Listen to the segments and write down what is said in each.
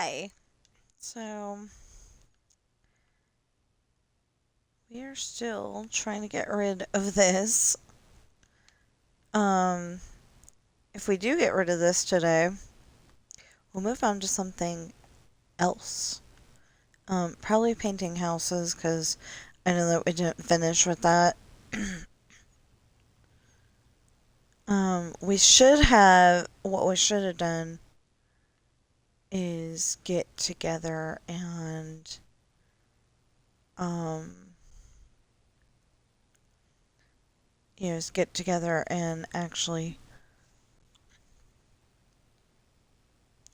Hi. So, we are still trying to get rid of this. Um, if we do get rid of this today, we'll move on to something else. Probably painting houses, because I know that we didn't finish with that. What we should have done is get together and, actually,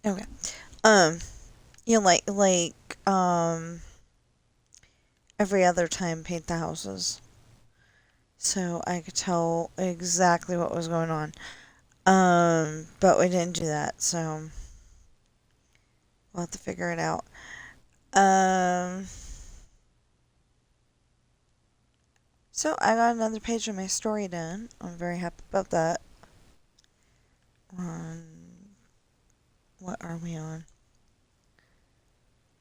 okay. Um, every other time paint the houses. So I could tell exactly what was going on. But we didn't do that, so we'll have to figure it out. So I got another page of my story done. I'm very happy about that. What are we on?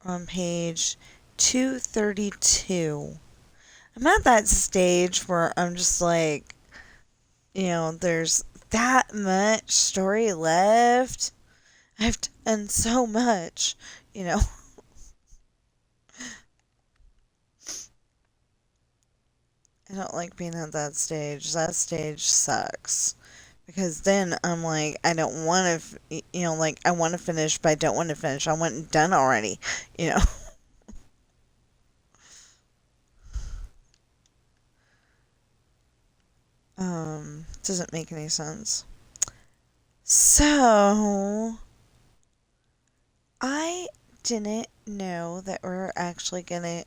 We're on page 232. I'm at that stage where I'm just like, there's that much story left. I've done so much, you know. I don't like being at that stage. That stage sucks. Because then I'm like, I don't want to, I want to finish, but I don't want to finish. I want it done already, you know. Doesn't make any sense. So, I didn't know that we are actually gonna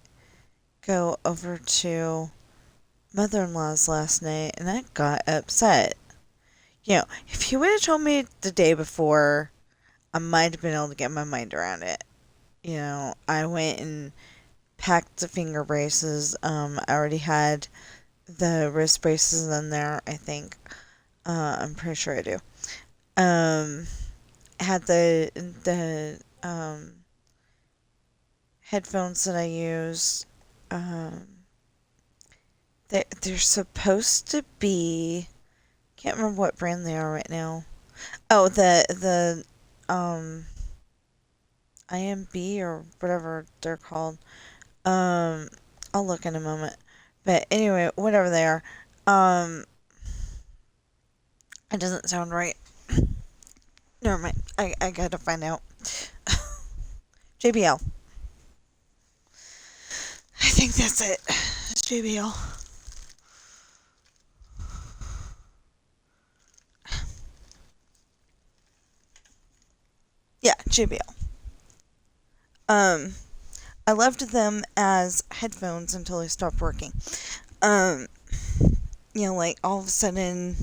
go over to mother-in-law's last night, and I got upset. If you would have told me the day before, I might have been able to get my mind around it. I went and packed the finger braces. I already had the wrist braces in there, I think. I'm pretty sure I do. Had the headphones that I use. They're supposed to be. Can't remember what brand they are right now. Oh, the IMB or whatever they're called. I'll look in a moment. But anyway, whatever they are. It doesn't sound right. Never mind. I gotta find out. JBL. I think that's it. It's JBL. Yeah, JBL. I loved them as headphones until they stopped working. All of a sudden,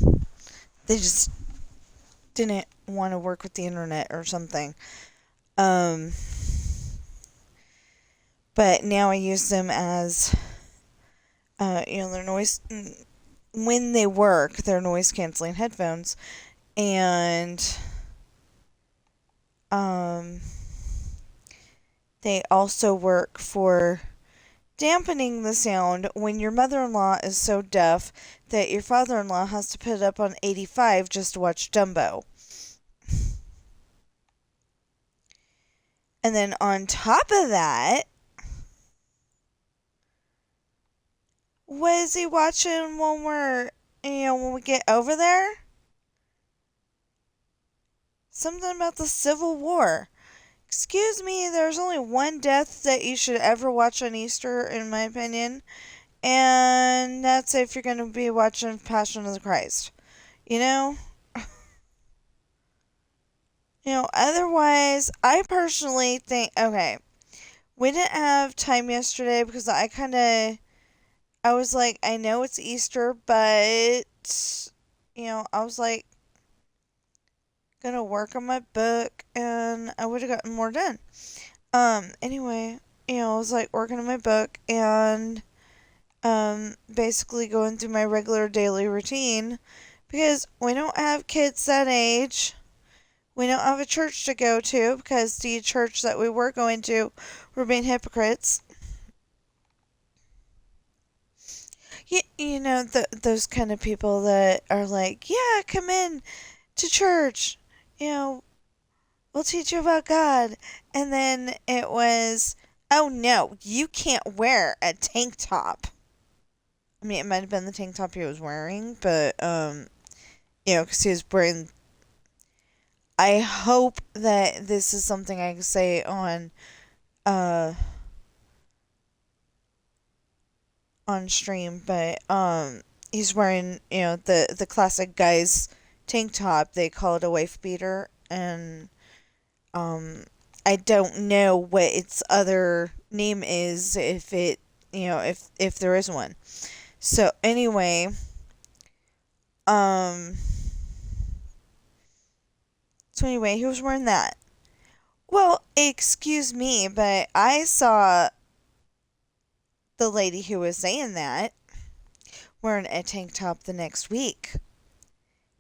they just didn't want to work with the internet or something. But now I use them as, their noise, when they work, they're noise canceling headphones. And, they also work for dampening the sound when your mother-in-law is so deaf that your father-in-law has to put it up on 85 just to watch Dumbo. And then on top of that, what is he watching when we get over there? Something about the Civil War. Excuse me, there's only one death that you should ever watch on Easter, in my opinion. And that's if you're going to be watching Passion of the Christ. Otherwise, I personally think, okay, we didn't have time yesterday because I was like, I know it's Easter, but, I was like, gonna work on my book and I would have gotten more done. Anyway, I was like working on my book and, basically going through my regular daily routine because we don't have kids that age. We don't have a church to go to because the church that we were going to were being hypocrites. Those kind of people that are like, yeah, come in to church. You know, we'll teach you about God. And then it was, oh no, you can't wear a tank top. I mean, it might have been the tank top he was wearing, but, because he was wearing. I hope that this is something I can say uh, on stream, but, he's wearing, the classic guy's tank top. They call it a wife beater, and, um, I don't know what its other name is, if it, if there is one. So anyway, um, he was wearing that. Well, excuse me, but I saw the lady who was saying that wearing a tank top the next week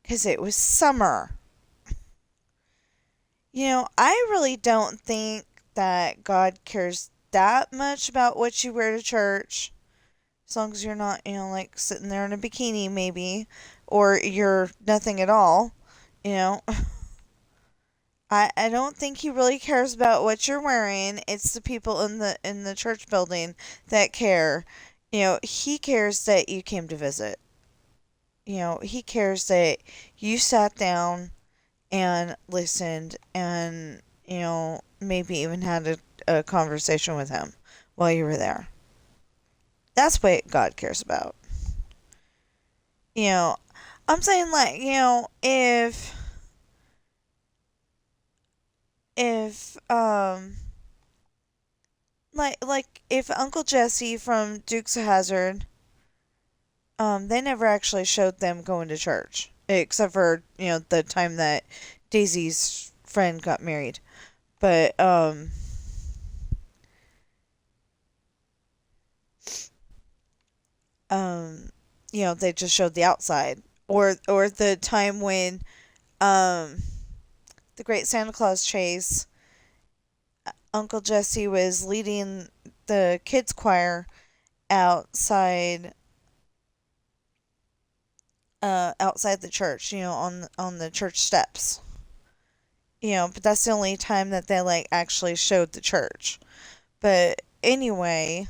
because it was summer. I really don't think that God cares that much about what you wear to church. As long as you're not, like sitting there in a bikini, maybe, or you're nothing at all, you know. I don't think he really cares about what you're wearing. It's the people in the church building that care. He cares that you came to visit. He cares that you sat down and listened and, maybe even had a conversation with him while you were there. That's what God cares about. You know, I'm saying, like, if like if Uncle Jesse from Dukes of Hazzard, they never actually showed them going to church, except for, the time that Daisy's friend got married. But, um, they just showed the outside. Or the time when, um, the Great Santa Claus Chase, Uncle Jesse was leading the kids choir outside outside the church, on the church steps. But that's the only time that they like actually showed the church. But anyway,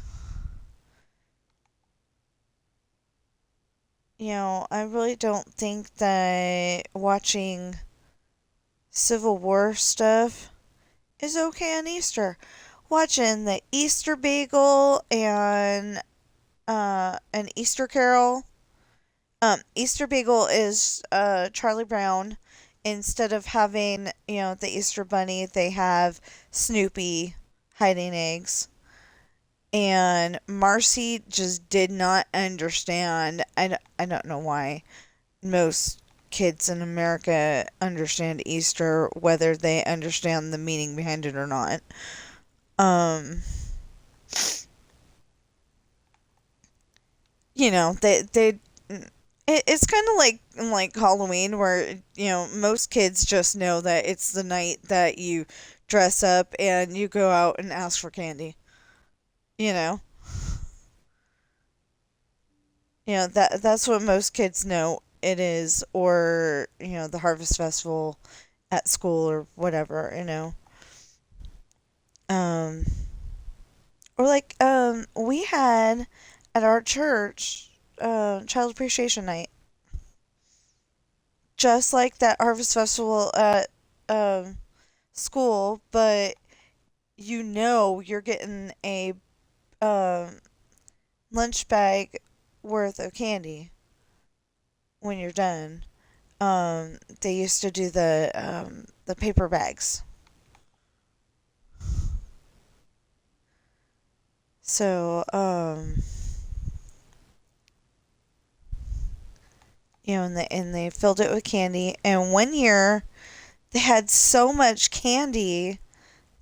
I really don't think that watching Civil War stuff is okay on Easter. Watching the Easter Bagel and an Easter Carol. Easter Bagel is Charlie Brown. Instead of having, the Easter Bunny, they have Snoopy hiding eggs. And Marcy just did not understand. I don't know why most kids in America understand Easter, whether they understand the meaning behind it or not. Um, they it's kind of like Halloween, where most kids just know that it's the night that you dress up and you go out and ask for candy. You know, that's what most kids know it is, or the Harvest Festival at school or whatever. Um, or like we had at our church Child Appreciation Night, just like that Harvest Festival at um school, but you're getting a um lunch bag worth of candy when you're done. They used to do the paper bags. So, and they filled it with candy. And one year they had so much candy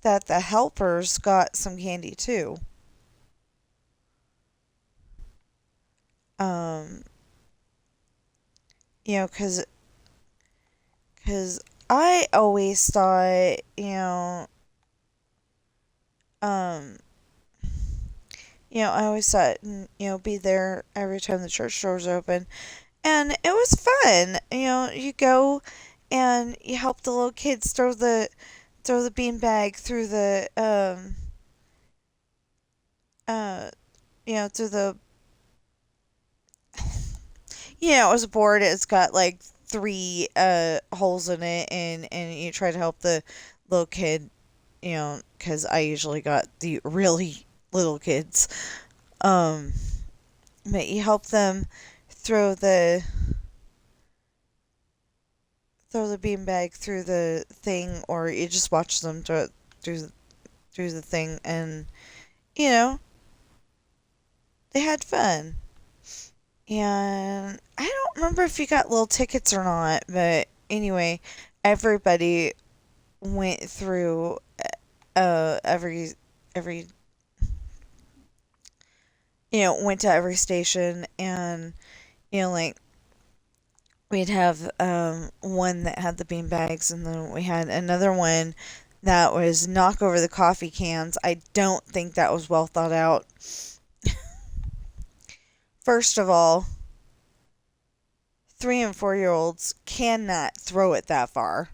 that the helpers got some candy too. Um, because I always thought, um, I always thought, be there every time the church doors open. And it was fun. You go and you help the little kids throw the beanbag through the uh through the it was a board. It's got like three holes in it, and you try to help the little kid, because I usually got the really little kids. Um, but you help them throw the throw the beanbag through the thing, or you just watch them throw it through the thing, and you know they had fun. And I don't remember if you got little tickets or not, but anyway, everybody went through every went to every station, and like we'd have one that had the bean bags, and then we had another one that was knock over the coffee cans. I don't think that was well thought out. First of all, 3 and 4-year-olds cannot throw it that far.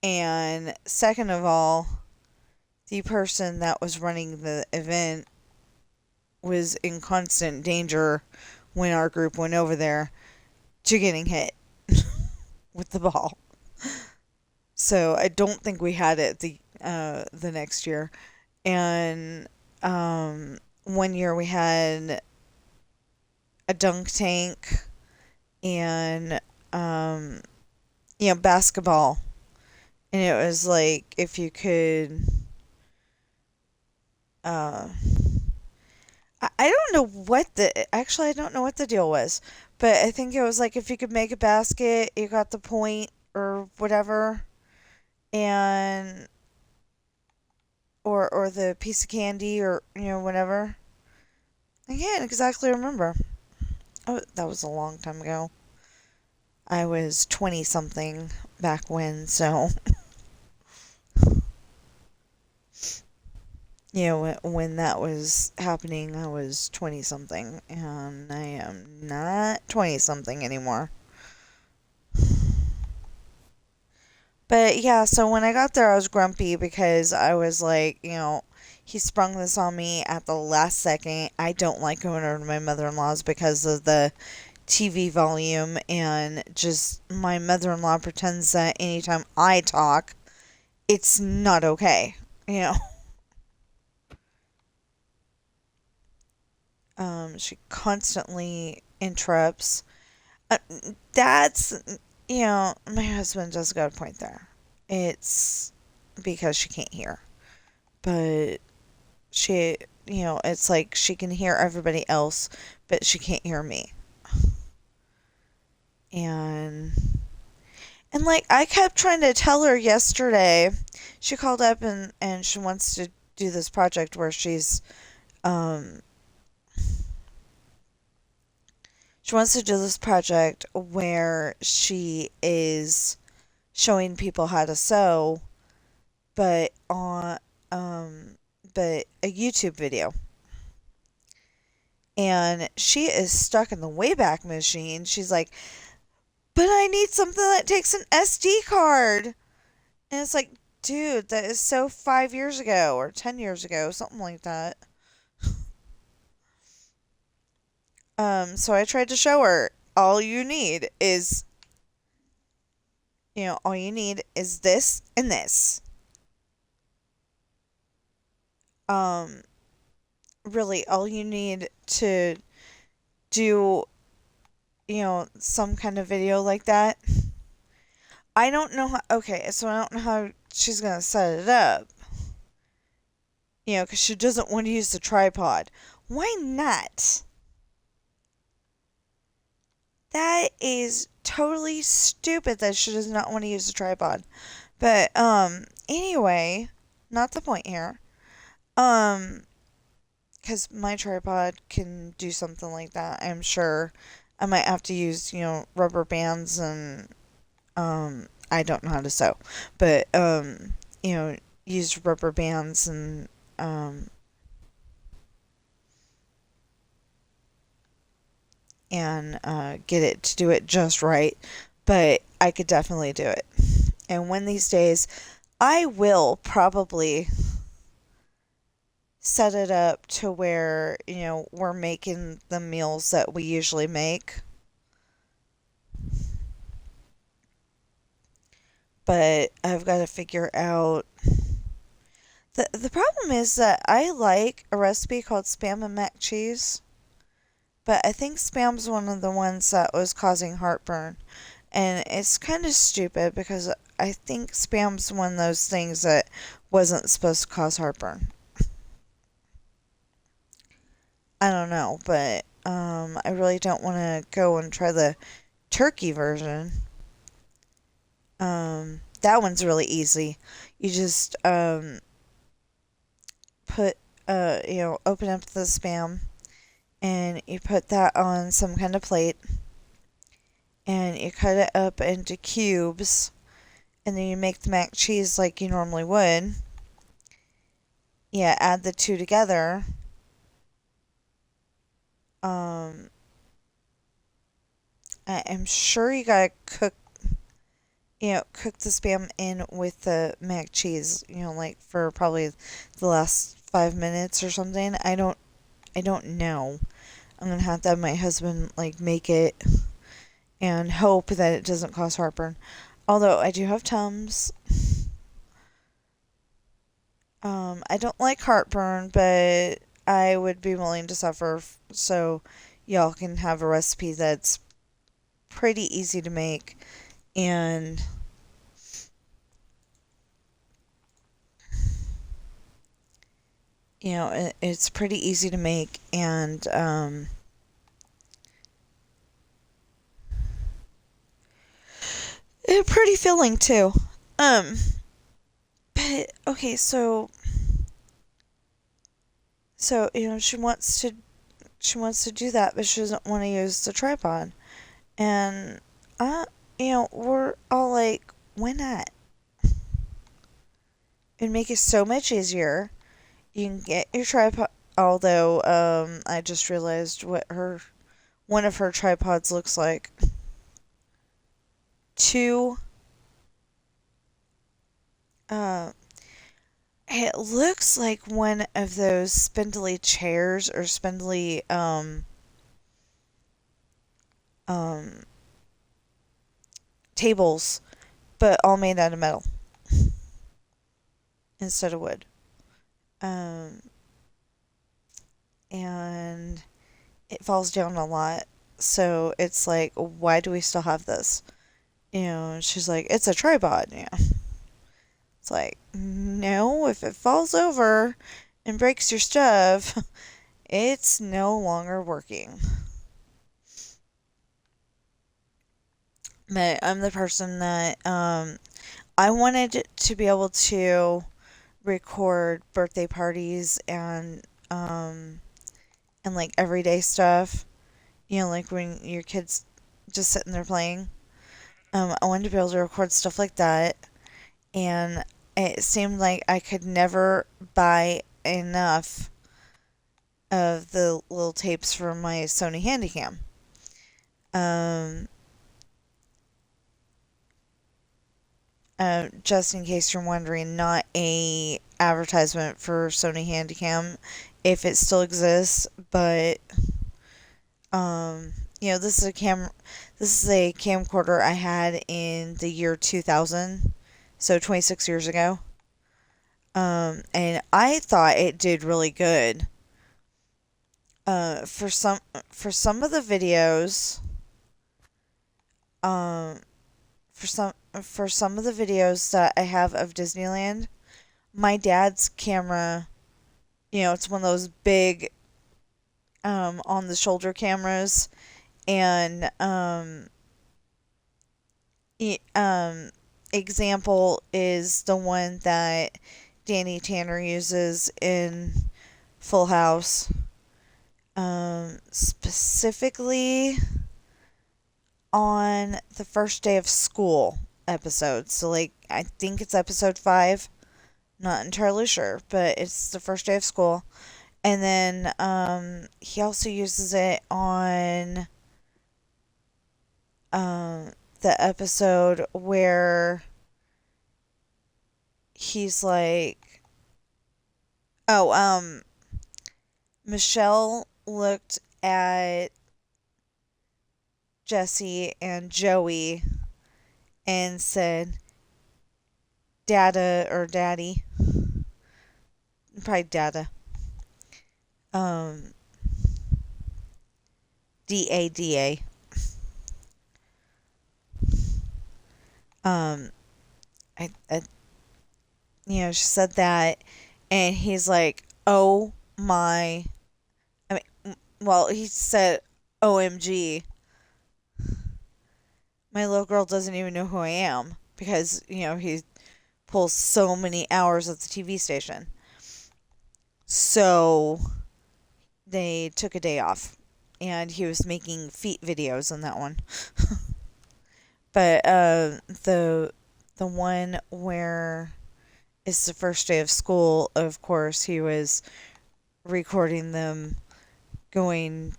And second of all, the person that was running the event was in constant danger when our group went over there to getting hit with the ball. So I don't think we had it the next year. And one year we had a dunk tank and basketball, and it was like if you could uh I don't know what I don't know what the deal was, but I think it was like if you could make a basket, you got the point or whatever, and or the piece of candy, or whatever. I can't exactly remember. Oh, that was a long time ago. I was 20 something back when, so when that was happening, I was 20 something, and I am not 20 something anymore. But yeah, so when I got there, I was grumpy because I was like, he sprung this on me at the last second. I don't like going over to my mother in law's because of the TV volume, and just my mother in law pretends that anytime I talk, it's not okay. You know, she constantly interrupts. Uh, that's, my husband does got a point there. It's because she can't hear. But she, it's like she can hear everybody else, but she can't hear me. And like I kept trying to tell her yesterday, she called up and she wants to do this project where um she wants to do this project where she is showing people how to sew, but on but a YouTube video. And she is stuck in the Wayback Machine. She's like, but I need something that takes an SD card. And it's like, dude, that is so 5 years ago or 10 years ago, something like that. So I tried to show her all you need is this and this. Um, really, all you need to do, some kind of video like that. I don't know how, okay, so I don't know how she's gonna set it up. Because she doesn't want to use the tripod. Why not? That is totally stupid that she does not want to use the tripod. But, anyway, not the point here. Because my tripod can do something like that, I'm sure. I might have to use, rubber bands and I don't know how to sew, but you know, use rubber bands um and get it to do it just right. But I could definitely do it. And one of these days, I will probably set it up to where, we're making the meals that we usually make. But I've got to figure out. The problem is that I like a recipe called Spam and Mac Cheese, but I think Spam's one of the ones that was causing heartburn. And it's kind of stupid because I think Spam's one of those things that wasn't supposed to cause heartburn. I don't know, but I really don't want to go and try the turkey version. That one's really easy. You just put open up the Spam and you put that on some kind of plate and you cut it up into cubes and then you make the mac cheese like you normally would. Yeah, add the two together. Um, I'm sure you gotta cook the Spam in with the mac cheese, like for probably the last 5 minutes or something. I don't know. I'm gonna have to have my husband like make it and hope that it doesn't cause heartburn. Although I do have Tums. I don't like heartburn, but I would be willing to suffer so y'all can have a recipe that's pretty easy to make and it's pretty easy to make and pretty filling too. Um, but okay, so she wants to do that, but she doesn't want to use the tripod. And we're all like, why not? It'd make it so much easier. You can get your tripod. Although, I just realized what one of her tripods looks like. Two, uh, it looks like one of those spindly chairs or spindly, um, tables, but all made out of metal instead of wood. Um, and it falls down a lot. So it's like, why do we still have this? She's like, it's a tripod. It's like, no, if it falls over and breaks your stuff, it's no longer working. But I'm the person that I wanted to be able to record birthday parties and like everyday stuff. Like when your kids just sitting there playing. I wanted to be able to record stuff like that, and it seemed like I could never buy enough of the little tapes for my Sony Handycam. Um, just in case you're wondering, not a advertisement for Sony Handycam, if it still exists, but this is a camcorder I had in the year 2000, so 26 years ago. And I thought it did really good. For some of the videos, um, for some of the videos that I have of Disneyland, my dad's camera, it's one of those big, on the shoulder cameras, and example is the one that Danny Tanner uses in Full House. Specifically, on the first day of school episode. So, like, I think it's episode 5. Not entirely sure, but it's the first day of school. And then he also uses it on the episode where he's like, oh, Michelle looked at Jesse and Joey and said, Dada or Daddy. Probably Dada. DADA. I she said that, and he's like, oh my. I mean, well, he said, OMG. My little girl doesn't even know who I am because, he pulls so many hours at the TV station. So they took a day off, and he was making feet videos on that one. But the one where it's the first day of school, of course, he was recording them going,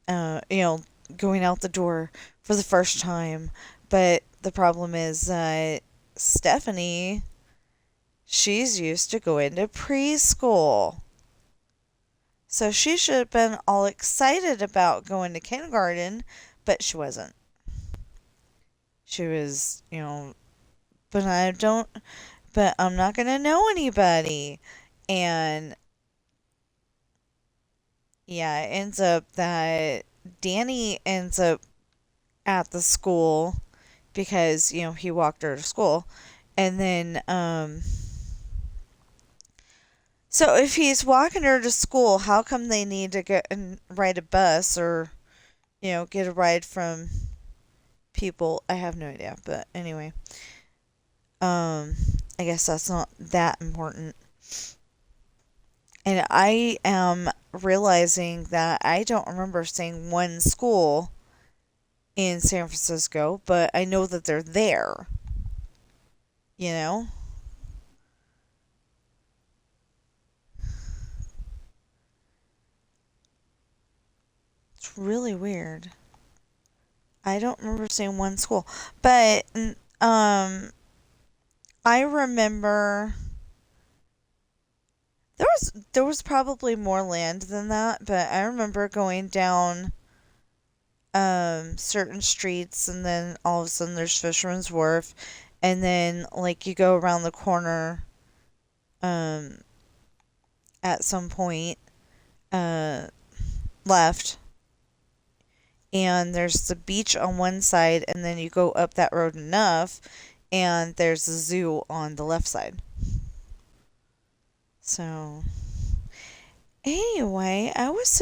going out the door for the first time. But the problem is that Stephanie, she's used to going to preschool. So she should have been all excited about going to kindergarten, but she wasn't. She was, but I'm not going to know anybody. And yeah, it ends up that Danny ends up at the school because, he walked her to school. And then, so if he's walking her to school, how come they need to go and ride a bus or, get a ride from people? I have no idea. But anyway, I guess that's not that important. And I am realizing that I don't remember seeing one school in San Francisco, but I know that they're there. It's really weird. I don't remember seeing one school, but I remember there was probably more land than that, but I remember going down certain streets, and then all of a sudden there's Fisherman's Wharf, and then like you go around the corner at some point left, and there's the beach on one side, and then you go up that road enough and there's the zoo on the left side. So anyway, I was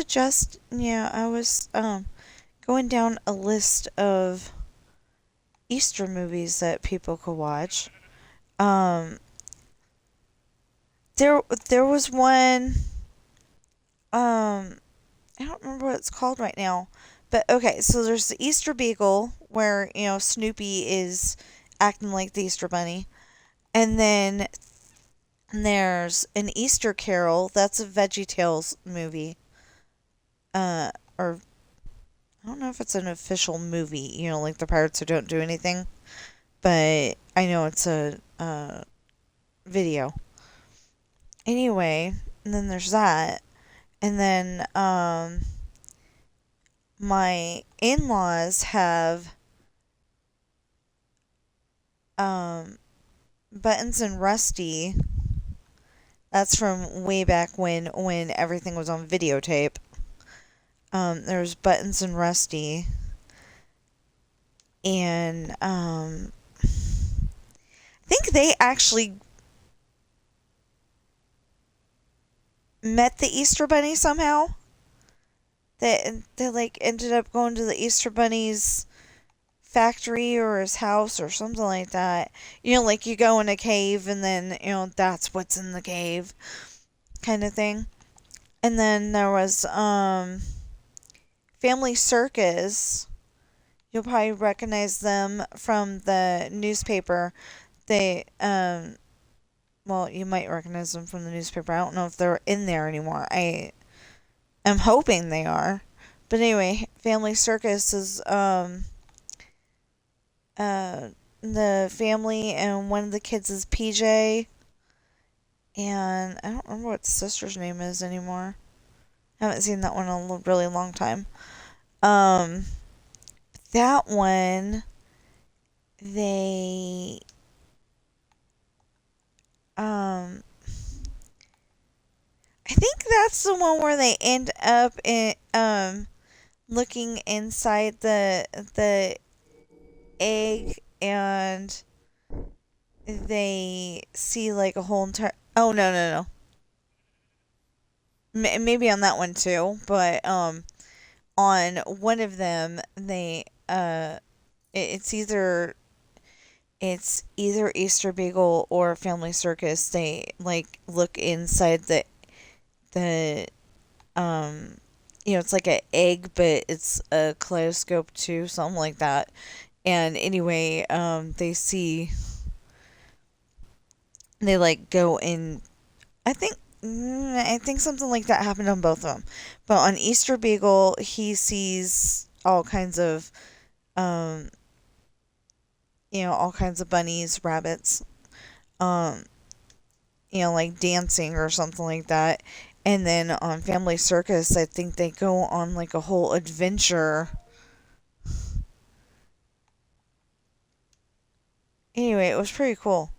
going down a list of Easter movies that people could watch. There was one. I don't remember what it's called right now, but okay. So there's the Easter Beagle where Snoopy is acting like the Easter Bunny, and then there's an Easter Carol. That's a VeggieTales movie. Or I don't know if it's an official movie, like the Pirates Who Don't Do Anything, but I know it's a video. Anyway, and then there's that. And then my in-laws have Buttons and Rusty. That's from way back when everything was on videotape. There's Buttons and Rusty. And I think they actually met the Easter Bunny somehow. They like ended up going to the Easter Bunny's factory or his house or something like that. Like you go in a cave and then that's what's in the cave, kind of thing. And then there was Family Circus. You'll probably recognize them from the newspaper. They, well, you might recognize them from the newspaper. I don't know if they're in there anymore. I am hoping they are. But anyway, Family Circus is, uh, the family, and one of the kids is PJ, and I don't remember what the sister's name is anymore. I haven't seen that one in a really long time. Um, that one, they, um, I think that's the one where they end up in, looking inside the egg, and they see like a whole entire. Oh, no, no, no. Maybe on that one too, but on one of them they it's either Easter Beagle or Family Circus. They like look inside the um it's like an egg, but it's a kaleidoscope too, something like that. And anyway, they like go in. I think I think something like that happened on both of them. But on Easter Beagle, he sees all kinds of um all kinds of bunnies, rabbits, um like dancing or something like that. And then on Family Circus, I think they go on like a whole adventure. Anyway, it was pretty cool.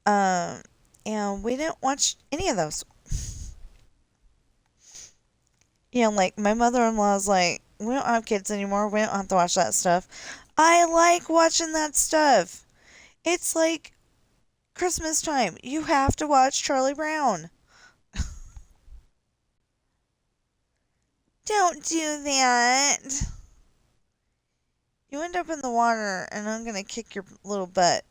Um, and we didn't watch any of those. Like my mother-in-law's like, we don't have kids anymore. We don't have to watch that stuff. I like watching that stuff. It's like Christmas time. You have to watch Charlie Brown. Don't do that. You end up in the water, and I'm gonna kick your little butt.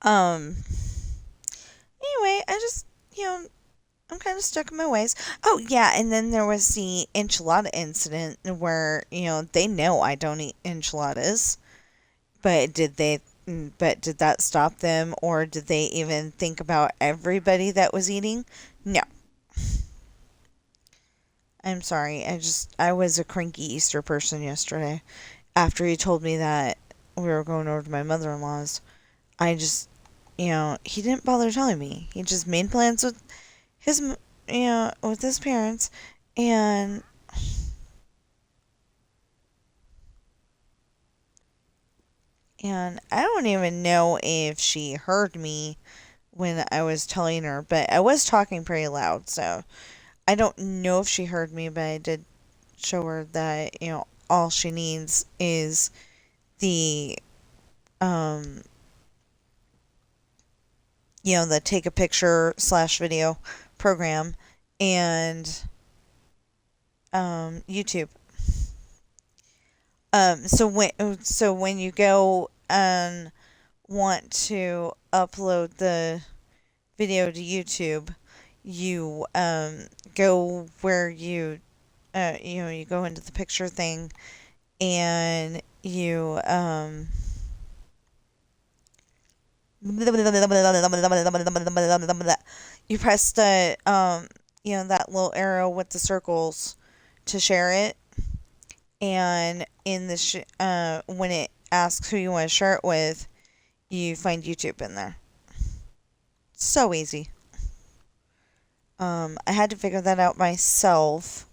Um. Anyway, I just I'm kind of stuck in my ways. Oh yeah, and then there was the enchilada incident where they know I don't eat enchiladas, but did that stop them, or did they even think about everybody that was eating? No. I'm sorry. I was a cranky Easter person yesterday. After he told me that we were going over to my mother-in-law's, I just, he didn't bother telling me. He just made plans with his, with his parents, and I don't even know if she heard me when I was telling her, but I was talking pretty loud, so I don't know if she heard me, but I did show her that, all she needs is the, um, the take a picture slash video program, and, YouTube. So when you go and want to upload the video to YouTube, you go where you go into the picture thing, and you press the that little arrow with the circles to share it, and in the when it asks who you want to share it with, you find YouTube in there. So easy. I had to figure that out myself,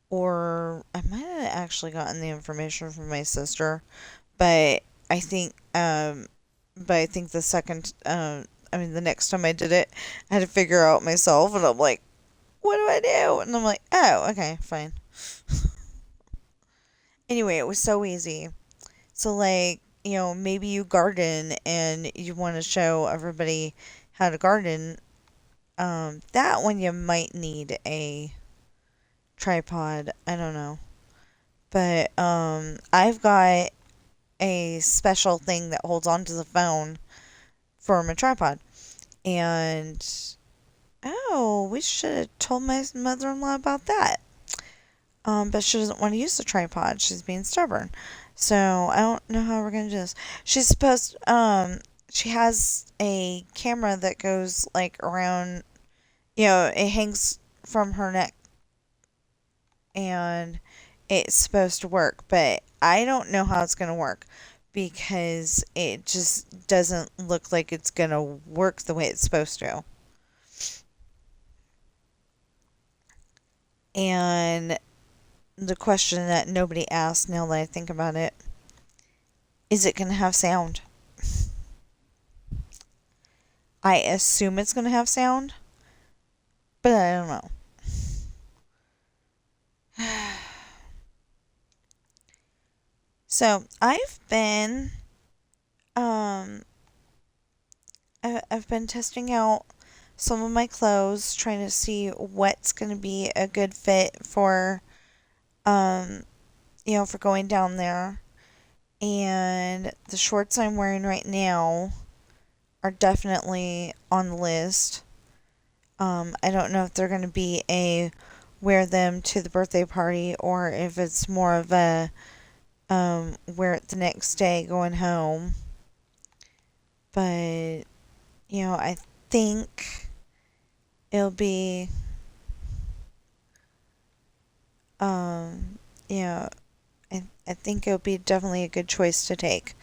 or I might have actually gotten the information from my sister, but I think, but I think the second, I mean, the next time I did it, I had to figure out myself, and I'm like, what do I do? And I'm like, oh, okay, fine. Anyway, it was so easy. So, like, maybe you garden and you want to show everybody how to garden. That one you might need a tripod. I don't know. But, I've got a special thing that holds onto the phone for my tripod. And, oh, we should have told my mother in law about that. But she doesn't want to use the tripod. She's being stubborn. So I don't know how we're gonna do this. She's supposed she has a camera that goes like around, it hangs from her neck and it's supposed to work, but I don't know how it's gonna work because it just doesn't look like it's gonna work the way it's supposed to. And the question that nobody asked now that I think about it, is it gonna have sound? I assume it's going to have sound, but I don't know. So um, I've been testing out some of my clothes, trying to see what's going to be a good fit for, um, for going down there. And the shorts I'm wearing right now are definitely on the list. I don't know if they're going to be a wear them to the birthday party or if it's more of a wear it the next day going home. But, I think it'll be, um, you know, I think it'll be definitely a good choice to take.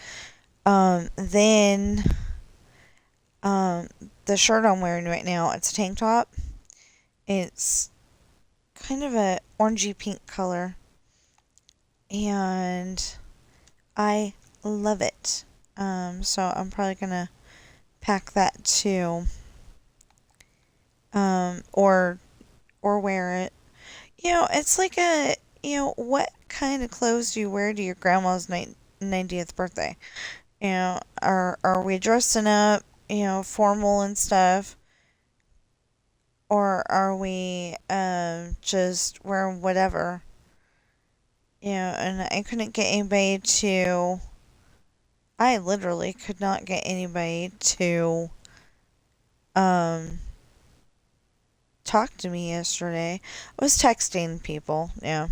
Then, um, the shirt I'm wearing right now, it's a tank top. It's kind of a orangey pink color. And I love it. So I'm probably gonna pack that too. Or wear it. It's like what kind of clothes do you wear to your grandma's 90th birthday? Are we dressing up, formal and stuff? Or are we just wearing whatever? And I couldn't get anybody to. I literally could not get anybody to um talk to me yesterday. I was texting people, yeah,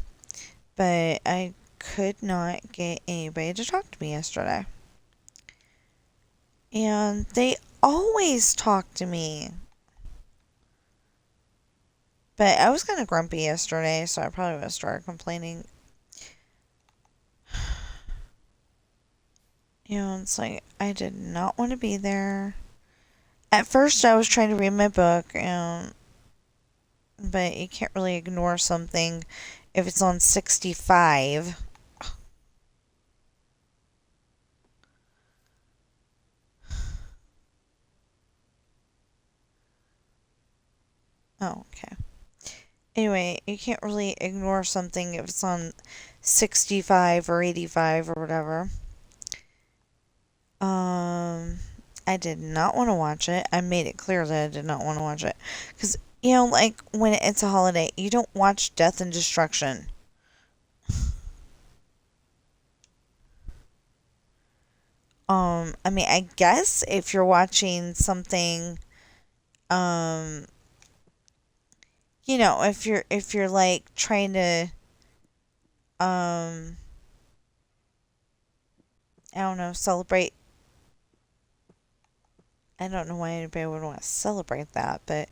but I could not get anybody to talk to me yesterday. And they always talk to me. But I was kind of grumpy yesterday, so I probably would have started complaining. It's like I did not want to be there. At first, I was trying to read my book, but you can't really ignore something if it's on 65. Oh, okay. Anyway, you can't really ignore something if it's on 65 or 85 or whatever. I did not want to watch it. I made it clear that I did not want to watch it. Because, like when it's a holiday, you don't watch Death and Destruction. I mean, I guess if you're watching something, um, if you're like trying to, um, I don't know, celebrate. I don't know why anybody would want to celebrate that, but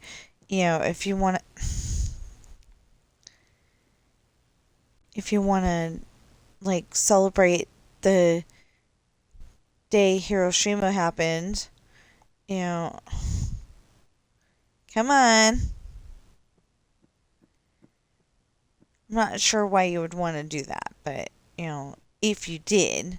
if you want to like celebrate the day Hiroshima happened, You know, come on. I'm not sure why you would want to do that, but, if you did.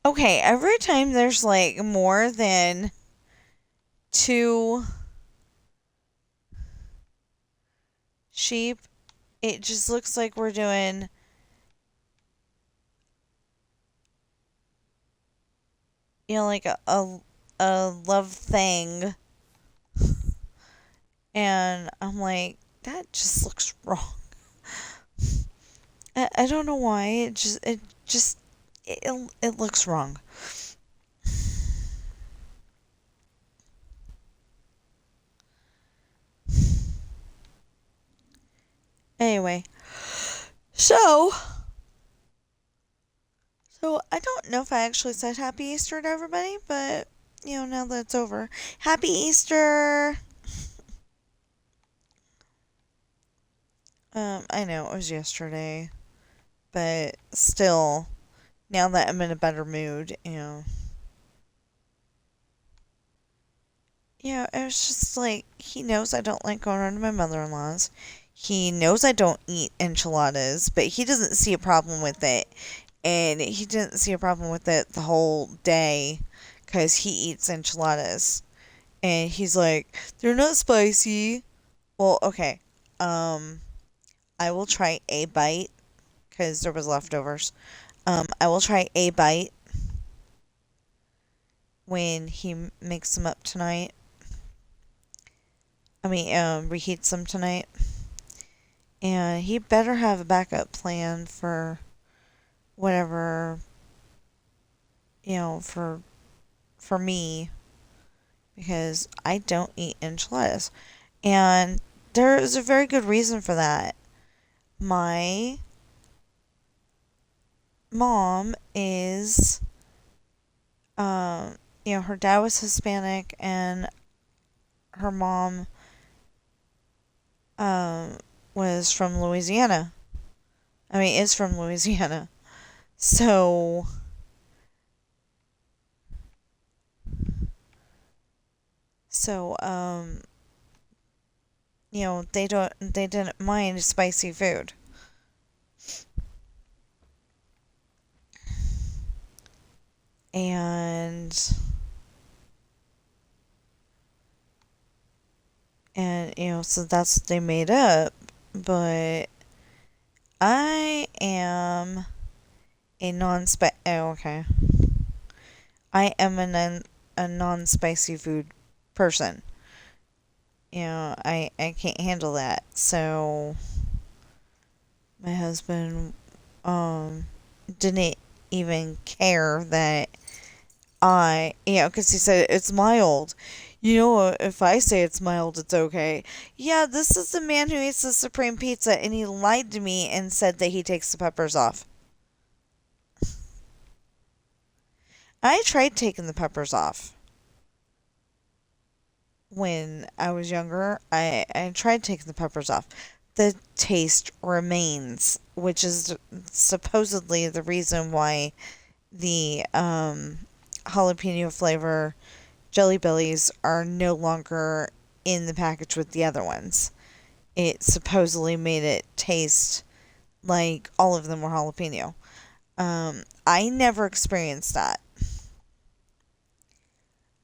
Okay, every time there's like more than two sheep, it just looks like we're doing like a love thing, and I'm like, that just looks wrong. I don't know why. It looks wrong. Anyway, so I don't know if I actually said Happy Easter to everybody, but now that it's over, Happy Easter. I know it was yesterday, but still, now that I'm in a better mood, it was just like, he knows I don't like going around to my mother-in-law's. He knows I don't eat enchiladas, but he doesn't see a problem with it. And he didn't see a problem with it the whole day because he eats enchiladas. And he's like, they're not spicy. Well, okay. I will try a bite because there was leftovers. I will try a bite when he makes them up tonight. I mean, reheats them tonight. And he better have a backup plan for whatever, for me, because I don't eat enchiladas. And there is a very good reason for that. My mom is, her dad was Hispanic, and her mom, um, was from Louisiana. I mean, is from Louisiana. So, so, they didn't mind spicy food. And, so that's what they made up. But I am a non-spicy. Oh, okay. I am a non-spicy food person. I can't handle that. So my husband didn't even care that because he said it's mild. If I say it's mild, it's okay. Yeah, this is the man who eats the Supreme Pizza, and he lied to me and said that he takes the peppers off. I tried taking the peppers off when I was younger. I tried taking the peppers off. The taste remains, which is supposedly the reason why the jalapeno flavor Jelly Bellies are no longer in the package with the other ones. It supposedly made it taste like all of them were jalapeno. I never experienced that.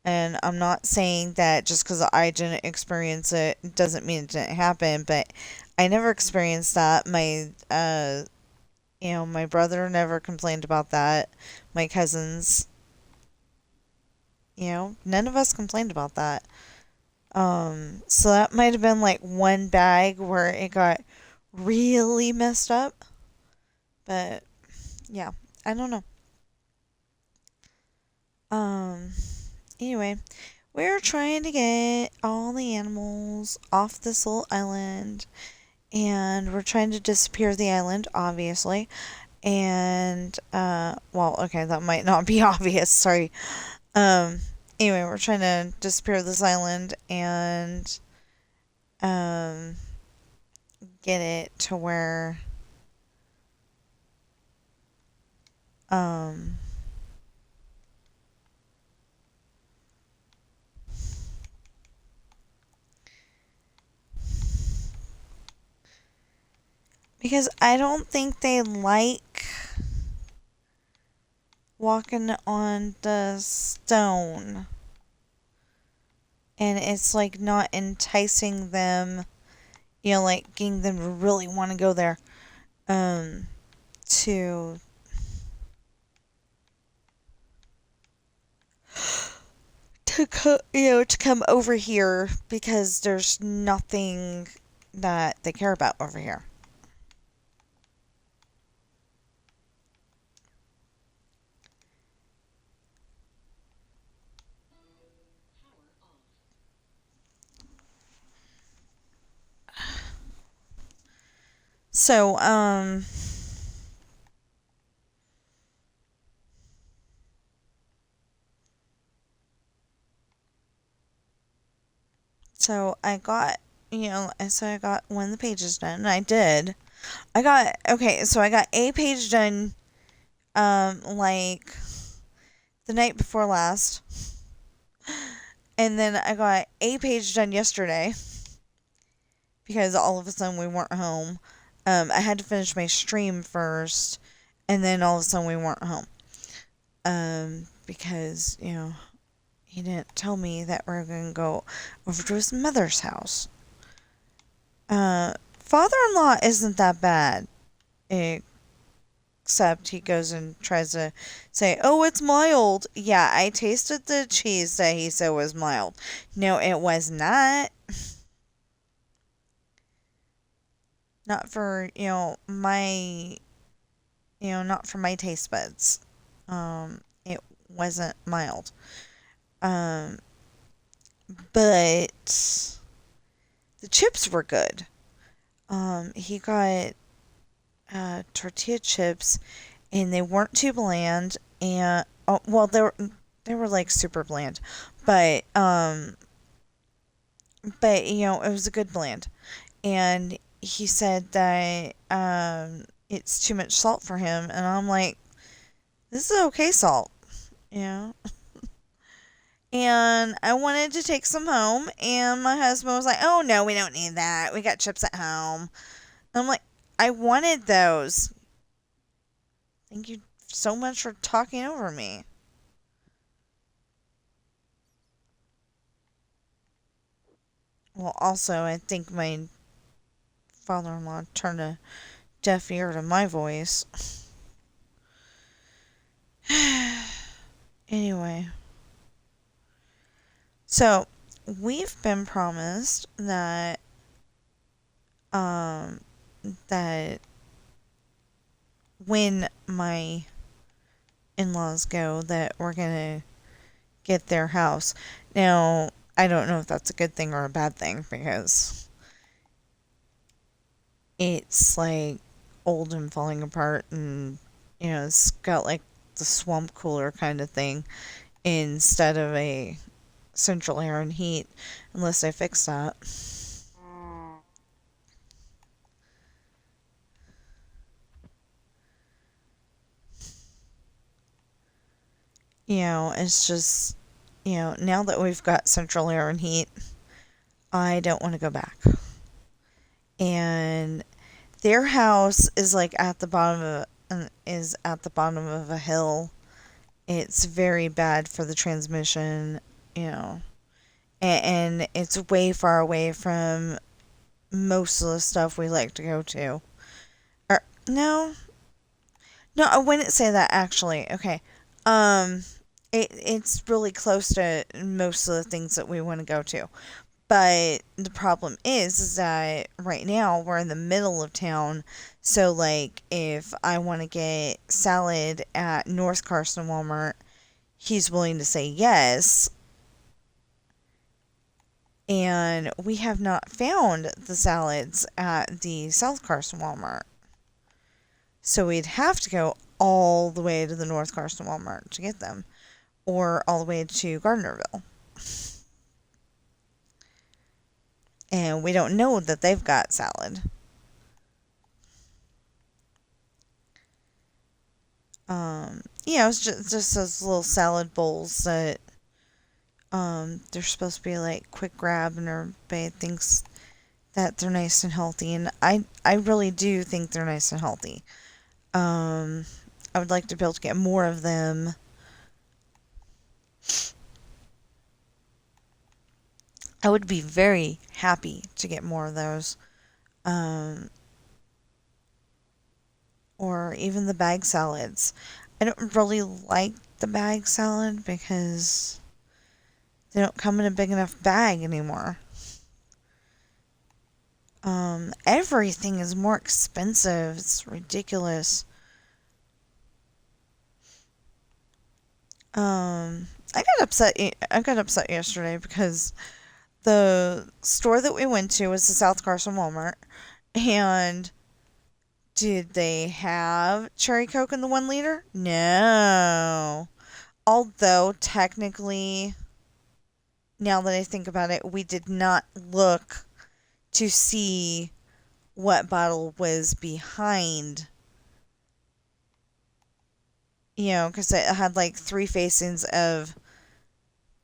And I'm not saying that just because I didn't experience it doesn't mean it didn't happen, but I never experienced that. My brother never complained about that. My cousins, none of us complained about that. So that might have been like one bag where it got really messed up. But yeah, I don't know. Um, anyway, we're trying to get all the animals off this little island, and we're trying to disappear the island, obviously. And well, okay, that might not be obvious. Sorry. Um, anyway, we're trying to disappear this island and get it to where Um, because I don't think they like walking on the stone. And it's like not enticing them, like getting them to really want to go there. Um, to to come over here because there's nothing that they care about over here. So, so I got, I got one of the pages done, and I did. So I got a page done, like the night before last, and then I got a page done yesterday because all of a sudden we weren't home. I had to finish my stream first, and then all of a sudden we weren't home. Because, he didn't tell me that we are going to go over to his mother's house. Father-in-law isn't that bad, except he goes and tries to say, oh, it's mild. Yeah, I tasted the cheese that he said was mild. No, it was not. Not for, not for my taste buds. It wasn't mild. Um, but the chips were good. He got tortilla chips, and they weren't too bland. And well, they were like super bland, but it was a good blend. And he said that it's too much salt for him, and I'm like, this is okay salt, you know. And I wanted to take some home, and my husband was like, oh no, we don't need that. We got chips at home. And I'm like, I wanted those. Thank you so much for talking over me. Well, also, I think my father in law turned a deaf ear to my voice. Anyway, so we've been promised um, that when my in laws go, that we're going to get their house. Now, I don't know if that's a good thing or a bad thing because it's like old and falling apart, and it's got like the swamp cooler kind of thing instead of a central air and heat, unless they fix that. It's just, now that we've got central air and heat, I don't want to go back. And their house is like at the bottom of a hill. It's very bad for the transmission, and it's way far away from most of the stuff we like to go to. Or no, no, I wouldn't say that actually. Okay, um, it's really close to most of the things that we want to go to. But the problem is that right now we're in the middle of town. So, like, if I want to get salad at North Carson Walmart, he's willing to say yes. And we have not found the salads at the South Carson Walmart. So we'd have to go all the way to the North Carson Walmart to get them, or all the way to Gardnerville. And we don't know that they've got salad. It's just those little salad bowls that they're supposed to be like quick grab and everybody thinks that they're nice and healthy, and I really do think they're nice and healthy. Um, I would like to be able to get more of them. I would be very happy to get more of those. Um, or even the bag salads. I don't really like the bag salad because they don't come in a big enough bag anymore. Everything is more expensive. It's ridiculous. I got upset. I got upset yesterday because the store that we went to was the South Carson Walmart, and did they have cherry Coke in the 1 liter? No. Although technically, now that I think about it, we did not look to see what bottle was behind, because it had like three facings of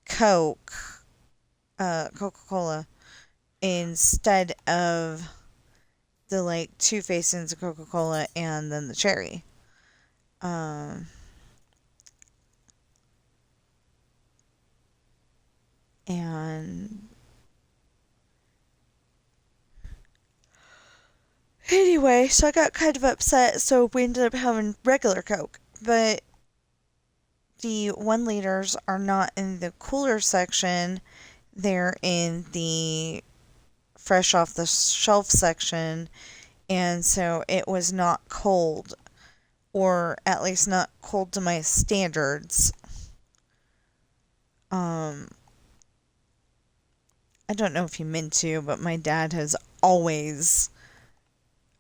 Coke, Coca Cola, instead of the like two facings of Coca Cola and then the cherry. Um, and anyway, so I got kind of upset, so we ended up having regular Coke. But the 1 liters are not in the cooler section, they're in the fresh off the shelf section, and so it was not cold, or at least not cold to my standards. Um, I don't know if he meant to, but my dad has always,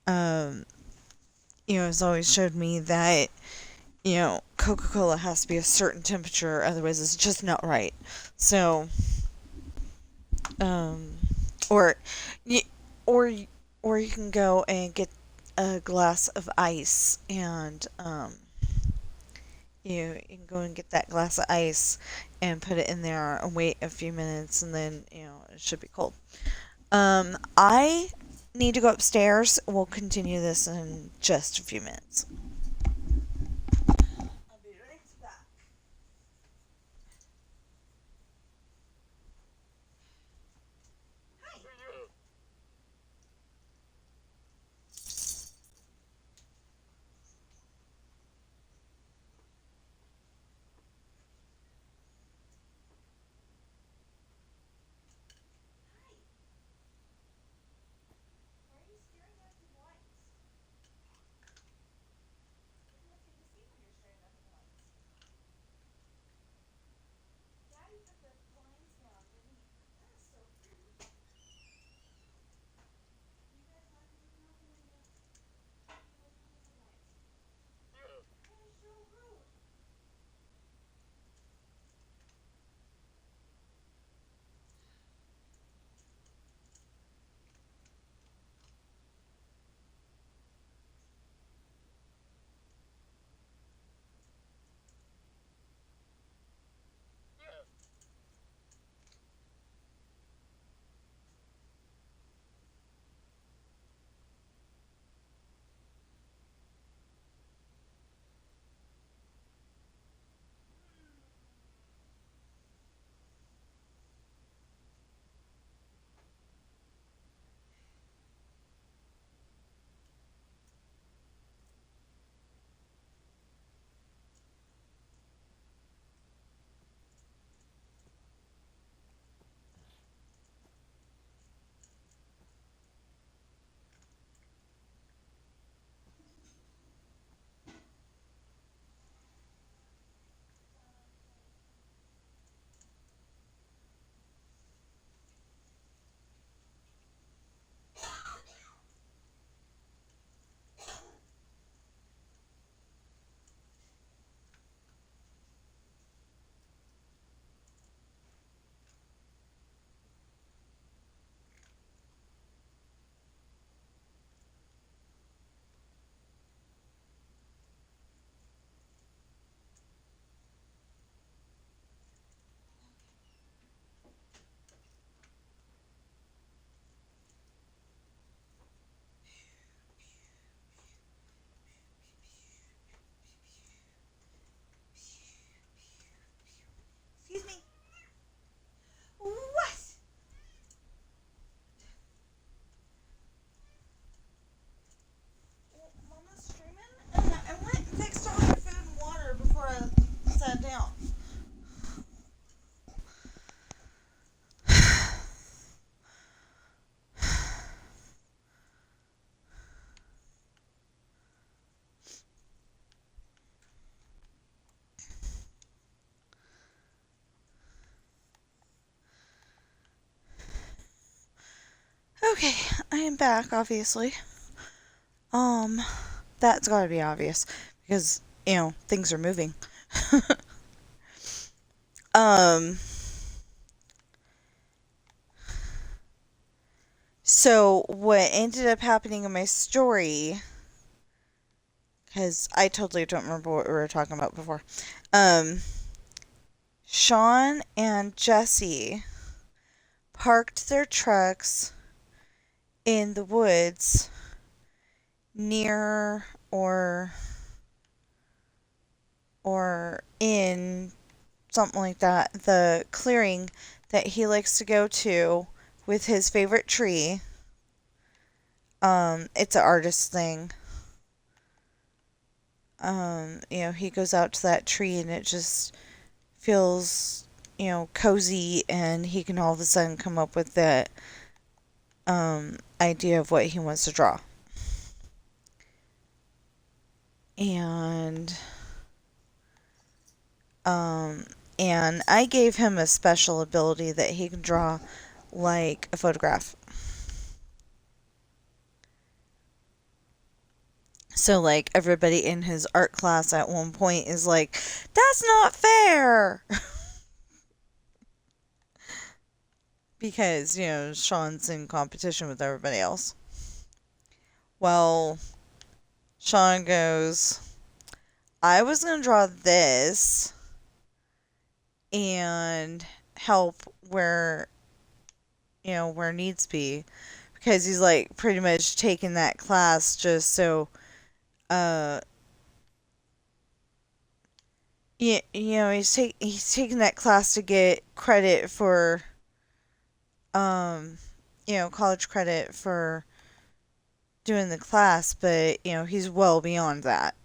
um, has always showed me that, Coca Cola has to be a certain temperature, otherwise it's just not right. So, um, or, y- or, or you can go and get a glass of ice, and you can go and get that glass of ice and put it in there and wait a few minutes, and then it should be cold. I need to go upstairs. We'll continue this in just a few minutes. I'll be right back. Why are you staring at the lights? Okay, I am back, obviously. Um, that's gotta be obvious because, things are moving. um, so what ended up happening in my story, because I totally don't remember what we were talking about before. Um, Sean and Jesse parked their trucks in the woods near or in something like that, the clearing that he likes to go to with his favorite tree. It's an artist thing. He goes out to that tree and it just feels, cozy, and he can all of a sudden come up with that idea of what he wants to draw. And um and I gave him a special ability that he can draw like a photograph. So, like, everybody in his art class at one point is like, that's not fair! Because, Sean's in competition with everybody else. Well, Sean goes, I was going to draw this and help where needs be. Because he's, like, pretty much taking that class just so, uh, he's taking that class to get credit for, college credit for doing the class, but, he's well beyond that.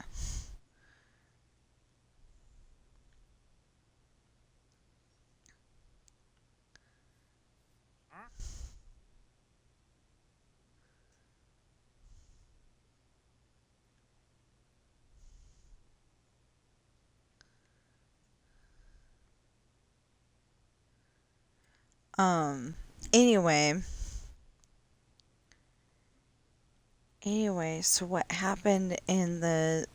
Um, anyway, so what happened in the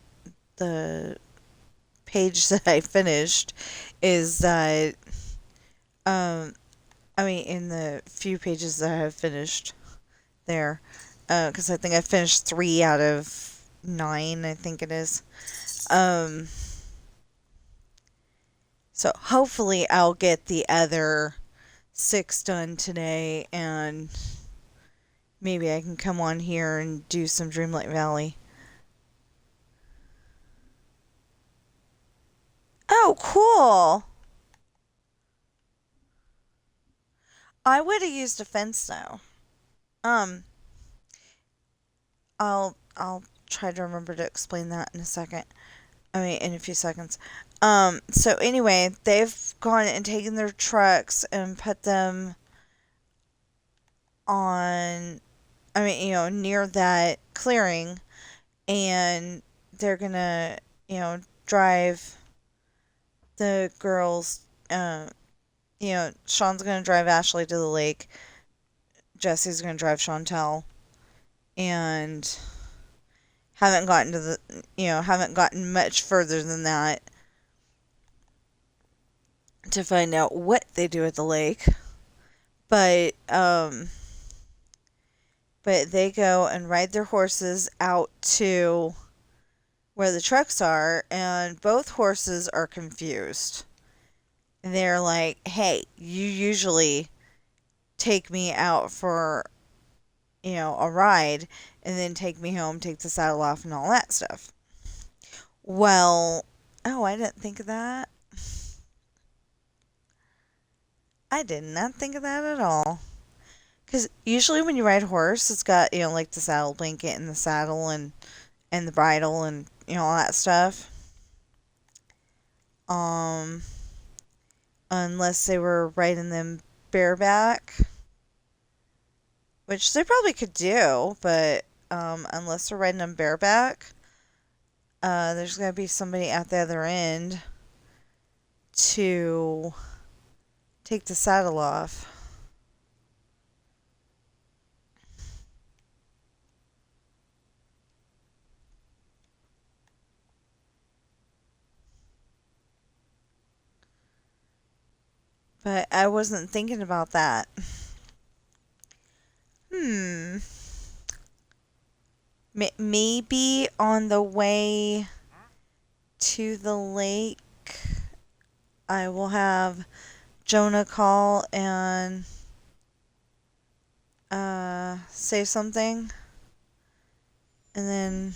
page that I finished is that, um, in the few pages that I have finished there, because I think I finished 3 out of 9, I think it is. So hopefully I'll get the other 6 done today, and maybe I can come on here and do some Dreamlight Valley. Oh, cool! I would have used a fence though. Um, I'll try to remember to explain that in a second. In a few seconds. So anyway, they've gone and taken their trucks and put them on, near that clearing, and they're gonna, drive the girls, Sean's gonna drive Ashley to the lake, Jesse's gonna drive Chantel, and haven't gotten much further than that to find out what they do at the lake. But they go and ride their horses out to where the trucks are, and both horses are confused. They're like, hey, you usually take me out for, a ride, and then take me home, take the saddle off, and all that stuff. Well, oh, I didn't think of that. I did not think of that at all. Because usually when you ride a horse, it's got, like the saddle blanket and the saddle and the bridle and, all that stuff. Um, unless they were riding them bareback, which they probably could do, but unless they're riding them bareback, there's going to be somebody at the other end to take the saddle off. But I wasn't thinking about that. Hmm. Maybe on the way to the lake, I will have Jonah call and say something. And then.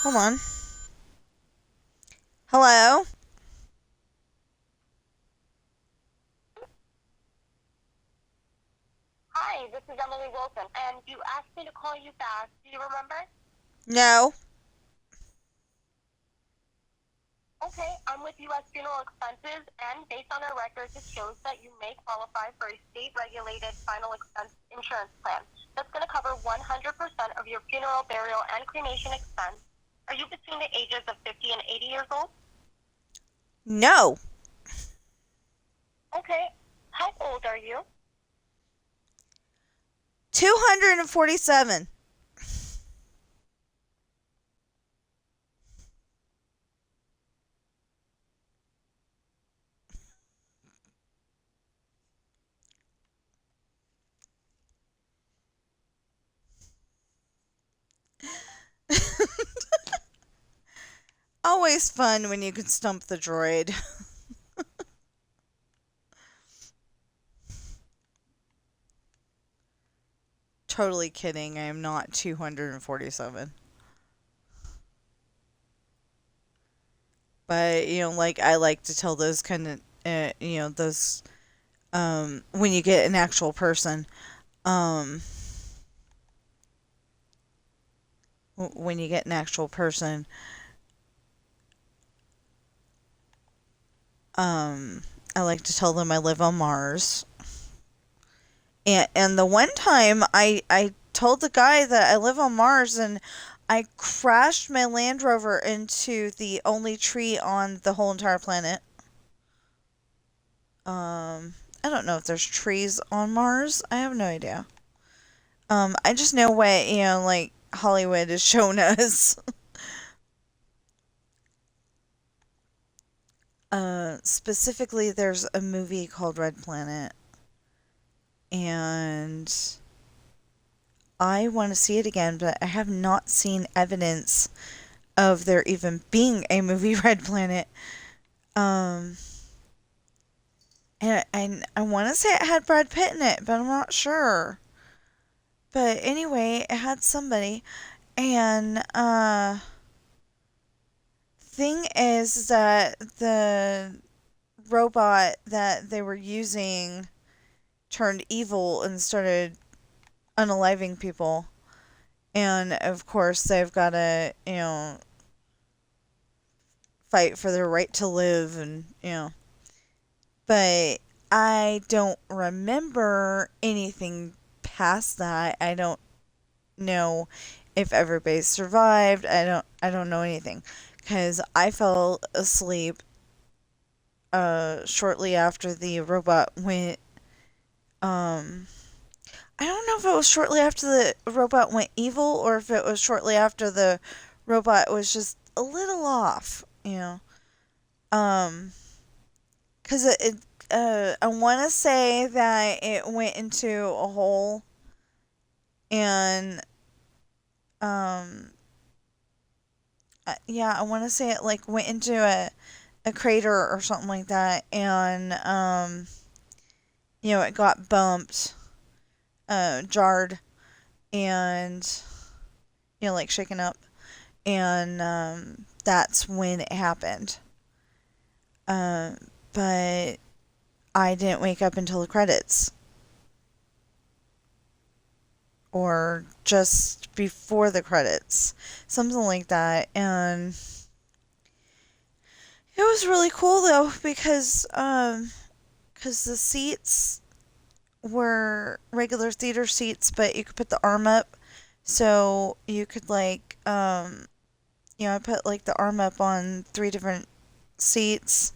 Hold on. Hello? Hi, this is Emily Wilson, and you asked me to call you back. Do you remember? No. Okay, I'm with U.S. Funeral Expenses, and based on our records, it shows that you may qualify for a state-regulated final expense insurance plan that's going to cover 100% of your funeral, burial, and cremation expense. Are you between the ages of 50 and 80 years old? No. Okay, how old are you? 247. Always fun when you can stump the droid. Totally kidding. I am not 247. But, like I like to tell those kind of, those, when you get an actual person, um, when you get an actual person, um, I like to tell them I live on Mars. And the one time I told the guy that I live on Mars and I crashed my Land Rover into the only tree on the whole entire planet. I don't know if there's trees on Mars. I have no idea. I just know what, like Hollywood has shown us. Specifically, there's a movie called Red Planet, and I want to see it again, but I have not seen evidence of there even being a movie Red Planet. Um, and I want to say it had Brad Pitt in it, but I'm not sure. But anyway, it had somebody, and thing is that the robot that they were using turned evil and started unaliving people. And of course, they've got to, fight for their right to live, and. But I don't remember anything past that. I don't know if everybody survived. I don't know anything cuz I fell asleep shortly after the robot went um I don't know if it was shortly after the robot went evil or if it was shortly after the robot was just a little off. Um Cause I want to say that it went into a hole, and um, yeah, I want to say it like went into a crater or something like that, and it got bumped, jarred, and like shaken up, and that's when it happened. Uh, but I didn't wake up until the credits. Or just before the credits, something like that. And it was really cool though because the seats were regular theater seats, but you could put the arm up, so you could like I put like the arm up on three different seats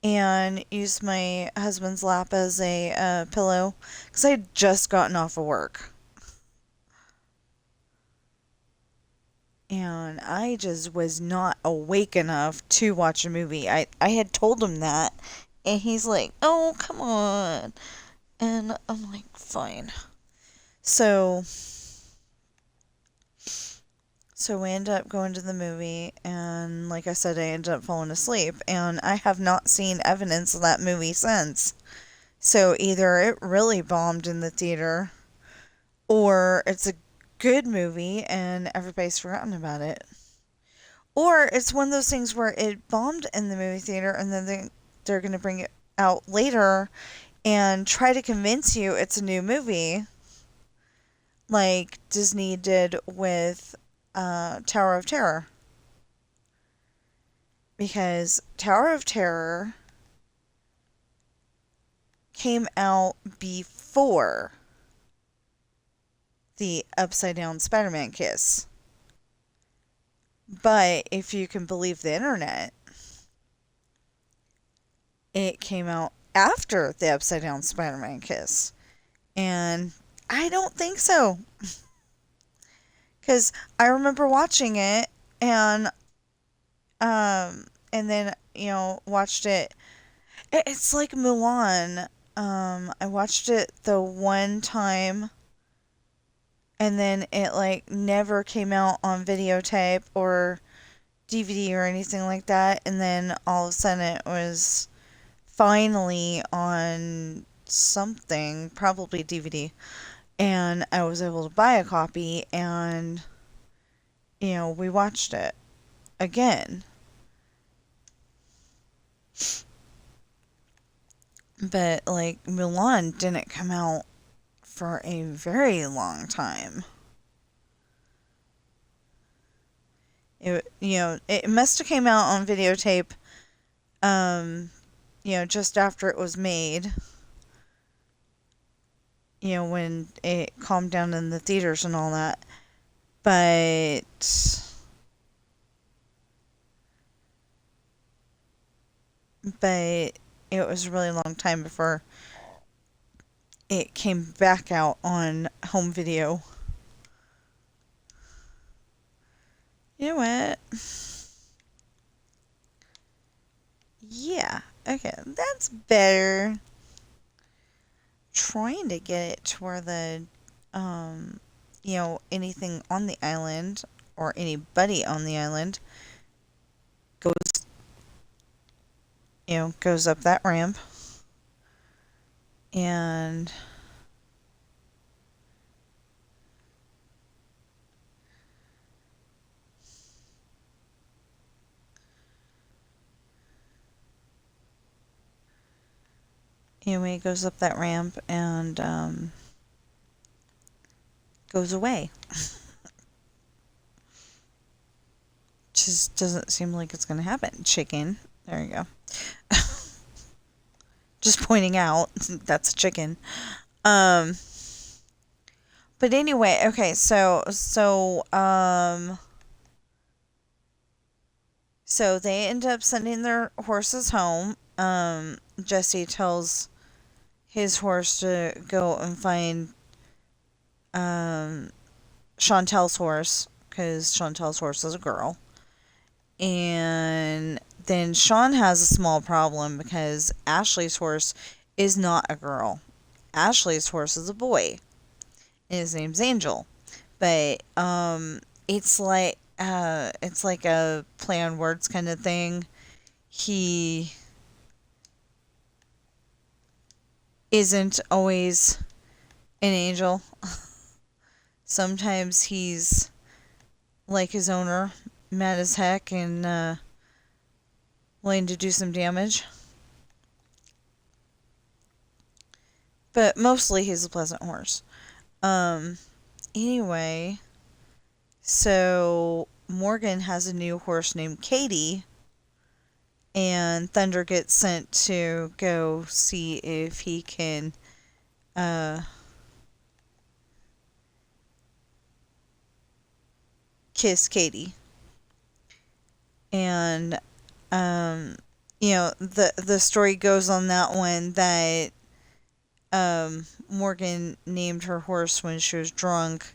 and used my husband's lap as a pillow because I had just gotten off of work. And I just was not awake enough to watch a movie. I had told him that, and he's like, "Oh, come on." And I'm like, "Fine." So so we ended up going to the movie, and like I said, I ended up falling asleep, and I have not seen evidence of that movie since. So either it really bombed in the theater, or it's a good movie and everybody's forgotten about it. Or it's one of those things where it bombed in the movie theater and then they're going to bring it out later and try to convince you it's a new movie, like Disney did with Tower of Terror. Because Tower of Terror came out before the Upside Down Spider Man kiss. But if you can believe the internet, it came out after the Upside Down Spider Man kiss. And I don't think so. Because I remember watching it and and then, watched it. It's like Mulan. I watched it the one time and then it like never came out on videotape or DVD or anything like that, and then all of a sudden it was finally on something, probably DVD, and I was able to buy a copy, and we watched it again. But like Mulan didn't come out for a very long time. It must have came out on videotape, um, just after it was made. When it calmed down in the theaters and all that. But but it was a really long time before it came back out on home video. You know what? Yeah. Okay, that's better. Trying to get it to where anything on the island or anybody on the island goes, goes up that ramp. And anyway, it goes up that ramp and goes away. Just doesn't seem like it's going to happen. Chicken. There you go. Just pointing out that's a chicken. Um, but anyway, okay, so they end up sending their horses home. Jesse tells his horse to go and find Chantel's horse, because Chantel's horse is a girl. And then Sean has a small problem because Ashley's horse is not a girl. Ashley's horse is a boy. And his name's Angel. But it's like a play on words kind of thing. He isn't always an angel. Sometimes he's like his owner, mad as heck and willing to do some damage. But mostly he's a pleasant horse. Anyway, so Morgan has a new horse named Katie, and Thunder gets sent to go see if he can kiss Katie. And the story goes on that one that Morgan named her horse when she was drunk,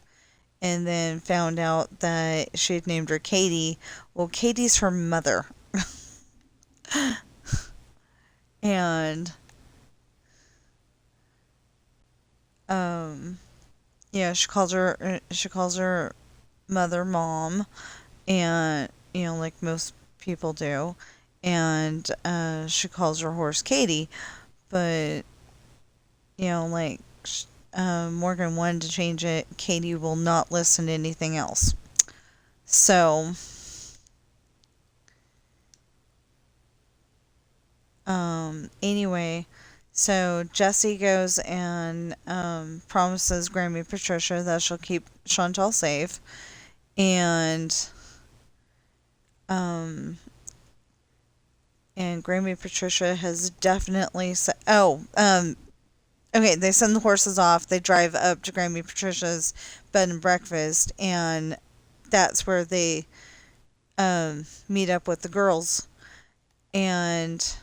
and then found out that she had named her Katie. Well, Katie's her mother. And um yeah, she calls her mother mom, and like most people do, and she calls her horse Katie, but like Morgan wanted to change it. Katie will not listen to anything else. So anyway, so Jessie goes and promises Grammy Patricia that she'll keep Chantal safe, and um Grammy Patricia has definitely said, okay, they send the horses off. They drive up to Grammy Patricia's bed and breakfast, and that's where they meet up with the girls. And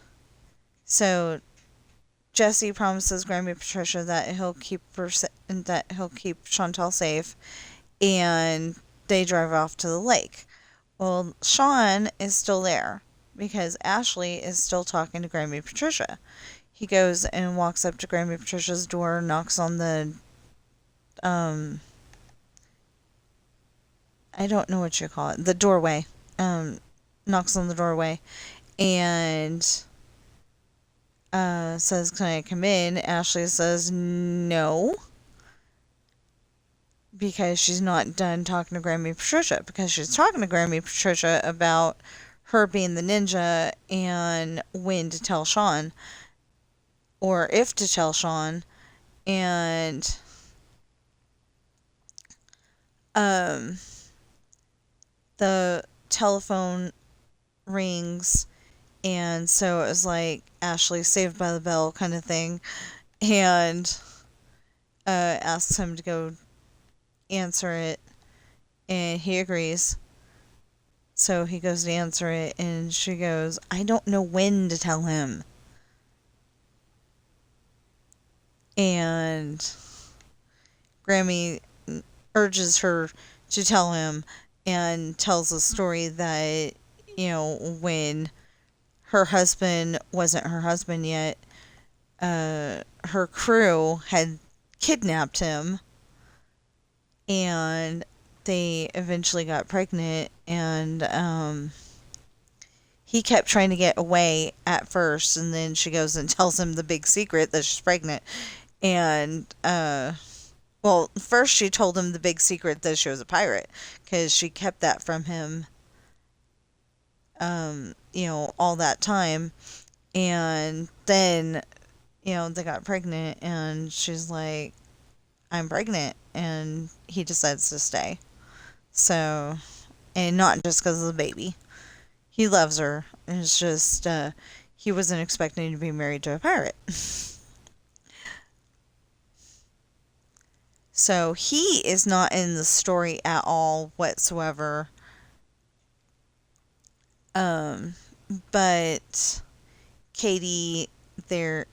so Jesse promises Grammy Patricia that he'll keep Chantal safe, and they drive off to the lake. Well, Sean is still there because Ashley is still talking to Grammy Patricia. He goes and walks up to Grammy Patricia's door, knocks on the um I don't know what you call it, the doorway. Knocks on the doorway and says, "Can I come in?" Ashley says no, because she's not done talking to Grammy Patricia, because she's talking to Grammy Patricia about her being the ninja and when to tell Sean, or if to tell Sean. And um the telephone rings, and so it was like Ashley Saved by the Bell kind of thing, and asks him to go answer it, and he agrees. So he goes to answer it, and she goes, "I don't know when to tell him." And Grammy urges her to tell him, and tells a story that, when her husband wasn't her husband yet, her crew had kidnapped him, and they eventually got pregnant, and he kept trying to get away at first, and then she goes and tells him the big secret that she's pregnant. And well, first she told him the big secret that she was a pirate, because she kept that from him all that time. And then they got pregnant, and she's like, "I'm pregnant," and he decides to stay. So, and not just because of the baby. He loves her. It's just he wasn't expecting to be married to a pirate. So he is not in the story at all whatsoever. Um, but Katie, their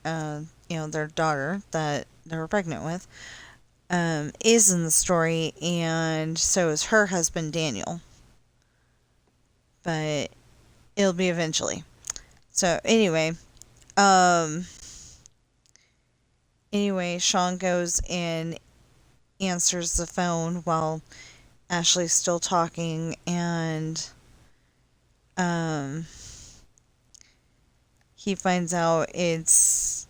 daughter that they were pregnant with, is in the story, and so is her husband Daniel. But it'll be eventually. So um, Sean goes and answers the phone while Ashley's still talking, and he finds out it's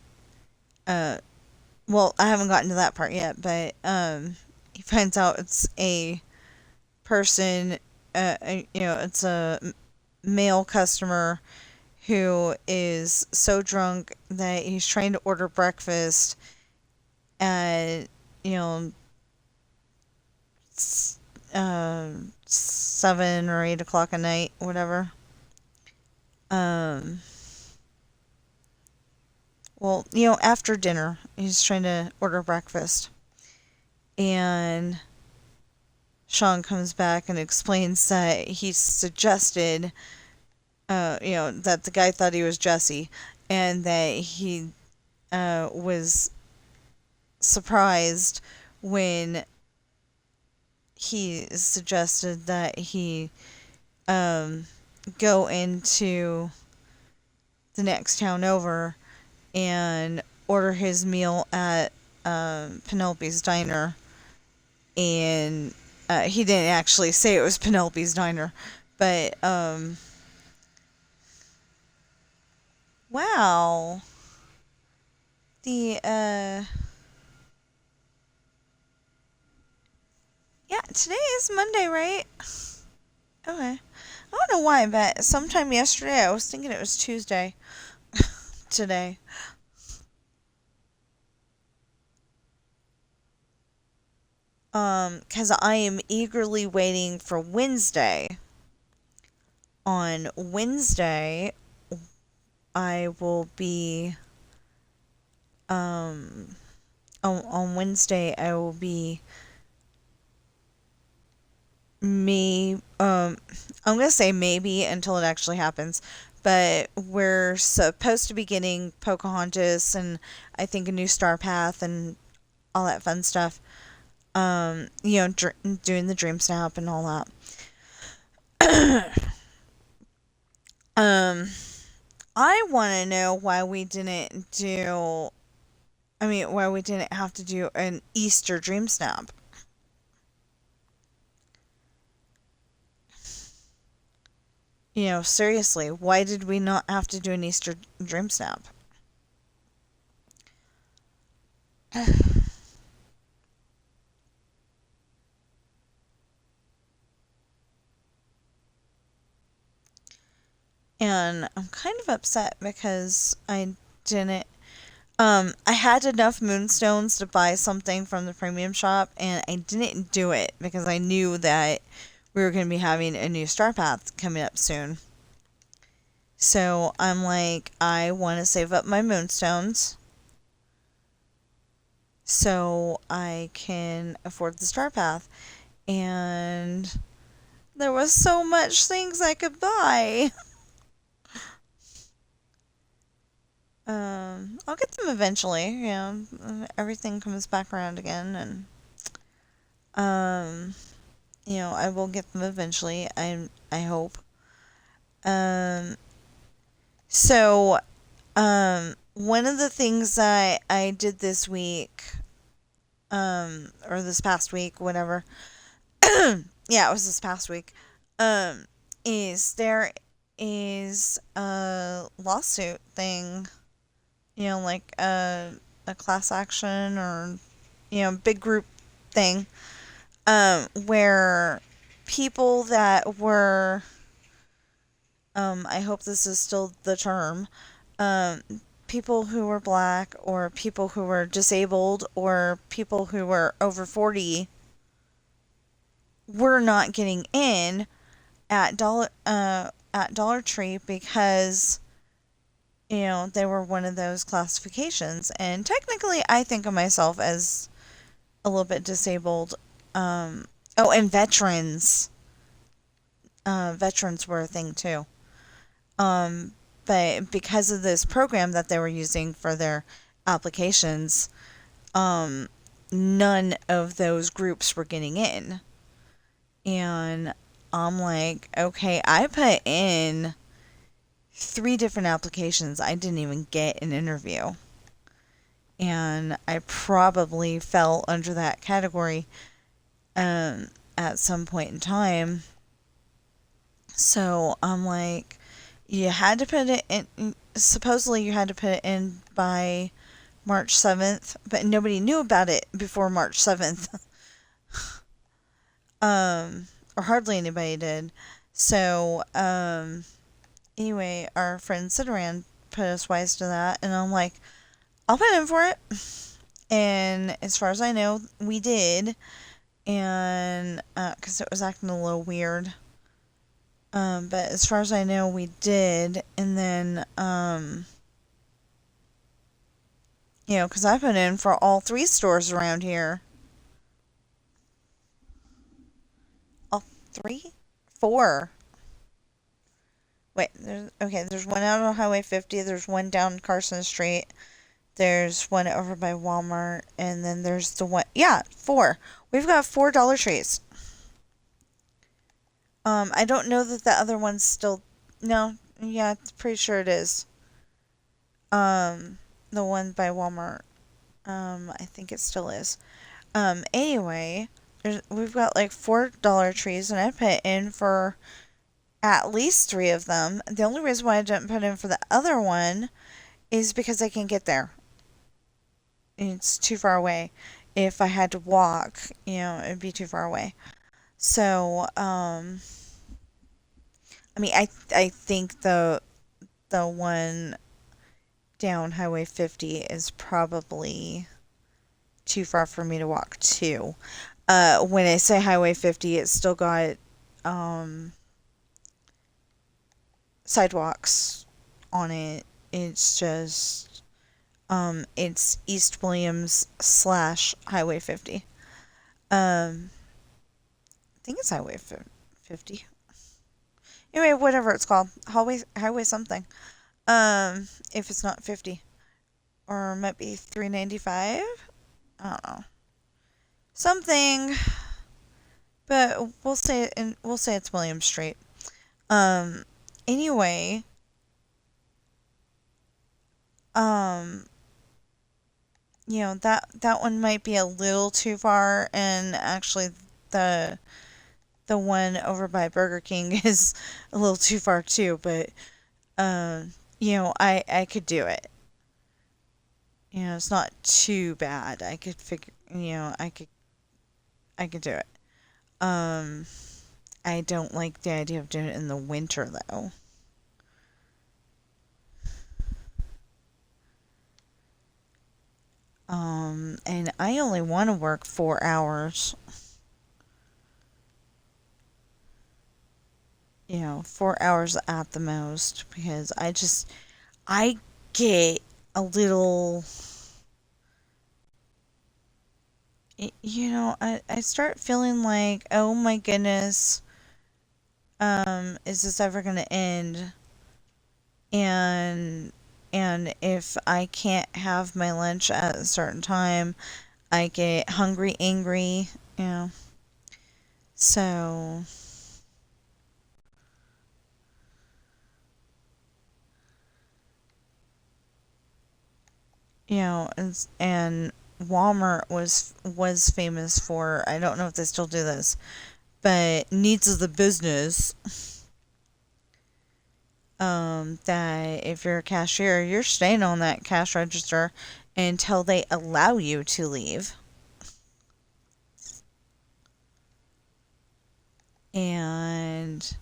well, I haven't gotten to that part yet, but he finds out it's a person, it's a male customer who is so drunk that he's trying to order breakfast at, you know, 7 or 8 o'clock at night, whatever. Um, well, after dinner, he's trying to order breakfast. And Sean comes back and explains that he suggested, that the guy thought he was Jesse, and that he was surprised when he suggested that he um, go into the next town over and order his meal at Penelope's Diner. And he didn't actually say it was Penelope's Diner, but wow. The Yeah, today is Monday, right? Okay. I don't know why, but sometime yesterday I was thinking it was Tuesday today. 'Cause I am eagerly waiting for Wednesday. On Wednesday, I will be um on Wednesday I will be I'm gonna say maybe until it actually happens, but we're supposed to be getting Pocahontas and I think a new Star Path and all that fun stuff. Doing the Dream Snap and all that. um, I want to know why we didn't do. I mean, why we didn't have to do an Easter Dream Snap. Seriously, why did we not have to do an Easter Dream Snap? And I'm kind of upset because I didn't. I had enough moonstones to buy something from the premium shop, and I didn't do it because I knew that we were going to be having a new Star Path coming up soon. So I'm like, I want to save up my moonstones so I can afford the Star Path. And there was so much things I could buy. I'll get them eventually. Everything comes back around again, and I will get them eventually. I hope. Um, so, one of the things I did this week, or this past week, whatever. Yeah, it was this past week. Um, is there is a lawsuit thing, like a class action or big group thing, where people that were, I hope this is still the term, um, people who were black or people who were disabled or people who were over 40 were not getting in at Dollar Tree because they were one of those classifications. And technically, I think of myself as a little bit disabled. Oh, and veterans. Veterans were a thing too. But because of this program that they were using for their applications, none of those groups were getting in. And I'm like, okay, I put in 3 different applications. I didn't even get an interview. And I probably fell under that category at some point in time. So I'm like, you had to put it in, supposedly you had to put it in by March 7th, but nobody knew about it before March 7th. Or hardly anybody did. So, anyway, our friend Cideran put us wise to that, and I'm like, I'll put in for it. And as far as I know, we did. And, because it was acting a little weird. But as far as I know, we did. And then, because I put in for all 3 stores around here. All 3? 4. Wait, there's one out on Highway 50, there's one down Carson Street, there's one over by Walmart, and then there's the one, yeah, 4. We've got 4 Dollar Trees. I don't know that the other one's still. No, yeah, pretty sure it is. Um, the one by Walmart. I think it still is. Anyway, we've got like four Dollar Trees, and I put in for at least three of them. The only reason why I didn't put in for the other one is because I can't get there. It's too far away. If I had to walk, it'd be too far away. So, I mean, I think the one down Highway 50 is probably too far for me to walk to. When I say Highway 50, it's still got um, sidewalks on it. It's just it's East Williams slash Highway 50. I think it's Highway 50. Anyway, whatever it's called, highway something. If it's not 50, or it might be 395. I don't know, something, but we'll say it's William Street. Um, anyway, um, that one might be a little too far, and actually, the the one over by Burger King is a little too far too. But I could do it. It's not too bad. I could figure. I could do it. Um, I don't like the idea of doing it in the winter though. And I only want to work 4 hours. 4 hours at the most, because I get a little, I start feeling like, oh my goodness, is this ever going to end? And if I can't have my lunch at a certain time, I get hungry, angry, you know. So, and Walmart was famous for, I don't know if they still do this, but needs of the business. That if you're a cashier, you're staying on that cash register until they allow you to leave. And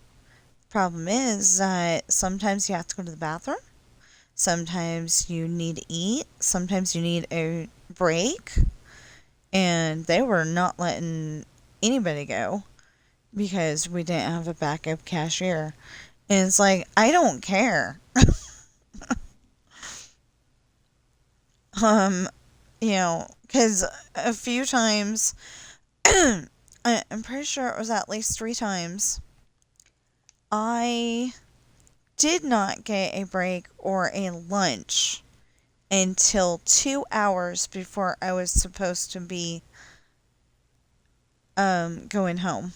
problem is that sometimes you have to go to the bathroom. Sometimes you need to eat. Sometimes you need a break. And they were not letting anybody go because we didn't have a backup cashier. And it's like, I don't care. um, because a few times, I'm pretty sure it was at least three times, I did not get a break or a lunch until 2 hours before I was supposed to be going home.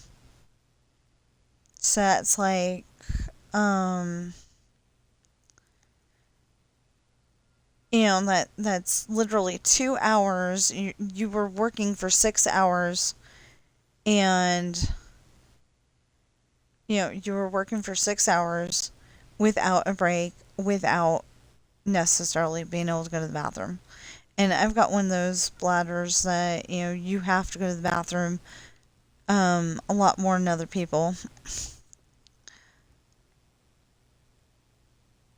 So that's like um that's literally 2 hours. You were working for 6 hours, and you were working for 6 hours without a break, without necessarily being able to go to the bathroom. And I've got one of those bladders that you have to go to the bathroom a lot more than other people.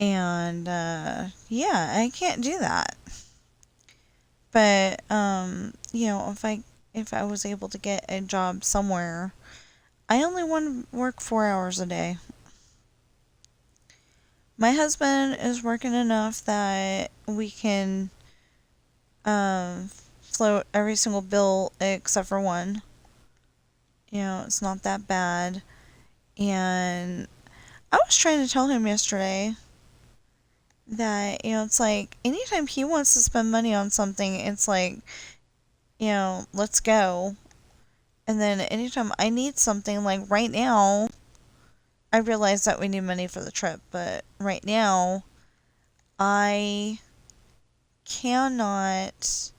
And yeah, I can't do that. But if I was able to get a job somewhere, I only want to work 4 hours a day. My husband is working enough that we can float every single bill except for one. It's not that bad. And I was trying to tell him yesterday that, it's like anytime he wants to spend money on something, it's like, let's go. And then anytime I need something, like right now, I realize that we need money for the trip, but right now I cannot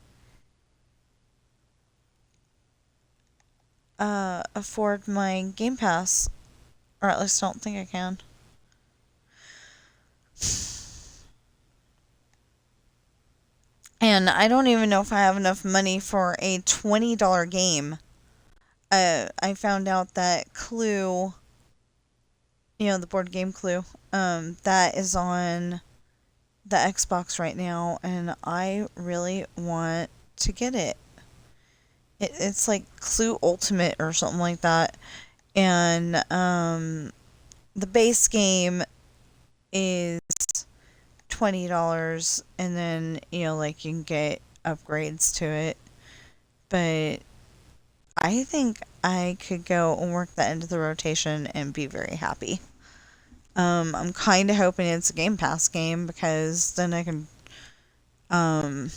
afford my Game Pass, or at least I don't think I can. And I don't even know if I have enough money for a $20 game. I found out that Clue, the board game Clue, that is on the Xbox right now, and I really want to get it. It's like Clue Ultimate or something like that, and the base game is $20, and then like you can get upgrades to it. But I think I could go and work that into the rotation and be very happy. I'm kind of hoping it's a Game Pass game because then I can, um,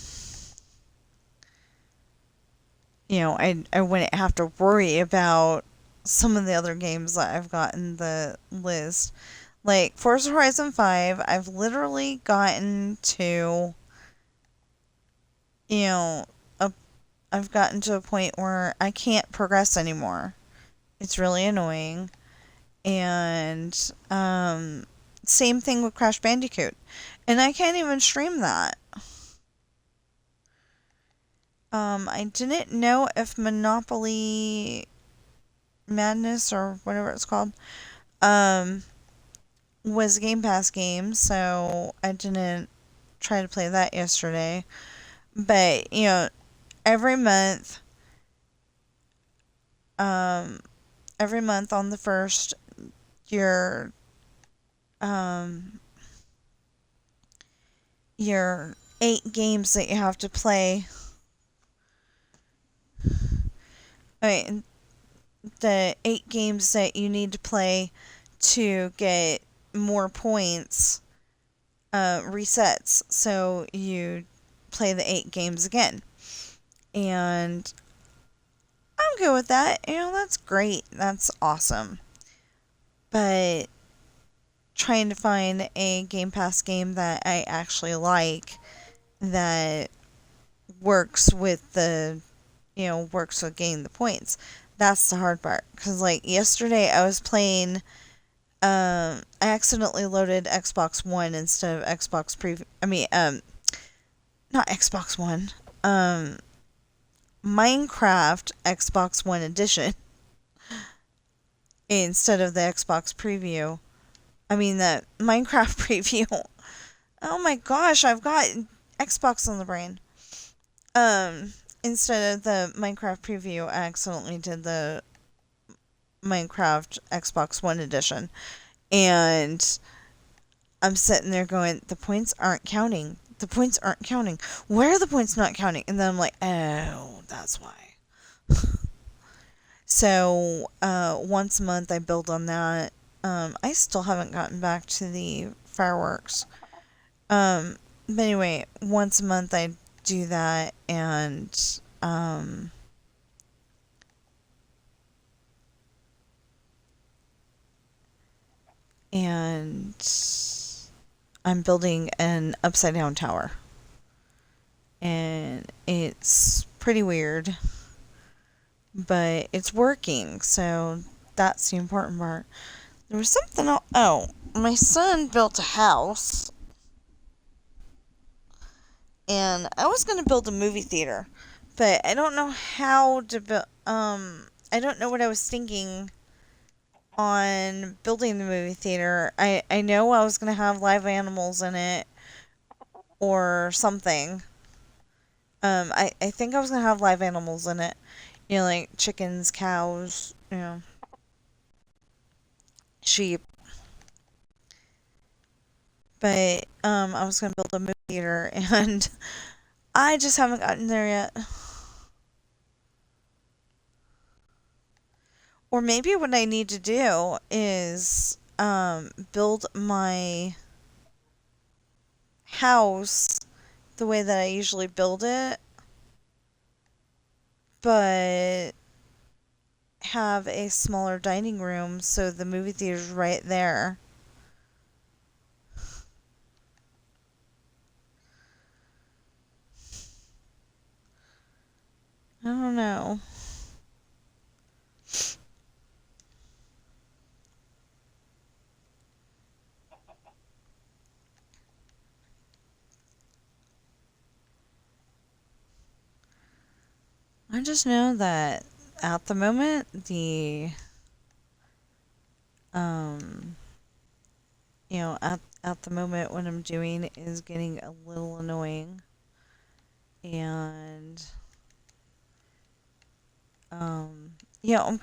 I wouldn't have to worry about some of the other games that I've got in the list. Like Forza Horizon 5, I've literally gotten to, you know, a, I've gotten to a point where I can't progress anymore. It's really annoying. And same thing with Crash Bandicoot. And I can't even stream that. I didn't know if Monopoly Madness or whatever it's called um, was a Game Pass game, so I didn't try to play that yesterday. But, every month, um, every month on the first, your, um, your 8 games that you have to play. I the 8 games that you need to play to get more points resets. So you play the 8 games again. And I'm good with that. That's great. That's awesome. But trying to find a Game Pass game that I actually like that works with works with getting the points. That's the hard part. Because, like, yesterday I was playing, I accidentally loaded Xbox One instead of Xbox Preview. I mean, not Xbox One. Minecraft Xbox One Edition instead of the Xbox Preview. I mean, the Minecraft Preview. Oh my gosh, I've got Xbox on the brain. Instead of the Minecraft Preview, I accidentally did the Minecraft Xbox One Edition. And I'm sitting there going, the points aren't counting. The points aren't counting. Where are the points not counting? And then I'm like, oh, that's why. So, once a month I build on that. I still haven't gotten back to the fireworks. But anyway, once a month I do that, and I'm building an upside down tower. And it's pretty weird, but it's working, so that's the important part. There was something else. Oh, my son built a house, and I was going to build a movie theater, but I don't know how to build. I don't know what I was thinking on building the movie theater. I know I was going to have live animals in it or something. I think I was going to have live animals in it. Like chickens, cows, sheep. But I was going to build a movie theater, and I just haven't gotten there yet. Or maybe what I need to do is build my house the way that I usually build it, but have a smaller dining room, so the movie theater's right there. I don't know. I just know that at the moment, um, at the moment what I'm doing is getting a little annoying. And, um, I'm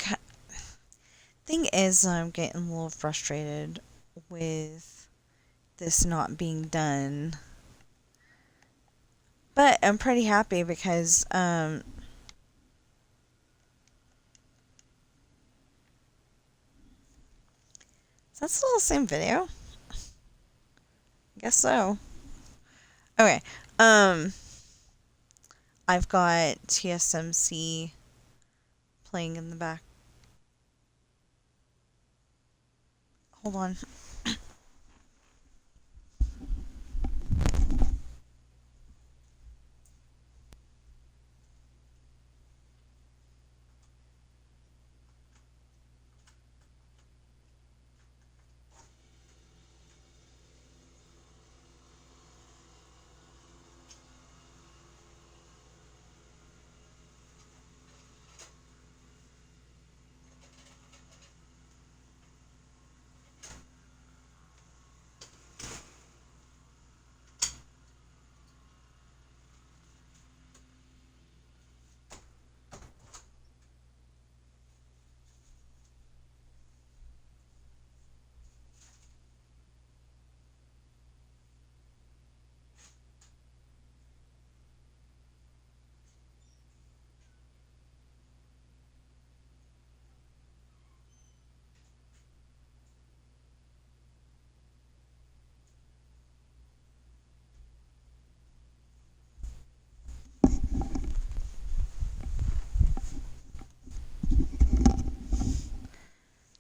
thing is, I'm getting a little frustrated with this not being done. But I'm pretty happy because, is that still the same video? I guess so. Okay. Um, I've got TSMC playing in the back. Hold on.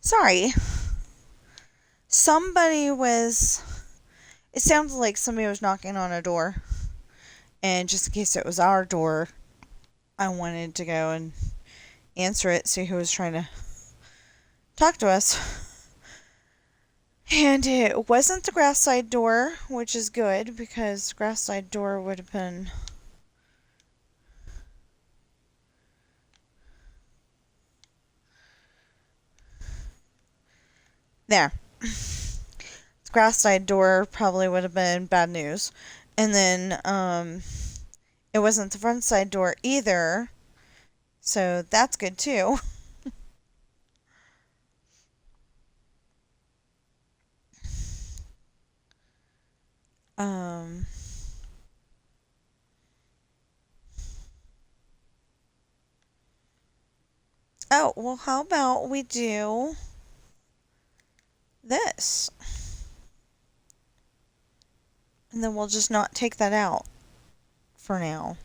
Sorry. Somebody was. It sounded like somebody was knocking on a door. And just in case it was our door, I wanted to go and answer it, see who was trying to talk to us. And it wasn't the grass side door, which is good because the grass side door would have been. There. The grass side door probably would have been bad news. And then, it wasn't the front side door either. So that's good too. Um, oh, well, how about we do this? And then we'll just not take that out for now.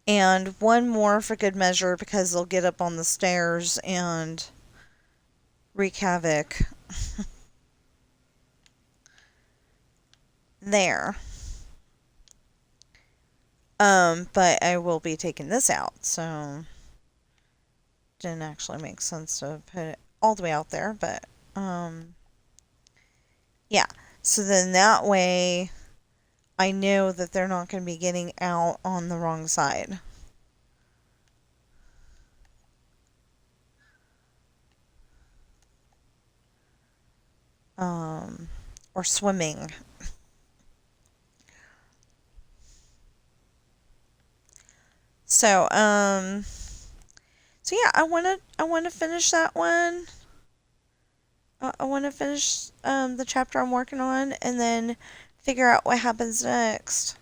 And one more for good measure because they'll get up on the stairs and wreak havoc. There. But I will be taking this out, so didn't actually make sense to put it all the way out there, but yeah. So then that way I know that they're not going to be getting out on the wrong side. Or swimming. So, so yeah, I wanna finish that one. I wanna finish the chapter I'm working on, and then figure out what happens next.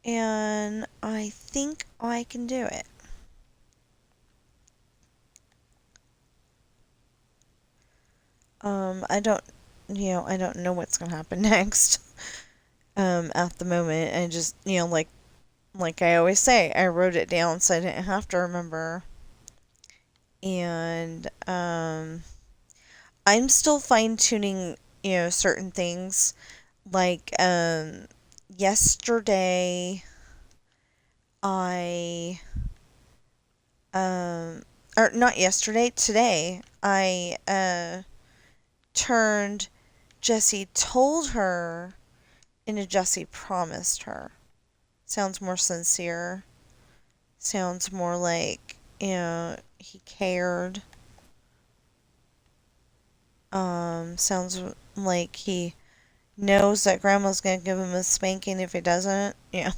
And I think I can do it. I don't know what's gonna happen next. at the moment. I just, like I always say, I wrote it down so I didn't have to remember. And I'm still fine tuning, certain things. Like yesterday, I or not yesterday, today, I turned Jessie told her into Jessie promised her. Sounds more sincere. Sounds more like, he cared. Sounds like he knows that grandma's gonna give him a spanking if he doesn't. Yeah.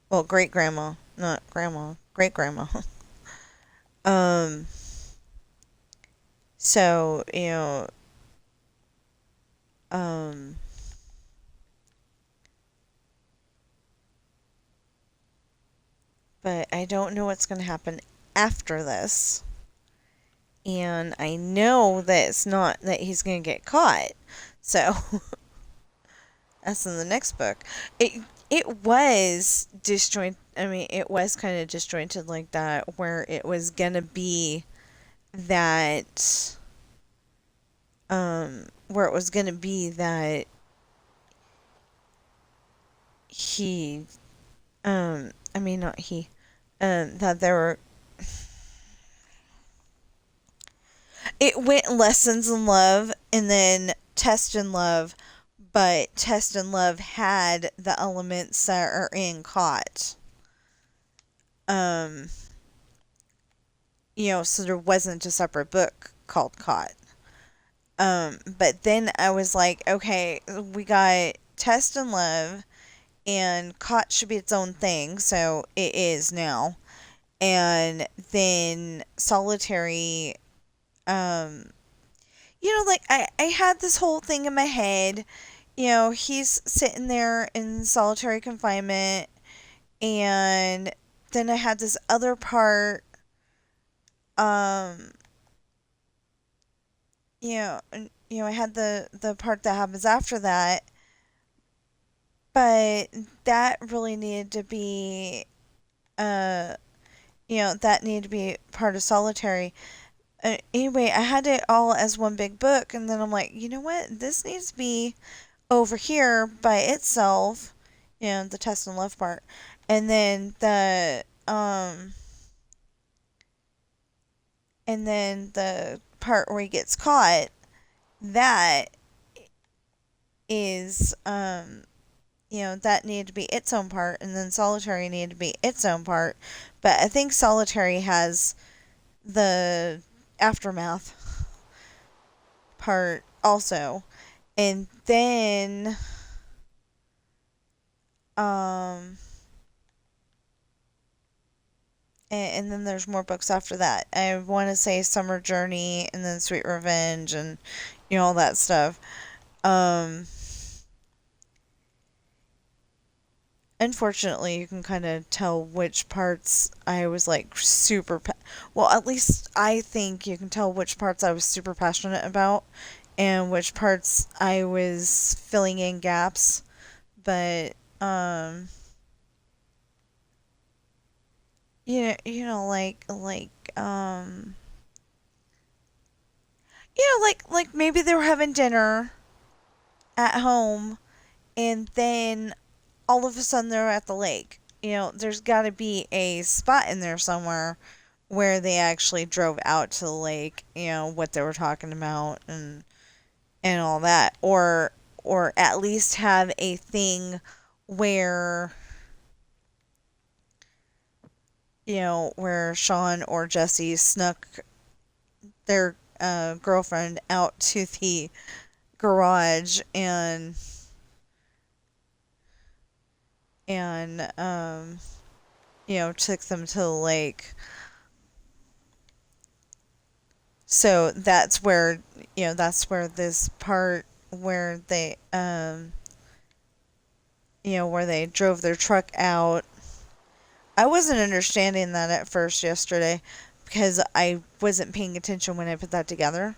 Well, great grandma, not grandma. Great grandma. um. So um. But I don't know what's gonna happen after this, and I know that it's not that he's gonna get caught. So that's in the next book. It was disjoint. I mean, it was kind of disjointed like that, where it was gonna be that, where it was gonna be that he, I mean, not he, that there were. It went lessons in love and then test in love, but test and love had the elements that are in caught. Um, so there wasn't a separate book called Caught. But then I was like, okay, we got Test and Love, and Caught should be its own thing, so it is now. And then Solitary, um, like I had this whole thing in my head. He's sitting there in solitary confinement, and then I had this other part, um, I had the part that happens after that, but that really needed to be, uh, that needed to be part of solitary. Anyway, I had it all as one big book, and then I'm like, you know what? This needs to be over here by itself, the test and love part, and then the part where he gets caught, that is, that needed to be its own part, and then solitary needed to be its own part. But I think solitary has the aftermath part also, and then um and then there's more books after that. I want to say Summer Journey, and then Sweet Revenge, and all that stuff. Um, Unfortunately, you can kind of tell which parts I was like well, at least I think you can tell which parts I was super passionate about, and which parts I was filling in gaps. But like maybe they were having dinner at home, and then all of a sudden they're at the lake. There's got to be a spot in there somewhere where they actually drove out to the lake, what they were talking about, and all that, or at least have a thing where where Sean or Jesse snuck their girlfriend out to the garage, and took them to the lake. So that's where this part where they drove their truck out. I wasn't understanding that at first yesterday because I wasn't paying attention when I put that together.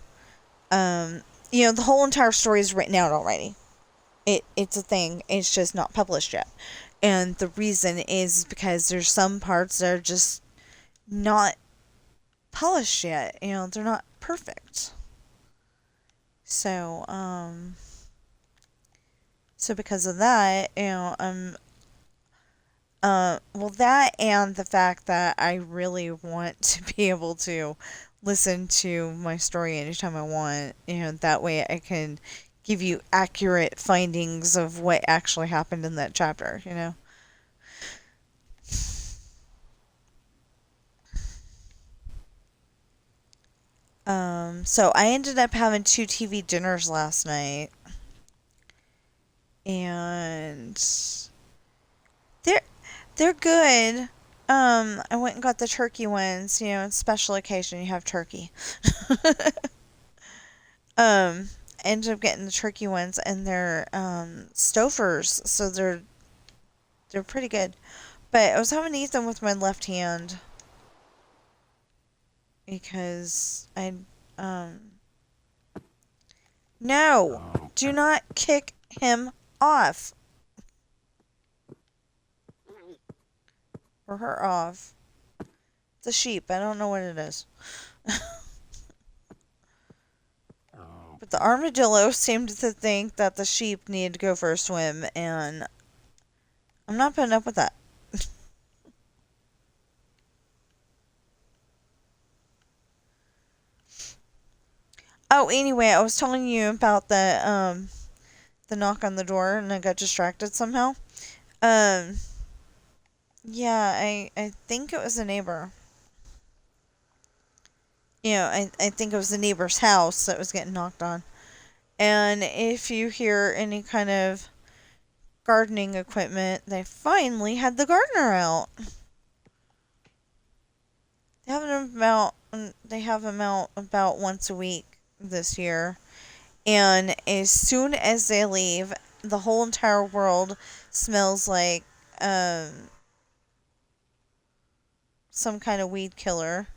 Um, the whole entire story is written out already. It's a thing. It's just not published yet. And the reason is because there's some parts that are just not polished yet. They're not perfect. So, because of that, well, that and the fact that I really want to be able to listen to my story anytime I want, that way I can give you accurate findings of what actually happened in that chapter. So I ended up having two TV dinners last night, and they're they're good. I went and got the turkey ones. It's special occasion you have turkey. um, Ended up getting the turkey ones, and they're Stofers, so they're pretty good. But I was having to eat them with my left hand because I um no, do not kick him off or her off. It's a sheep. I don't know what it is. But the armadillo seemed to think that the sheep needed to go for a swim, and I'm not putting up with that. Oh, anyway, I was telling you about the knock on the door, and I got distracted somehow. Um, yeah, I think it was a neighbor. I think it was the neighbor's house that was getting knocked on. And if you hear any kind of gardening equipment, they finally had the gardener out. They have them out about once a week this year. And as soon as they leave, the whole entire world smells like um, some kind of weed killer.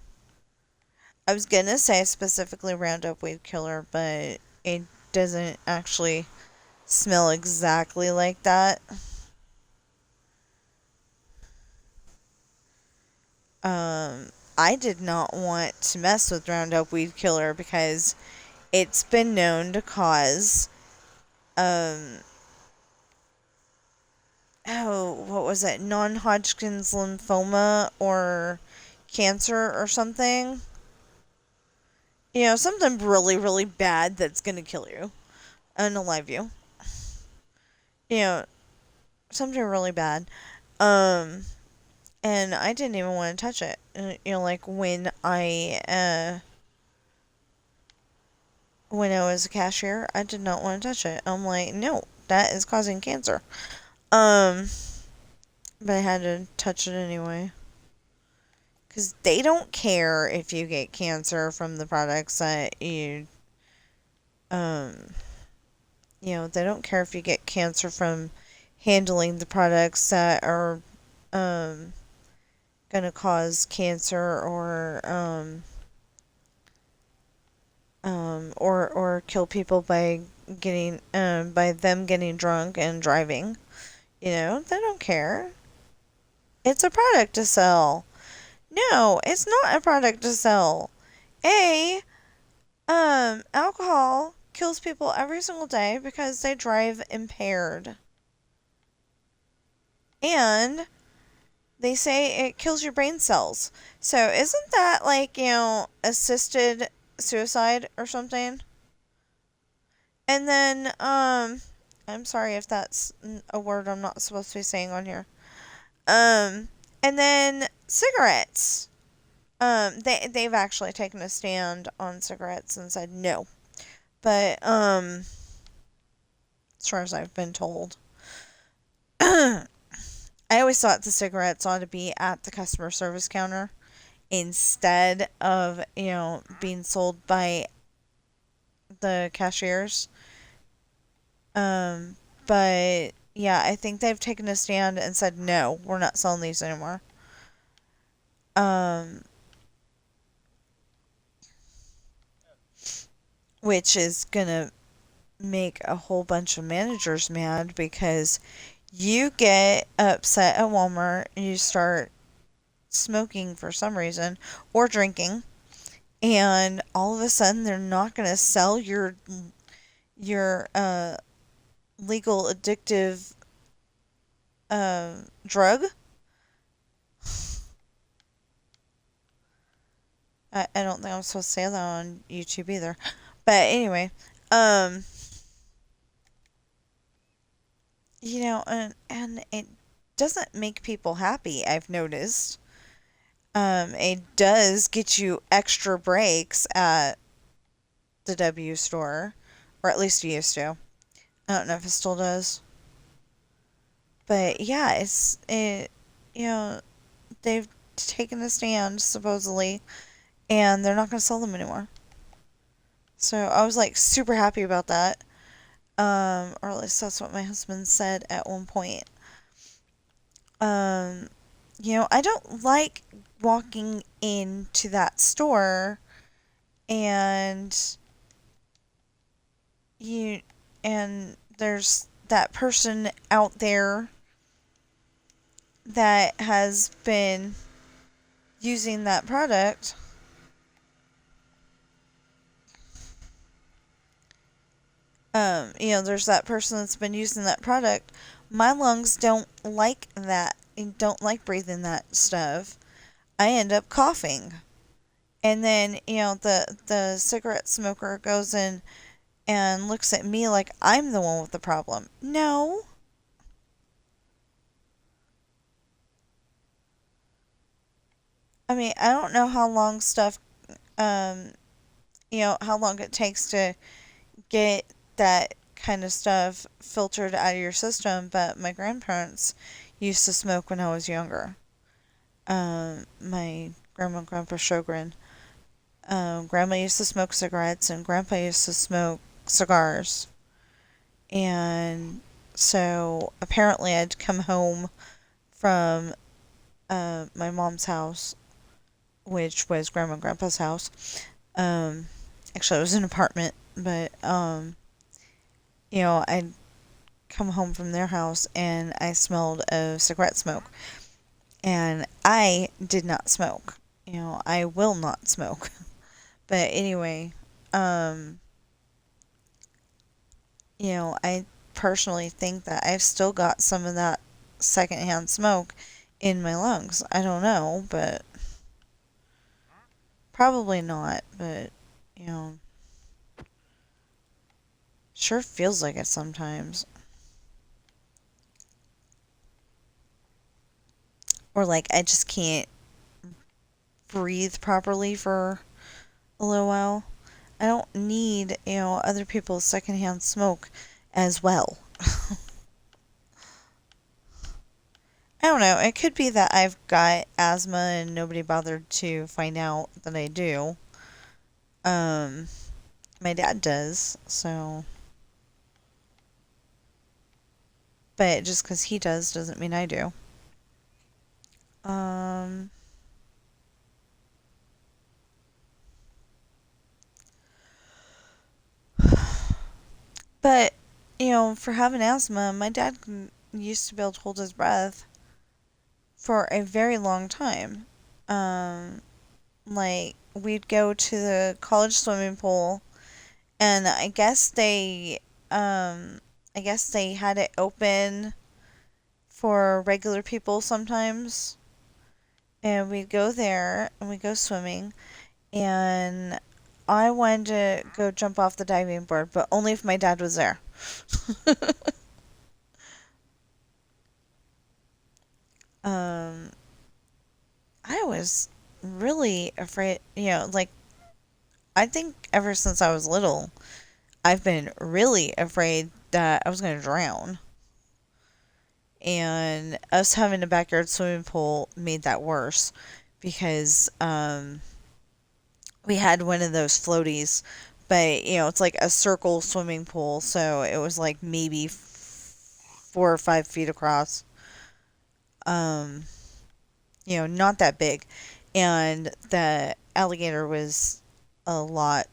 I was gonna say specifically Roundup weed killer, but it doesn't actually smell exactly like that. I did not want to mess with Roundup weed killer because it's been known to cause um what was it? Non-Hodgkin's lymphoma or cancer or something. Something really, really bad that's gonna kill you and alive you. You know, Something really bad. Um, and I didn't even want to touch it. Like when I was a cashier, I did not want to touch it. I'm like, no, that is causing cancer. Um, but I had to touch it anyway. Because they don't care if you get cancer from the products that um, they don't care if you get cancer from handling the products that are, um, gonna cause cancer or kill people by them getting drunk and driving. They don't care. It's a product to sell. No, it's not a product to sell. A Alcohol kills people every single day because they drive impaired. And they say it kills your brain cells. So isn't that like, assisted suicide or something? And then, I'm sorry if that's a word I'm not supposed to be saying on here. Um, and then cigarettes. They've actually taken a stand on cigarettes and said no. But, as far as I've been told, I always thought the cigarettes ought to be at the customer service counter instead of, being sold by the cashiers. Um, but yeah, I think they've taken a stand and said, no, we're not selling these anymore. Um, which is gonna make a whole bunch of managers mad because you get upset at Walmart and you start smoking for some reason or drinking, and all of a sudden they're not going to sell your legal addictive drug. I don't think I'm supposed to say that on YouTube either. But anyway, um, and it doesn't make people happy, I've noticed. It does get you extra breaks at the W store, or at least it used to. I don't know if it still does. But yeah, you know, they've taken a stand, supposedly, and they're not going to sell them anymore. So I was like super happy about that. Or at least that's what my husband said at one point. Um, I don't like walking into that store and you and there's that person out there that has been using that product. There's that person that's been using that product. My lungs don't like that, don't like breathing that stuff. I end up coughing. And then, the cigarette smoker goes in and looks at me like I'm the one with the problem. No. I mean, I don't know how long um, how long it takes to get that kind of stuff filtered out of your system, but my grandparents used to smoke when I was younger. My grandma and grandpa Sjogren. Grandma used to smoke cigarettes and grandpa used to smoke cigars. And so apparently I'd come home from my mom's house, which was grandma and grandpa's house. Um, Actually, it was an apartment, but I'd come home from their house and I smelled of cigarette smoke. And I did not smoke. I will not smoke. But anyway, um, I personally think that I've still got some of that secondhand smoke in my lungs. I don't know, but probably not. But, you know, sure feels like it sometimes. Or like I just can't breathe properly for a little while. I don't need, other people's secondhand smoke as well. I don't know. It could be that I've got asthma and nobody bothered to find out that I do. Um, my dad does, so. But just because he does doesn't mean I do. Um, but, for having asthma, my dad used to be able to hold his breath for a very long time. Um, like, we'd go to the college swimming pool, and I guess they had it open for regular people sometimes. And we'd go there and we'd go swimming. And I wanted to go jump off the diving board, but only if my dad was there. um, I was really afraid, like, I think ever since I was little, I've been really afraid that I was going to drown. And us having a backyard swimming pool made that worse because we had one of those floaties, but it's like a circle swimming pool, so it was like maybe 4 or 5 feet across. Um, not that big, and the alligator was a lot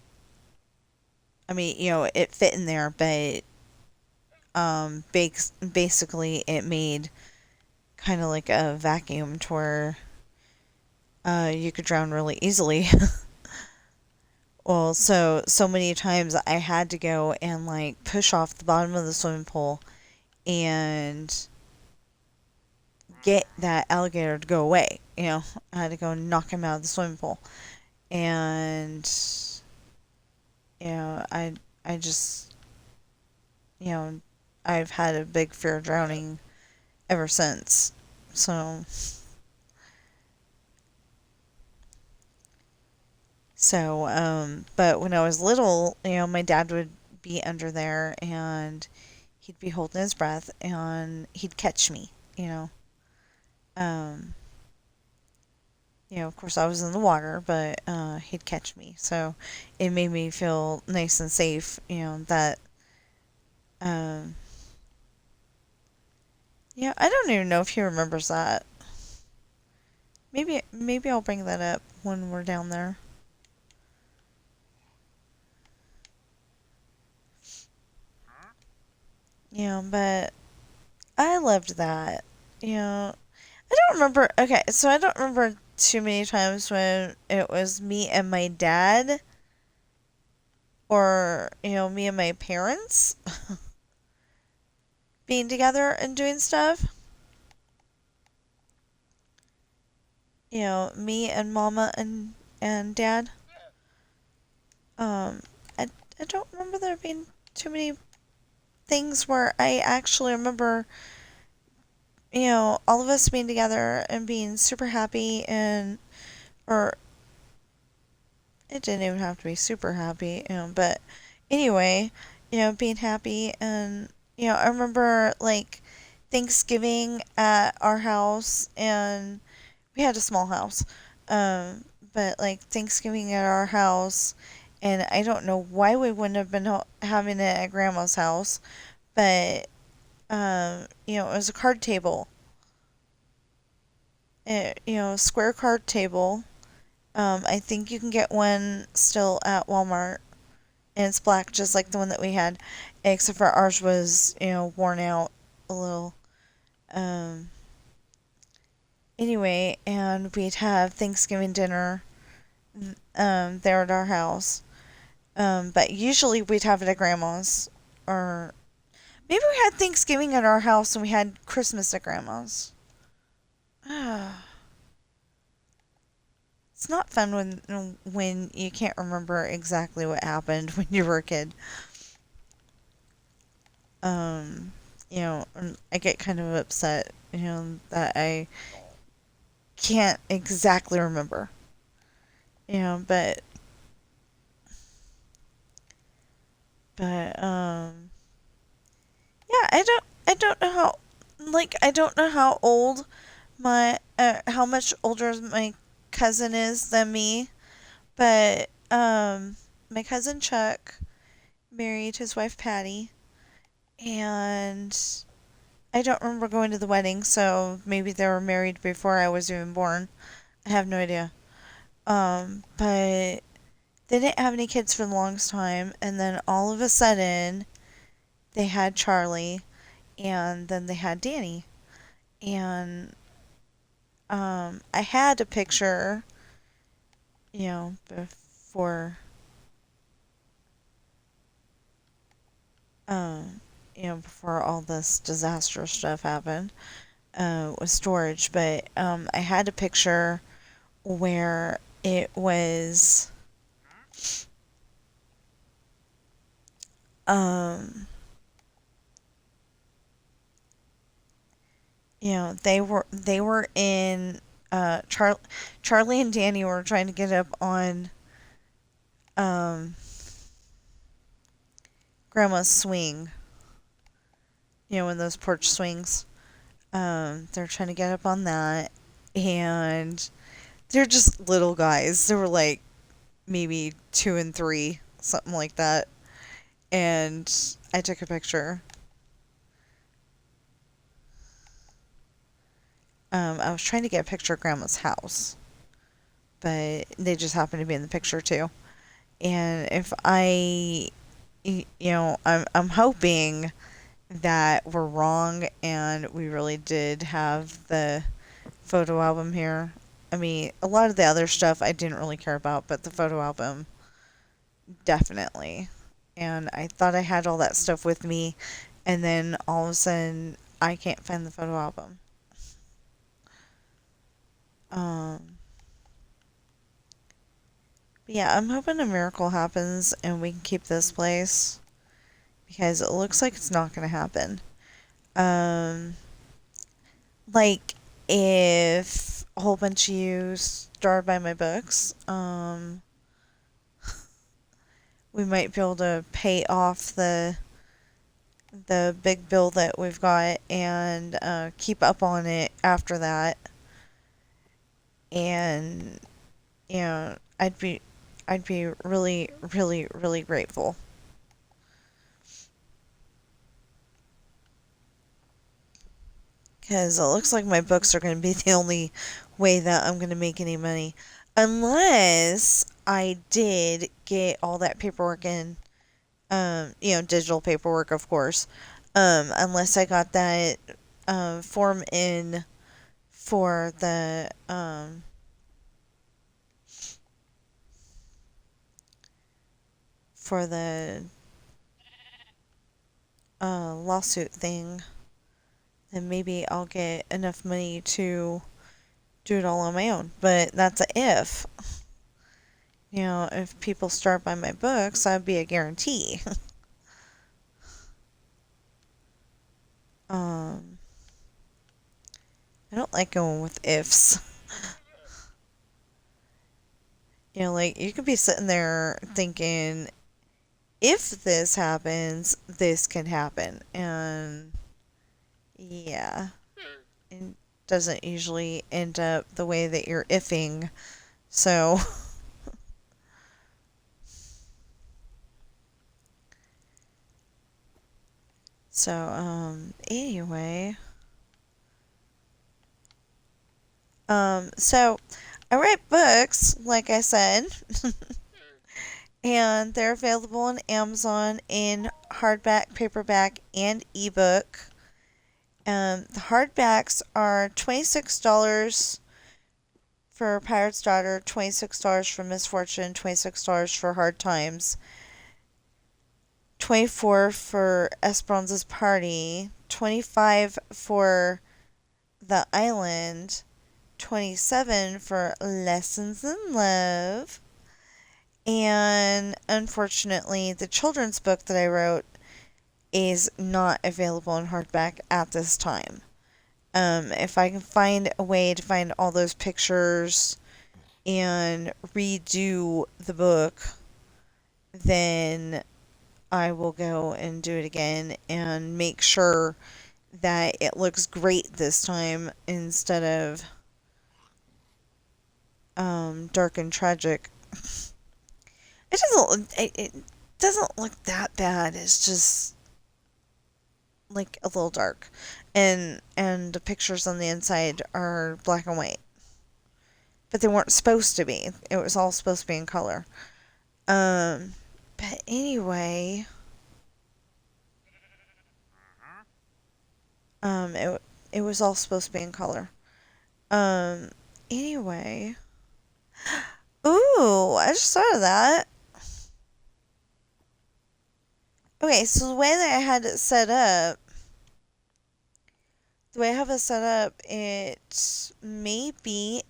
I mean, it fit in there, but basically it made kind of like a vacuum to where you could drown really easily. Well, so many times I had to go and like push off the bottom of the swimming pool and get that alligator to go away. I had to go and knock him out of the swimming pool, and I just you know I've had a big fear of drowning ever since. But when I was little, my dad would be under there and he'd be holding his breath and he'd catch me, you know. Um, of course I was in the water, but he'd catch me. So it made me feel nice and safe, that um, I don't even know if he remembers that. Maybe I'll bring that up when we're down there. But I loved that. I don't remember. Okay, so I don't remember too many times when it was me and my dad, or me and my parents being together and doing stuff. Me and mama and dad. Um, I I don't remember there being too many things where I actually remember all of us being together and being super happy, or it didn't even have to be super happy, but anyway, being happy. And I remember like Thanksgiving at our house, and we had a small house, but like Thanksgiving at our house, and I don't know why we wouldn't have been having it at grandma's house, but it was a card table, a square card table. I think you can get one still at Walmart, and it's black, just like the one that we had, except for ours was, worn out a little. Um, anyway, and we'd have Thanksgiving dinner, there at our house. But usually we'd have it at grandma's, or maybe we had Thanksgiving at our house and we had Christmas at grandma's. It's not fun when you can't remember exactly what happened when you were a kid. Um, I get kind of upset, that I can't exactly remember. But but yeah, I don't know how, like, I don't know how old how much older my cousin is than me, but my cousin Chuck married his wife Patty, and I don't remember going to the wedding, so maybe they were married before I was even born. I have no idea. But they didn't have any kids for the longest time, and then all of a sudden they had Charlie, and then they had Danny. And I had a picture, before um, before all this disastrous stuff happened, with storage. But I had a picture where it was um, they were in Charlie and Danny were trying to get up on um, Grandma's swing. In those porch swings. They're trying to get up on that, and they're just little guys. They were like maybe 2 and 3, something like that. And I took a picture. I was trying to get a picture of Grandma's house, but they just happened to be in the picture too. And if I I'm hoping that we're wrong and we really did have the photo album here. I mean, a lot of the other stuff I didn't really care about, but the photo album, definitely. And I thought I had all that stuff with me, and then all of a sudden, I can't find the photo album. Um, but yeah, I'm hoping a miracle happens and we can keep this place because it looks like it's not going to happen. Um, like if a whole bunch of you started by my books, we might be able to pay off the big bill that we've got and keep up on it after that. And I'd be really, really, really grateful because it looks like my books are going to be the only way that I'm going to make any money, unless I did get all that paperwork in, digital paperwork, of course. Unless I got that form in for the lawsuit thing, then maybe I'll get enough money to do it all on my own. But that's a if. If people start by my books, that'd be a guarantee. um, I don't like going with ifs. Like you could be sitting there thinking, if this happens, this can happen. And yeah, it doesn't usually end up the way that you're ifing. So, anyway. So I write books, like I said, and they're available on Amazon in hardback, paperback, and ebook. The hardbacks are $26 for Pirate's Daughter, $26 for Misfortune, $26 for Hard Times, 24 for Esperanza's Party, 25 for The Island, 27 for Lessons in Love, and unfortunately, the children's book that I wrote is not available in hardback at this time. If I can find a way to find all those pictures and redo the book, then I will go and do it again and make sure that it looks great this time instead of dark and tragic. It doesn't look that bad. It's just like a little dark, and the pictures on the inside are black and white, but they weren't supposed to be. It was all supposed to be in color. But anyway, it was all supposed to be in color. Um, anyway, ooh, I just thought of that. Okay, so the way that I had it set up, the way I have it set up, it may be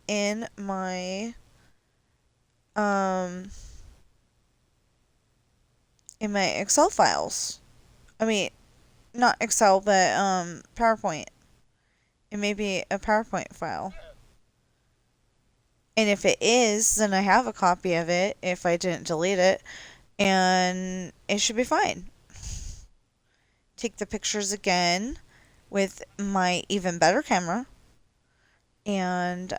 um in my Excel files. I mean, not Excel, but PowerPoint. It may be a PowerPoint file. And if it is, then I have a copy of it if I didn't delete it, and it should be fine. Take the pictures again with my even better camera, and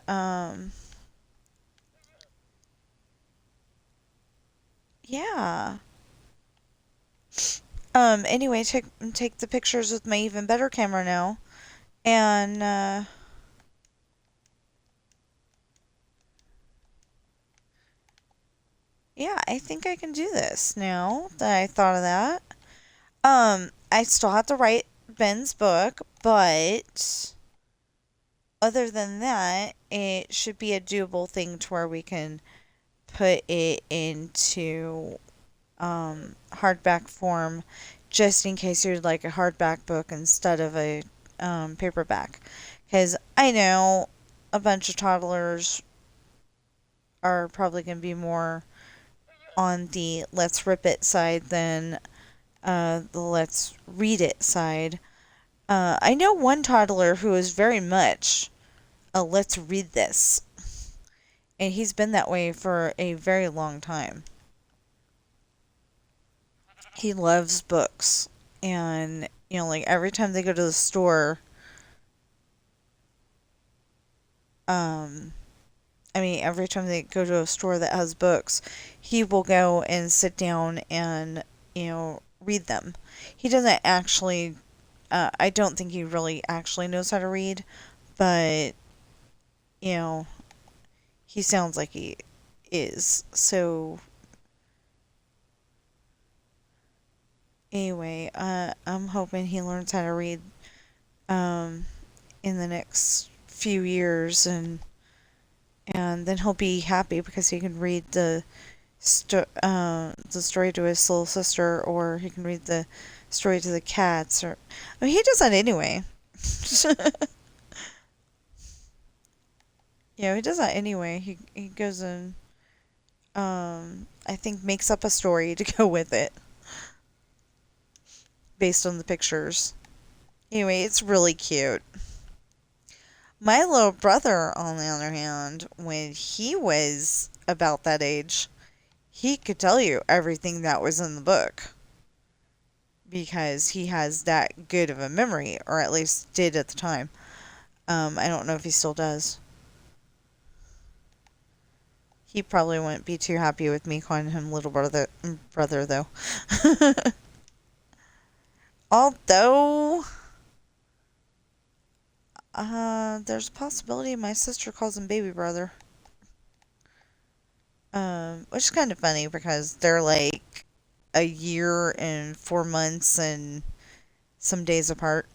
yeah. Anyway, take the pictures with my even better camera now, and Yeah, I think I can do this now that I thought of that. I still have to write Ben's book, but other than that, it should be a doable thing to where we can put it into hardback form just in case you'd like a hardback book instead of a paperback. Because I know a bunch of toddlers are probably going to be more on the let's rip it side than the let's read it side. I know one toddler who is very much a let's read this, and he's been that way for a very long time. He loves books, and like every time they go to the store, um, every time they go to a store that has books, he will go and sit down and read them. He doesn't actually. I don't think he really actually knows how to read, but you know, he sounds like he is. So anyway, I'm hoping he learns how to read um, in the next few years, and then he'll be happy because he can read the story to his little sister, or he can read the story to the cats. Or he does that anyway. He does that anyway. He goes and I think makes up a story to go with it based on the pictures. Anyway, it's really cute. My little brother, on the other hand, when he was about that age, he could tell you everything that was in the book because he has that good of a memory, or at least did at the time. I don't know if he still does. He probably wouldn't be too happy with me calling him little brother though. Although, there's a possibility my sister calls him baby brother. Which is kind of funny because they're like a year and 4 months and some days apart.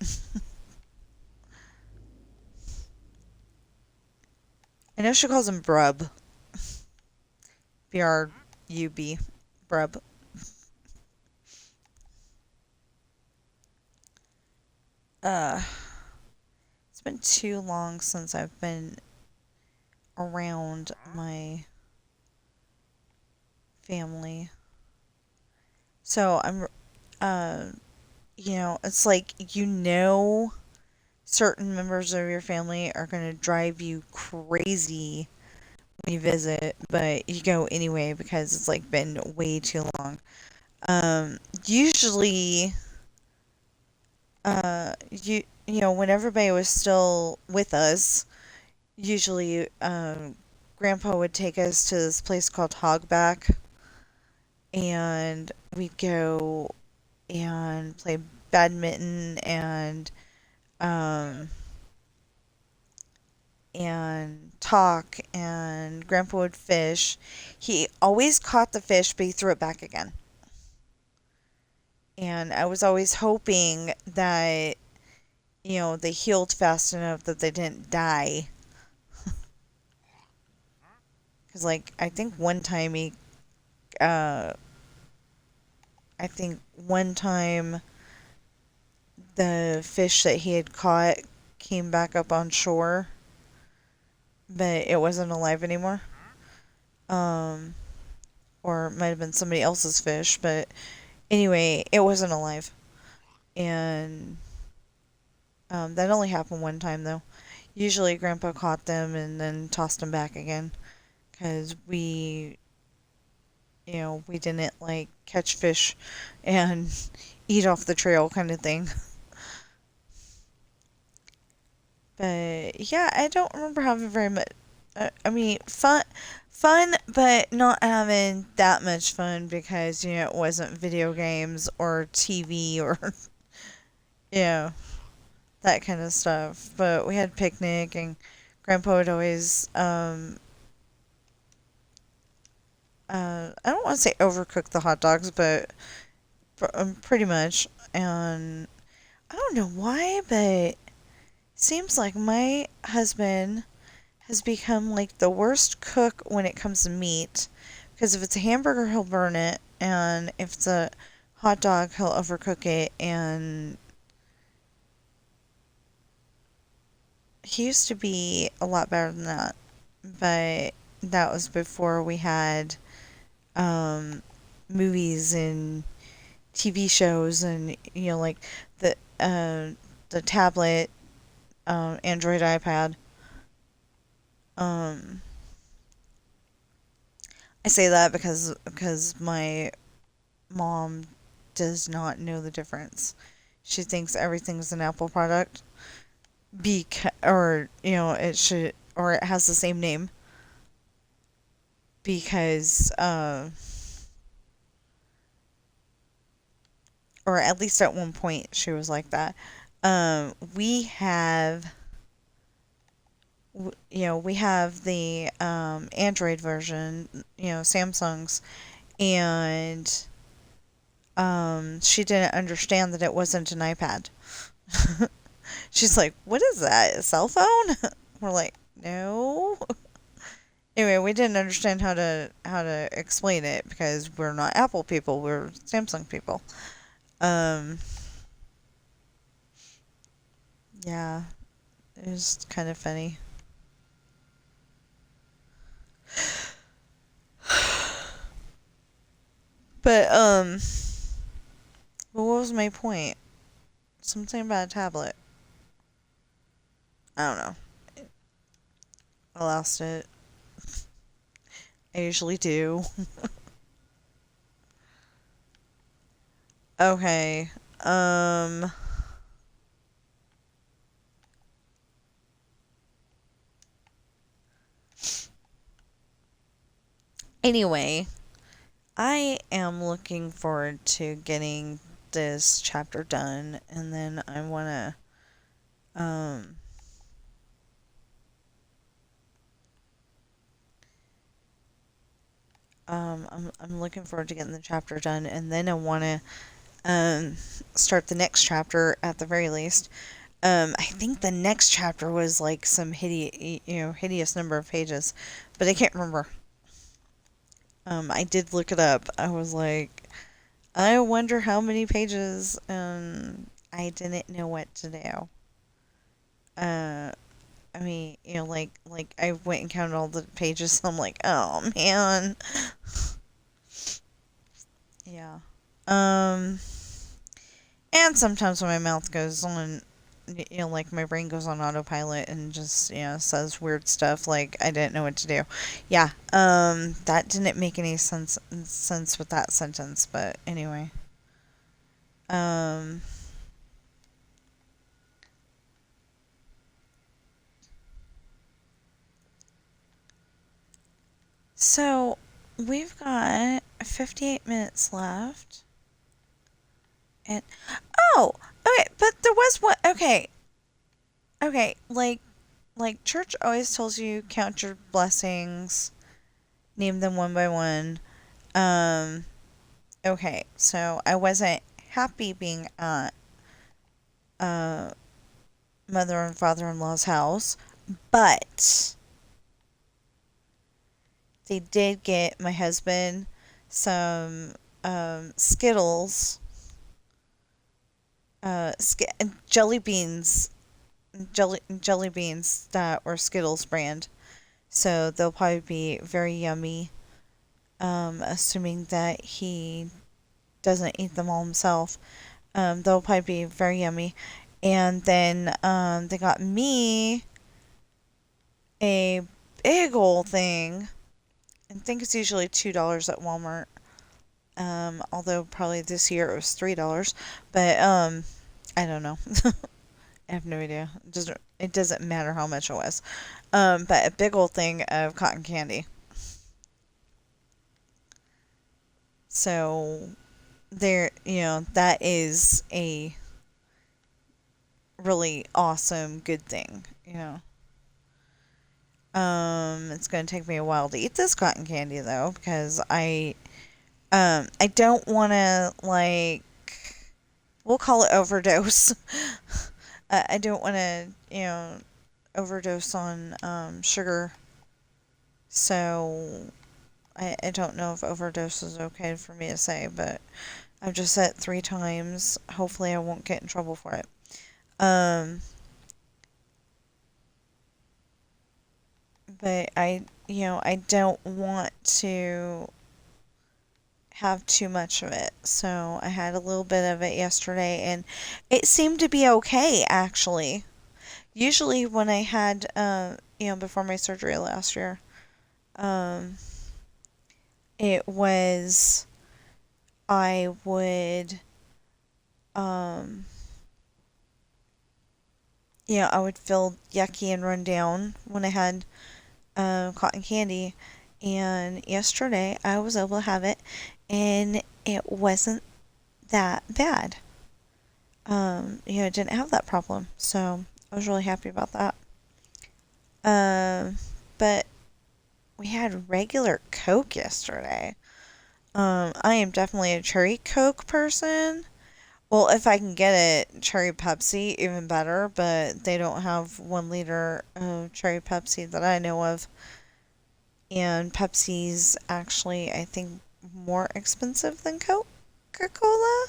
I know she calls him Brub. B-R-U-B. Brub. Uh, it's been too long since I've been around my family. So uh, it's like, certain members of your family are going to drive you crazy when you visit, but you go anyway because it's like been way too long. Usually, when everybody was still with us, usually, Grandpa would take us to this place called Hogback, and we'd go and play badminton um, and talk, and Grandpa would fish. He always caught the fish, but he threw it back again. And I was always hoping that, they healed fast enough that they didn't die. Because, like, uh, I think one time the fish that he had caught came back up on shore, but it wasn't alive anymore. Um, or it might have been somebody else's fish, but anyway, it wasn't alive. And that only happened one time, though. Usually, Grandpa caught them and then tossed them back again. Because we didn't like catch fish and eat off the trail kind of thing. But yeah, I don't remember having very much. Fun, but not having that much fun because it wasn't video games or TV or you know that kind of stuff. But we had picnic, and Grandpa would always I don't want to say overcook the hot dogs, but pretty much. And I don't know why, but it seems like my husband has become like the worst cook when it comes to meat. Because if it's a hamburger, he'll burn it, and if it's a hot dog, he'll overcook it. And he used to be a lot better than that, but that was before we had um, movies and TV shows, and like the the tablet, Android, iPad. Um, I say that because my mom does not know the difference. She thinks everything's an Apple product, or it should, or it has the same name because or at least at one point she was like that. We have we have the Android version, Samsung's, and she didn't understand that it wasn't an iPad. She's like, "What is that? A cell phone?" We're like, "No." Anyway, we didn't understand how to explain it because we're not Apple people, we're Samsung people. Um, yeah, it was kind of funny. But what was my point? Something about a tablet. I don't know. I lost it. I usually do. Okay. Anyway, I am looking forward to getting this chapter done, and then I want to I'm looking forward to getting the chapter done, and then I want to um start the next chapter at the very least. I think the next chapter was like some hideous number of pages, but I can't remember. I did look it up. I was like, I wonder how many pages, and I didn't know what to do. Uh, I mean, like I went and counted all the pages. And I'm like, oh man, yeah. Um, and sometimes when my mouth goes on, like my brain goes on autopilot and just says weird stuff like I didn't know what to do. Yeah. That didn't make any sense with that sentence, but anyway. Um. So we've got 58 minutes left. And oh, okay, but there was one. Okay, okay, like church always tells you count your blessings, name them one by one. Um, okay, so I wasn't happy being at uh mother and father-in-law's house, but they did get my husband some Skittles, jelly beans, jelly beans that were Skittles brand. So they'll probably be very yummy. Assuming that he doesn't eat them all himself. They'll probably be very yummy. And then they got me a big old thing. I think it's usually $2 at Walmart. Although probably this year it was $3. But I don't know. I have no idea. It doesn't matter how much it was. But a big old thing of cotton candy. So there, that is a really awesome good thing. It's gonna take me a while to eat this cotton candy though, because I don't want to, like, we'll call it overdose. I don't want to, overdose on sugar. So I don't know if overdose is okay for me to say, but I've just said it 3 times. Hopefully, I won't get in trouble for it. Um, but I don't want to have too much of it. So I had a little bit of it yesterday, and it seemed to be okay, actually. Usually, when I had, before my surgery last year, um, it was, I would, um, I would feel yucky and run down when I had cotton candy. And yesterday, I was able to have it, and it wasn't that bad. I didn't have that problem, so I was really happy about that. But we had regular Coke yesterday. I am definitely a cherry Coke person. Well, if I can get it, cherry Pepsi, even better, but they don't have 1 liter of cherry Pepsi that I know of. And Pepsi's actually, I think, more expensive than Coca-Cola.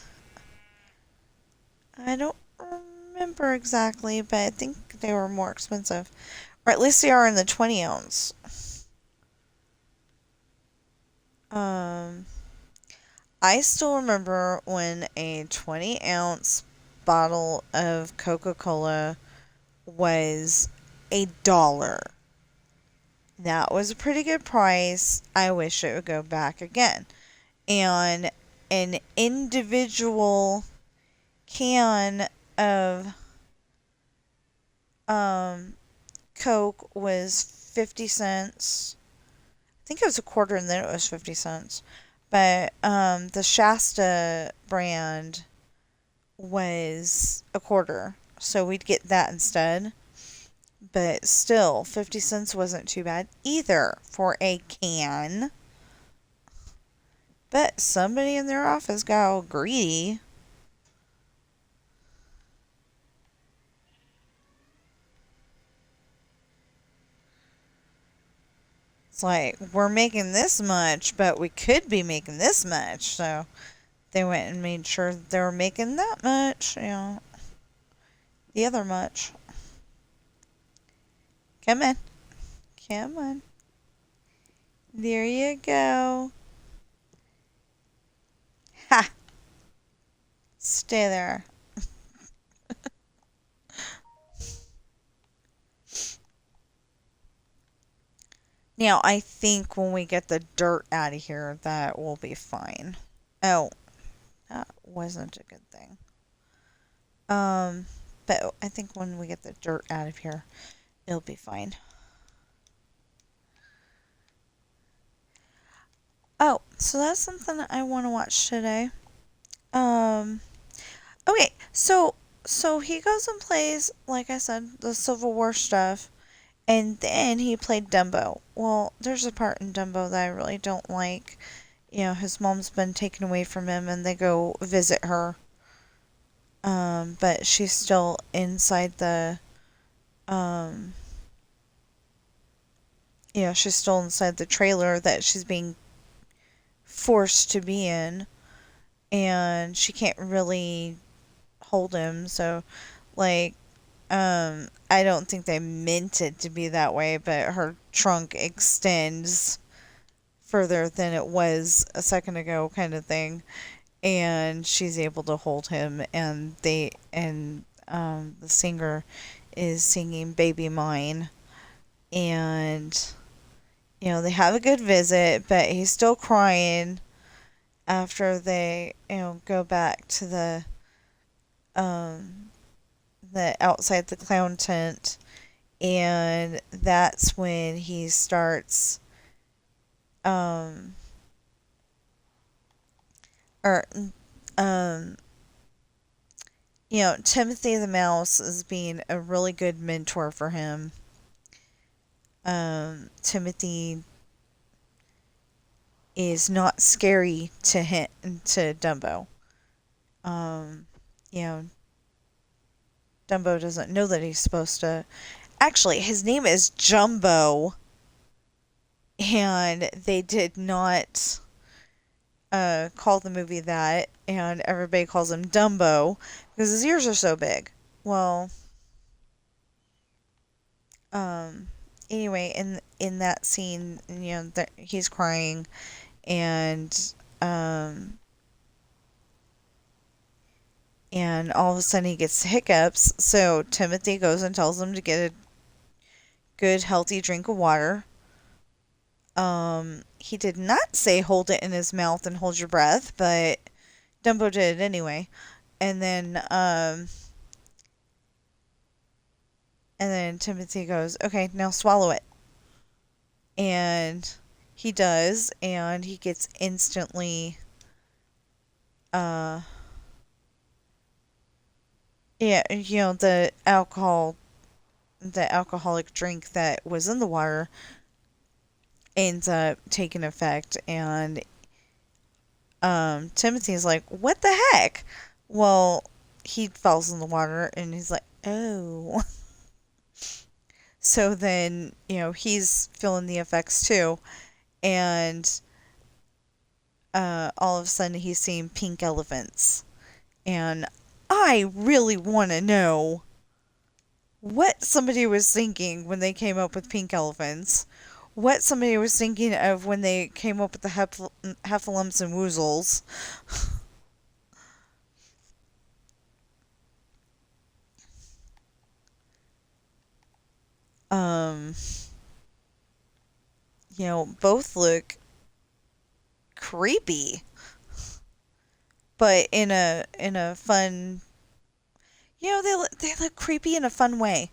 I don't remember exactly, but I think they were more expensive. Or at least they are in the 20 ounce. Um, I still remember when a 20-ounce bottle of Coca Cola was $1. That was a pretty good price. I wish it would go back again. And an individual can of um, Coke was 50 cents. I think it was a quarter and then it was 50 cents. But the Shasta brand was a quarter. So we'd get that instead. But still, 50 cents wasn't too bad either for a can. But somebody in their office got all greedy. It's like, we're making this much, but we could be making this much. So they went and made sure that they were making that much, the other much. Come on. Come on. There you go. Ha! Stay there. Now, I think when we get the dirt out of here, that will be fine. Oh, that wasn't a good thing. Um, but I think when we get the dirt out of here, it'll be fine. Oh, so that's something that I want to watch today. Um, okay, so he goes and plays, like I said, the Civil War stuff, and then he played Dumbo. Well, there's a part in Dumbo that I really don't like. His mom's been taken away from him, and they go visit her. But she's still inside um, she's still inside the trailer that she's being forced to be in, and she can't really hold him. So, like, I don't think they meant it to be that way, but her trunk extends further than it was a second ago, kind of thing, and she's able to hold him, and the singer is singing "Baby Mine," and they have a good visit, but he's still crying after they go back to um the outside the clown tent, and that's when he starts um or um Timothy the Mouse is being a really good mentor for him, Timothy is not scary to him, to Dumbo. Um, you know, Dumbo doesn't know that he's supposed to. Actually, his name is Jumbo, and they did not call the movie that, and everybody calls him Dumbo because his ears are so big. Well, um, anyway, in that scene, that he's crying, and um, and all of a sudden he gets hiccups. So Timothy goes and tells him to get a good, healthy drink of water. He did not say hold it in his mouth and hold your breath, but Dumbo did it anyway. And then, and then Timothy goes, okay, now swallow it. And he does, and he gets instantly, uh, yeah, the alcoholic drink that was in the water ends up taking effect, and Timothy's like, what the heck? Well, he falls in the water, and he's like, oh. So then, he's feeling the effects too, and all of a sudden he's seeing pink elephants. And I really want to know what somebody was thinking when they came up with pink elephants. What somebody was thinking of when they came up with the heffalumps and woozles. Um, both look creepy, but in a fun. They look creepy in a fun way.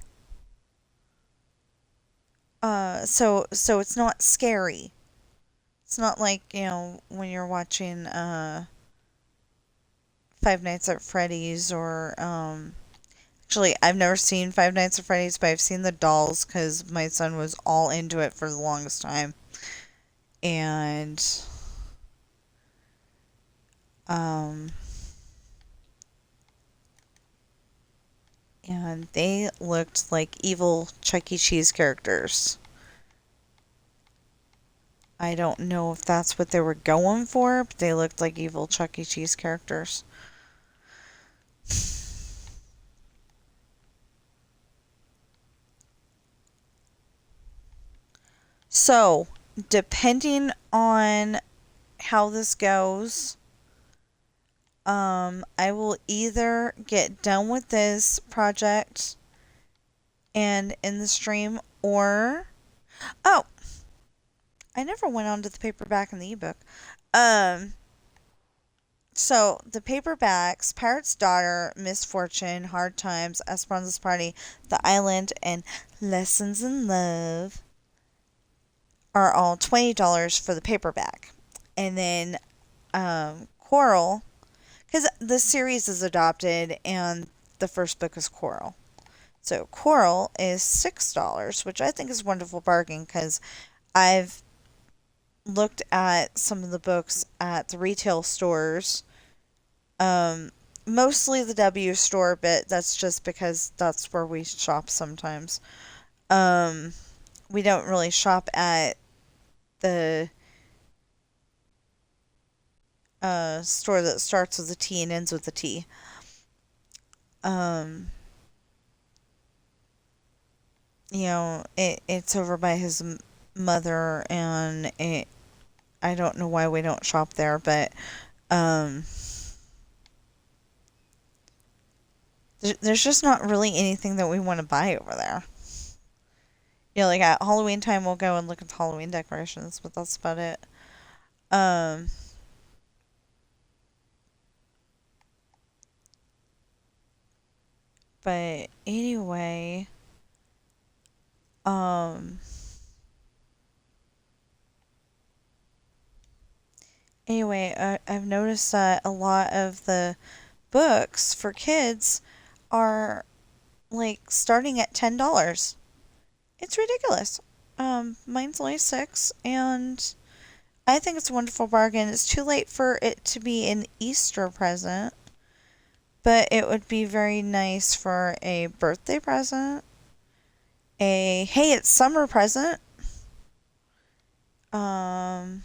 So it's not scary. It's not like when you're watching Five Nights at Freddy's or actually I've never seen Five Nights at Freddy's, but I've seen the dolls because my son was all into it for the longest time, and um and they looked like evil Chuck E. Cheese characters. I don't know if that's what they were going for, but they looked like evil Chuck E. Cheese characters. So, depending on how this goes, I will either get done with this project and in the stream, or oh, I never went on to the paperback and the ebook. Um, so the paperbacks: Pirate's Daughter, Misfortune, Hard Times, Esperanza's Party, The Island, and Lessons in Love are all $20 for the paperback, and then Coral, because the series is adopted and the first book is Coral. So Coral is $6, which I think is a wonderful bargain because I've looked at some of the books at the retail stores, mostly the W store, but that's just because that's where we shop sometimes. Um, we don't really shop at the store that starts with a T and ends with a T. Um, it's over by his mother, and I don't know why we don't shop there, but um, there's just not really anything that we want to buy over there. Like at Halloween time, we'll go and look at the Halloween decorations, but that's about it. Um, but um, anyway, I've noticed that a lot of the books for kids are like starting at $10. It's ridiculous. Mine's only 6, and I think it's a wonderful bargain. It's too late for it to be an Easter present, but it would be very nice for a birthday present, a hey, it's summer present. Um,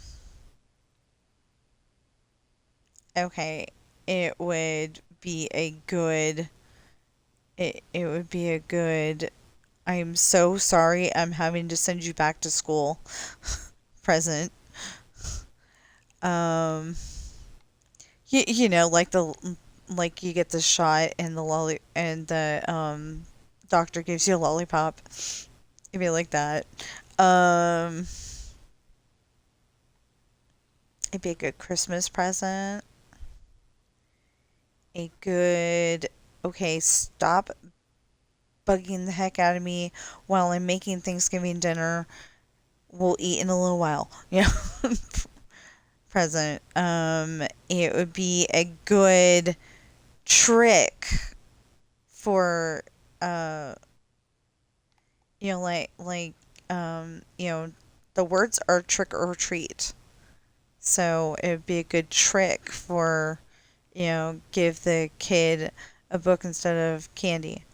okay, it would be a good, it would be a good, I'm so sorry I'm having to send you back to school present. Um, like like you get the shot and the lolly and the doctor gives you a lollipop. It'd be like that. Um, it'd be a good Christmas present. A good okay, stop bugging the heck out of me while I'm making Thanksgiving dinner. We'll eat in a little while. Present. It would be a good trick for uh the words are trick or treat. So it would be a good trick for, give the kid a book instead of candy.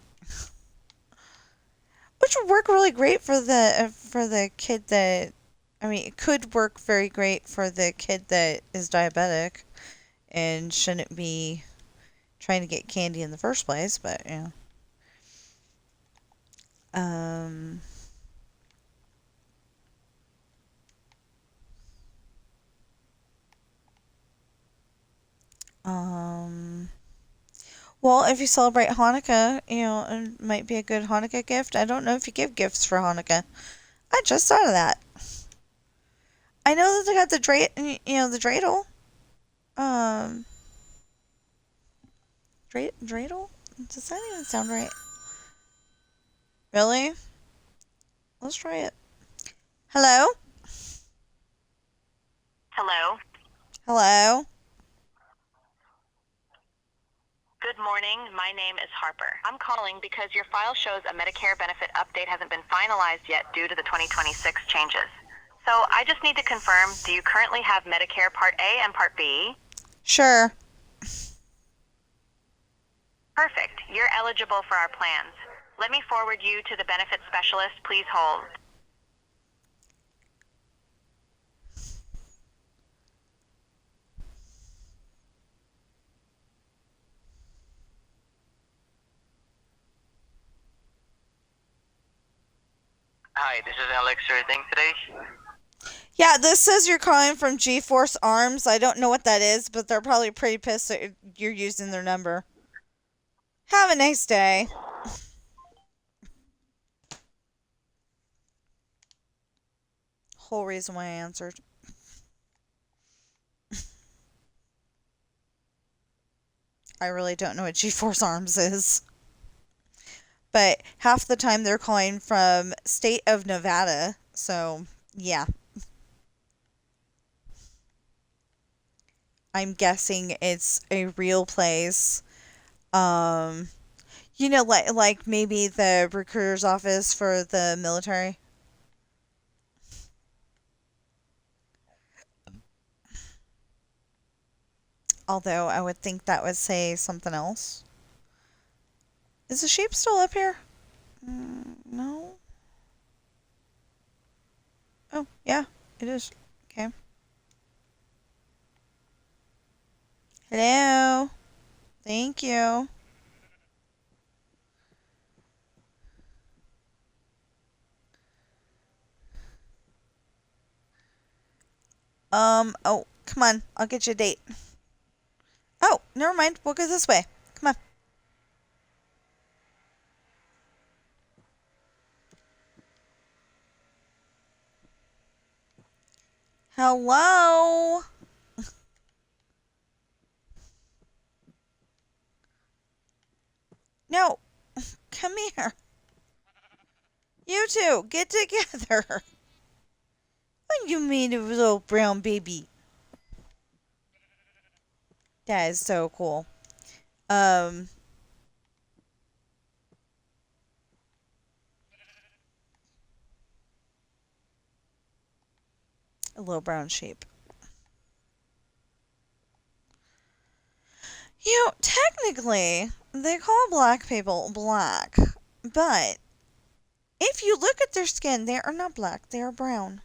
Which would work really great for the kid that I mean, it could work very great for the kid that is diabetic and shouldn't be trying to get candy in the first place, but Um um well, if you celebrate Hanukkah, it might be a good Hanukkah gift. I don't know if you give gifts for Hanukkah. I just thought of that. I know that they got the dreidel. Um, dreidel? Does that even sound right? Really? Let's try it. Hello? Hello. Hello? Good morning. My name is Harper. I'm calling because your file shows a Medicare benefit update hasn't been finalized yet due to the 2026 changes. So I just need to confirm, do you currently have Medicare Part A and Part B? Sure. Perfect. You're eligible for our plans. Let me forward you to the benefit specialist. Please hold. Hi, this is Alex. Your thing today? Yeah, this says you're calling from G-Force Arms. I don't know what that is, but they're probably pretty pissed that you're using their number. Have a nice day. Whole reason why I answered. I really don't know what G-Force Arms is. But half the time they're calling from state of Nevada. So, yeah. I'm guessing it's a real place. Um, like maybe the recruiter's office for the military. Although I would think that would say something else. Is the sheep still up here? No. Oh, yeah, it is. Okay. Hello. Thank you. Oh, come on. I'll get you a date. Oh, never mind. We'll go this way. Come on. Hello. No, come here. You two, get together. What you mean, a little brown baby? That is so cool. Um, little brown sheep. Technically, they call black people black, but if you look at their skin, they are not black, they are brown.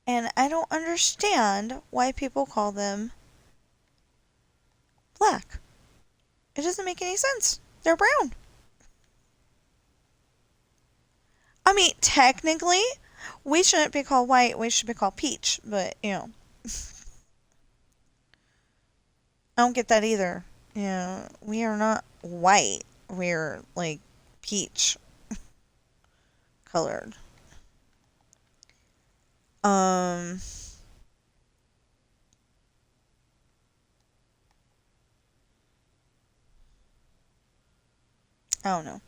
And I don't understand why people call them black. It doesn't make any sense. They're brown. I mean, technically, we shouldn't be called white, we should be called peach, but, I don't get that either. We are not white, we're like peach colored. Um, I don't know.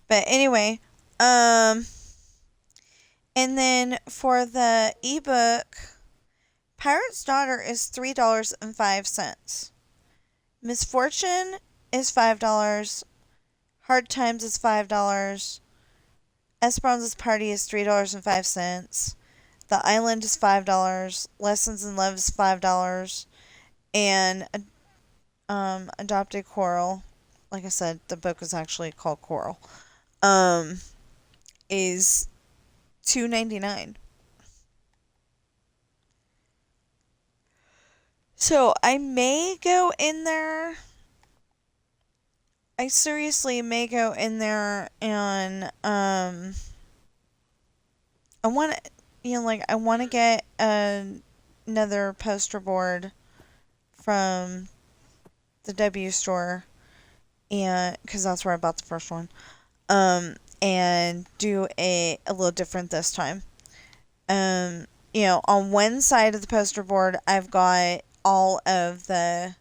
But anyway, um, and then for the ebook, Pirate's Daughter is $3.05. Misfortune is $5. Hard Times is $5. Esperanza's Party is $3.05. The Island is $5. Lessons in Love is $5. And Adopted Coral, like I said, the book is actually called Coral, um, is $2.99. So I may go in there. I seriously may go in there and I want to, I want to get another poster board from the W store, and because that's where I bought the first one. And do a little different this time. On one side of the poster board, I've got all of the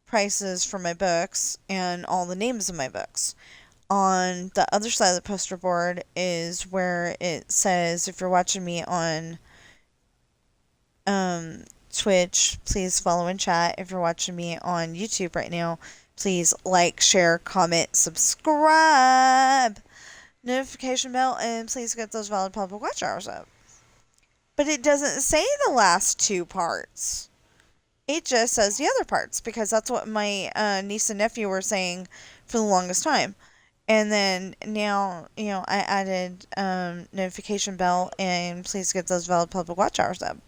prices for my books and all the names of my books. On the other side of the poster board is where it says, if you're watching me on Twitch, please follow and chat. If you're watching me on YouTube right now, please like, share, comment, subscribe, notification bell, and please get those valid public watch hours up. But it doesn't say the last two parts. It just says the other parts, because that's what my niece and nephew were saying for the longest time. And then now, I added notification bell and please get those valid public watch hours up.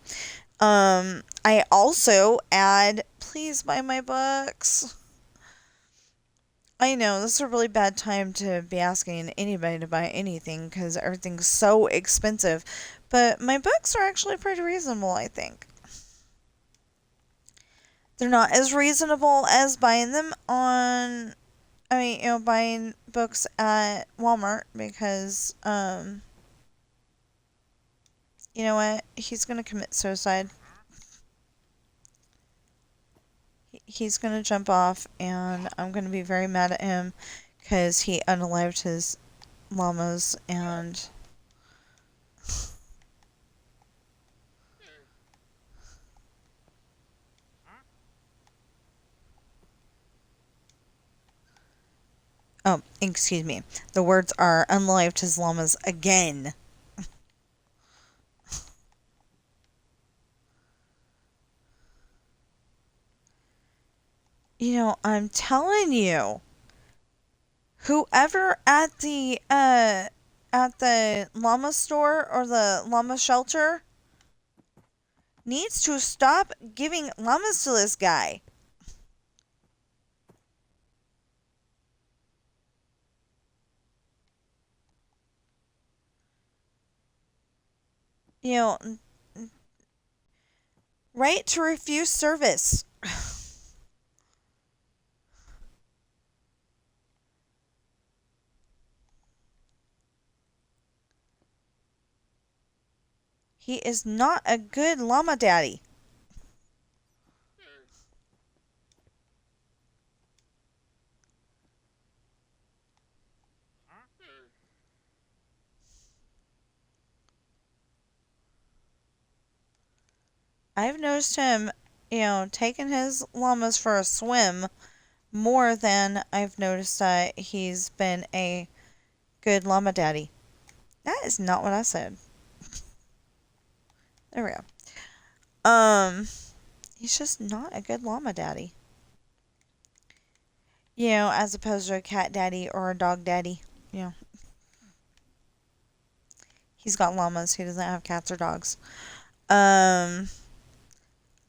I also add, please buy my books. I know, this is a really bad time to be asking anybody to buy anything because everything's so expensive. But my books are actually pretty reasonable, I think. They're not as reasonable as buying them on, buying books at Walmart because, you know what? He's going to commit suicide. He's going to jump off, and I'm going to be very mad at him because he unalived his llamas, and oh, excuse me. The words are unalived his llamas again. I'm telling you, whoever at the llama store or the llama shelter needs to stop giving llamas to this guy. You know, right to refuse service. He is not a good llama daddy. I've noticed him, taking his llamas for a swim more than I've noticed that he's been a good llama daddy. That is not what I said. There we go. He's just not a good llama daddy. As opposed to a cat daddy or a dog daddy. You know, he's got llamas. He doesn't have cats or dogs. I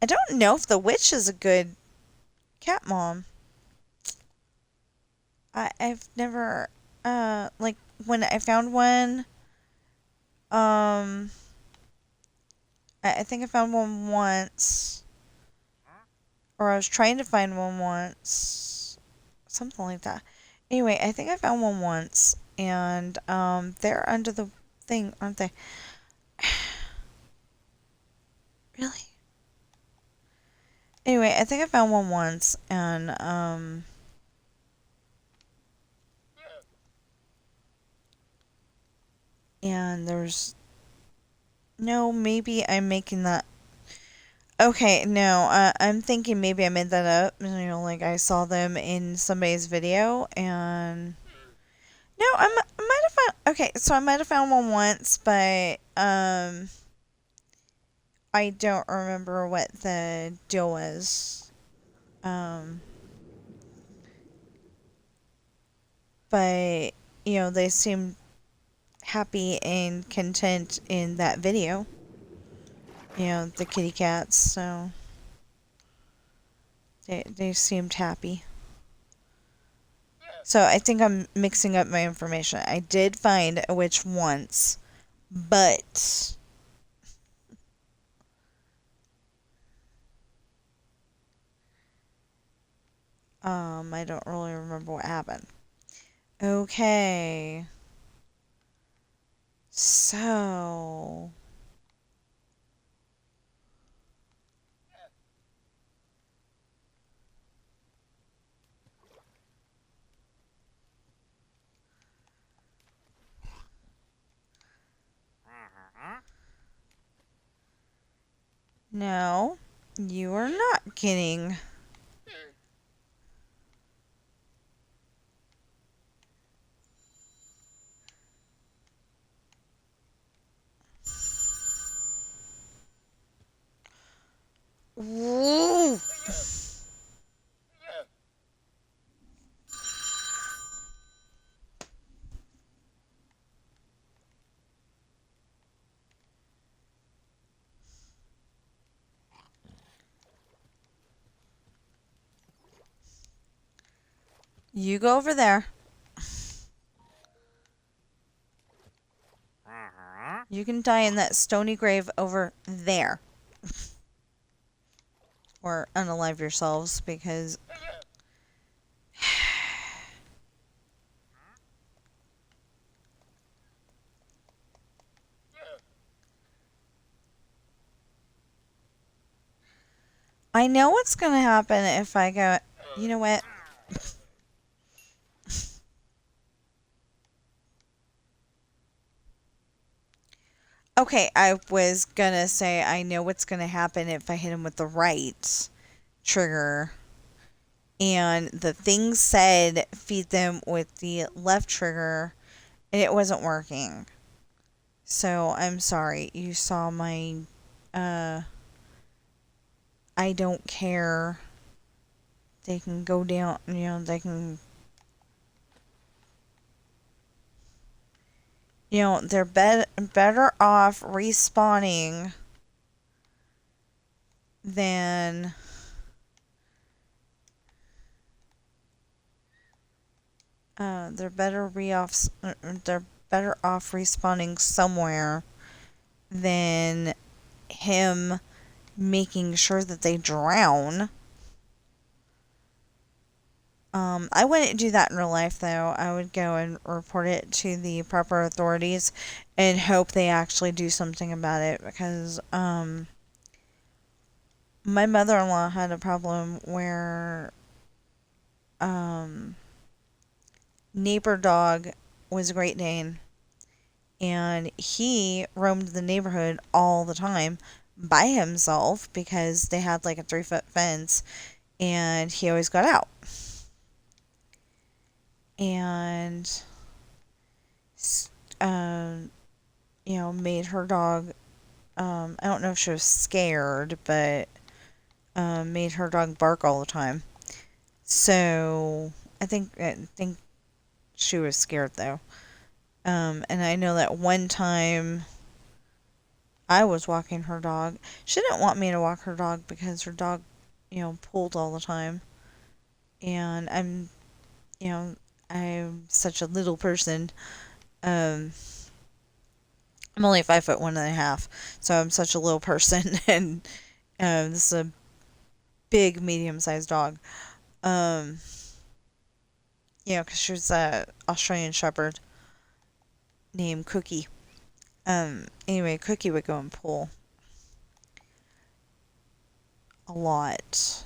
don't know if the witch is a good cat mom. I've never, like, when I found one, um, I think I found one once, or I was trying to find one once, something like that. Anyway, I think I found one once, and, they're under the thing, aren't they? Really? Anyway, I think I found one once, and there's, no, maybe I'm making that. Okay, no, I'm thinking maybe I made that up. Like I saw them in somebody's video, and no, I might have found. Okay, so I might have found one once, but I don't remember what the deal was. Um, but they seemed happy and content in that video. The kitty cats, so they seemed happy. So I think I'm mixing up my information. I did find a witch once, but I don't really remember what happened. Okay. So no, you are not getting. Woo! You go over there. You can die in that stony grave over there. Or unalive yourselves because I know what's going to happen if I go. You know what? Okay, I was gonna say I know what's gonna happen if I hit him with the right trigger. And the thing said feed them with the left trigger, and it wasn't working. So I'm sorry. You saw my I don't care. They can go down, they can they're better off respawning than they're better off respawning somewhere than him making sure that they drown. I wouldn't do that in real life, though. I would go and report it to the proper authorities and hope they actually do something about it because, my mother-in-law had a problem where, neighbor dog was a Great Dane, and he roamed the neighborhood all the time by himself because they had like a 3-foot fence, and he always got out. and um, made her dog. I don't know if she was scared, but made her dog bark all the time. So I think she was scared though. And I know that one time I was walking her dog. She didn't want me to walk her dog because her dog, pulled all the time. And you know, I'm such a little person. Um, I'm only 5'1.5", so I'm such a little person, and this is a big, medium-sized dog. Um, because she was a Australian Shepherd named Cookie. Anyway, Cookie would go and pull a lot,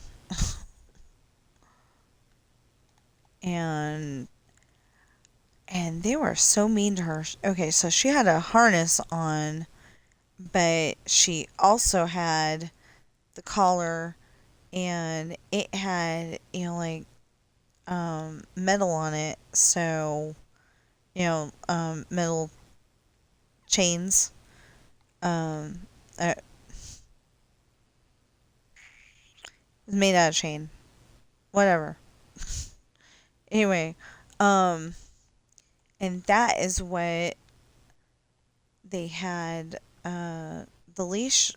and they were so mean to her. Okay, so she had a harness on, but she also had the collar, and it had like metal on it, so metal chains. Um, it was made out of chain, whatever. Anyway, um, and that is what they had the leash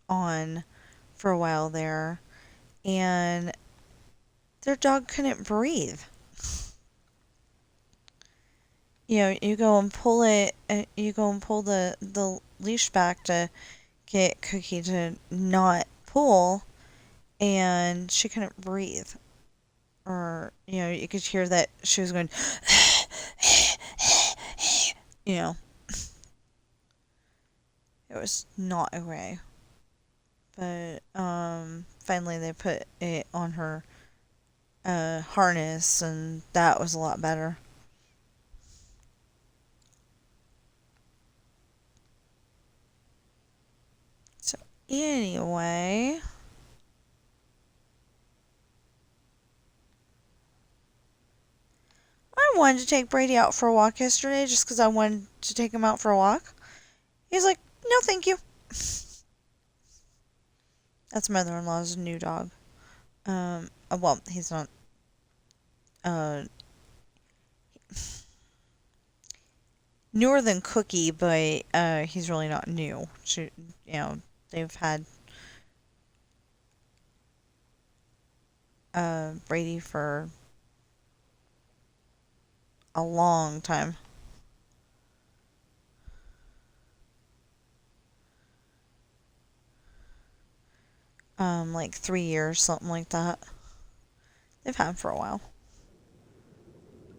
on for a while there, and their dog couldn't breathe. You go and pull it. You go and pull the leash back to get Cookie to not pull, and she couldn't breathe. Or you could hear that she was going. you know, it was not okay. But finally they put it on her harness, and that was a lot better. So anyway, I wanted to take Brady out for a walk yesterday just because I wanted to take him out for a walk. He's like, no, thank you. That's mother-in-law's new dog. Well, he's not. Uh, Newer than Cookie, but he's really not new. They've had Brady for a long time. Like 3 years, something like that. They've had him for a while.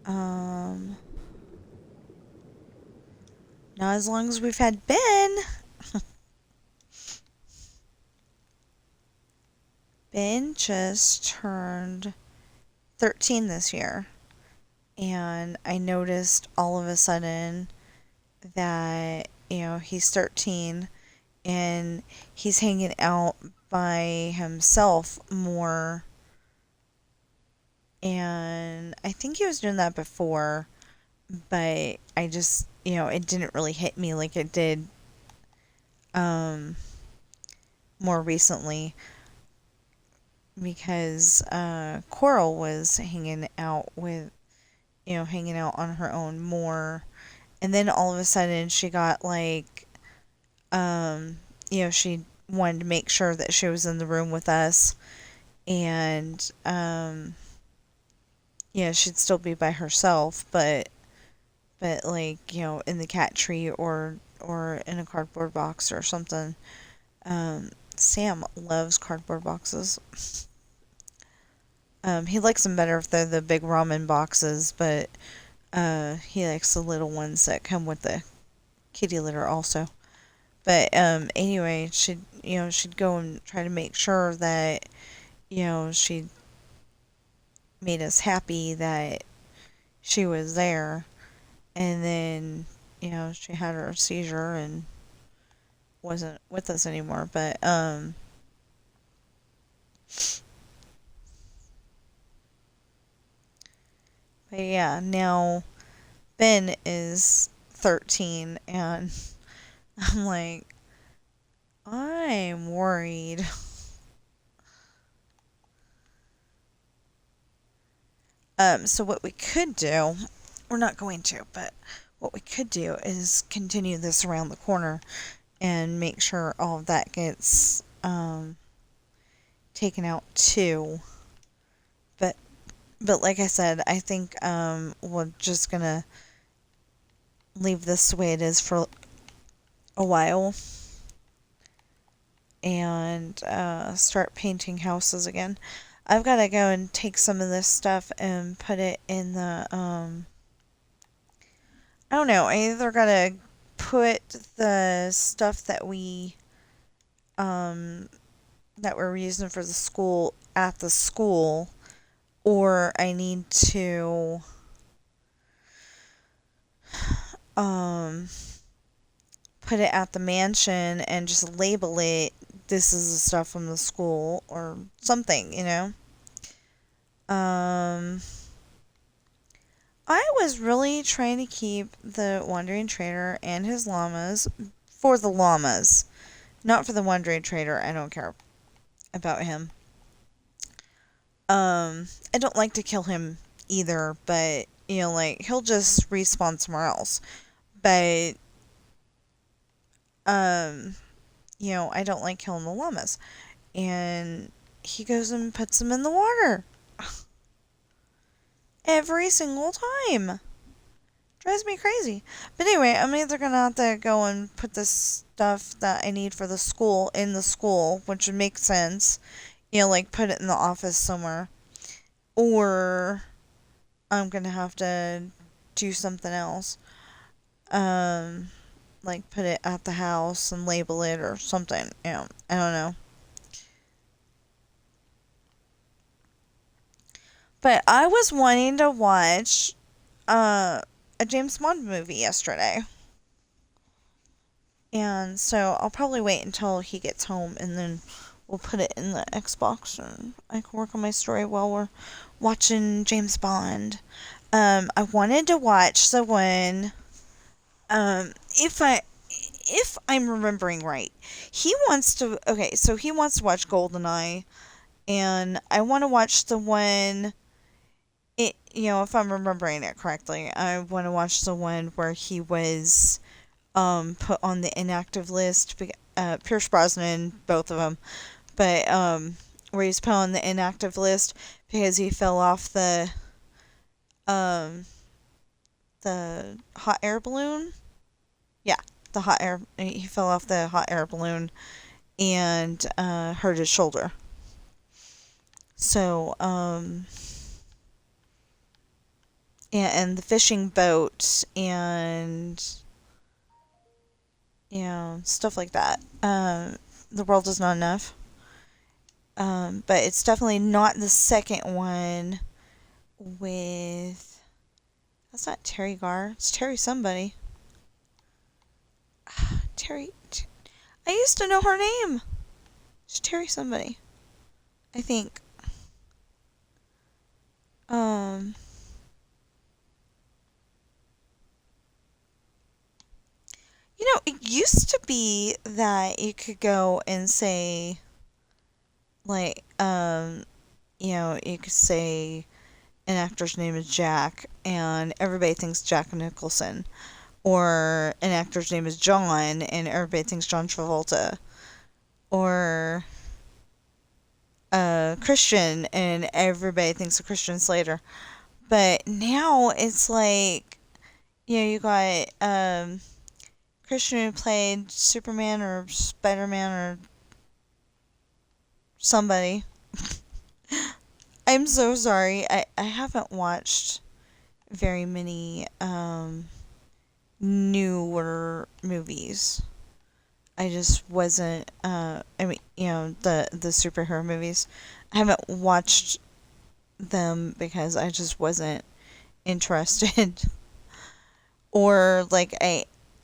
Um, Not as long as we've had Ben. Ben just turned 13 this year. And I noticed all of a sudden that, he's 13 and he's hanging out by himself more. And I think he was doing that before, but I just, it didn't really hit me like it did um, more recently, because Coral was hanging out on her own more. And then all of a sudden she got like, she wanted to make sure that she was in the room with us. And, she'd still be by herself, but like, in the cat tree or in a cardboard box or something. Sam loves cardboard boxes. He likes them better if they're the big ramen boxes, but he likes the little ones that come with the kitty litter also. But anyway, she'd go and try to make sure that she made us happy that she was there, and then she had her seizure and wasn't with us anymore. But But yeah, now Ben is 13, and I'm like, I'm worried. So what we could do, we're not going to, but what we could do is continue this around the corner and make sure all of that gets taken out too. But but like I said, I think we're just gonna leave this the way it is for a while and start painting houses again. I've got to go and take some of this stuff and put it in the I don't know. I either got to put the stuff um that we're using for the school at the school, or I need to um put it at the mansion and just label it, this is the stuff from the school or something, you know. um I was really trying to keep the wandering trader and his llamas for the llamas, not for the wandering trader. I don't care about him. I don't like to kill him either, but you know, like he'll just respawn somewhere else. But um, you know, I don't like killing the llamas. And he goes and puts them in the water every single time. Drives me crazy. But anyway, I'm either gonna have to go and put this stuff that I need for the school in the school, which would make sense. You know, like put it in the office somewhere. Or I'm gonna have to do something else. Um, like put it at the house and label it or something. You know, I don't know. But I was wanting to watch a James Bond movie yesterday. And so I'll probably wait until he gets home and then we'll put it in the Xbox and I can work on my story while we're watching James Bond. I wanted to watch the one, if I'm remembering right, he wants to watch GoldenEye, and I want to watch the one, if I'm remembering it correctly, I want to watch the one where he was put on the inactive list. Pierce Brosnan, both of them, but where he's put on the inactive list because he fell off um the hot air balloon. Yeah, the hot air. He fell off the hot air balloon and hurt his shoulder. So and the fishing boat and stuff like that. The world is not enough. But it's definitely not the second one with. That's not Terry Garr. It's Terry somebody. Terry. I used to know her name. It's Terry somebody. I think. Um. It used to be that you could go and say, like, you could say an actor's name is Jack, and everybody thinks Jack Nicholson. Or an actor's name is John, and everybody thinks John Travolta. Or Christian, and everybody thinks of Christian Slater. But now it's like, you got Christian who played Superman or Spider-Man or somebody. I'm so sorry. I haven't watched very many newer movies. I just wasn't. I mean, the superhero movies. I haven't watched them because I just wasn't interested. Or like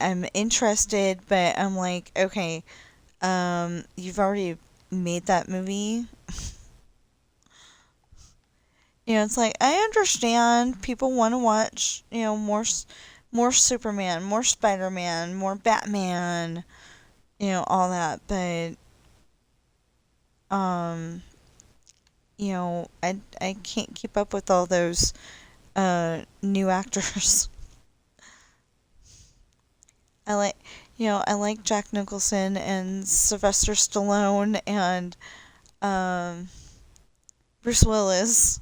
I'm interested, but I'm like, okay, you've already made that movie. It's like I understand people want to watch, more Superman, more Spider-Man, more Batman, all that, but um, I can't keep up with all those new actors. I like I like Jack Nicholson and Sylvester Stallone and um Bruce Willis.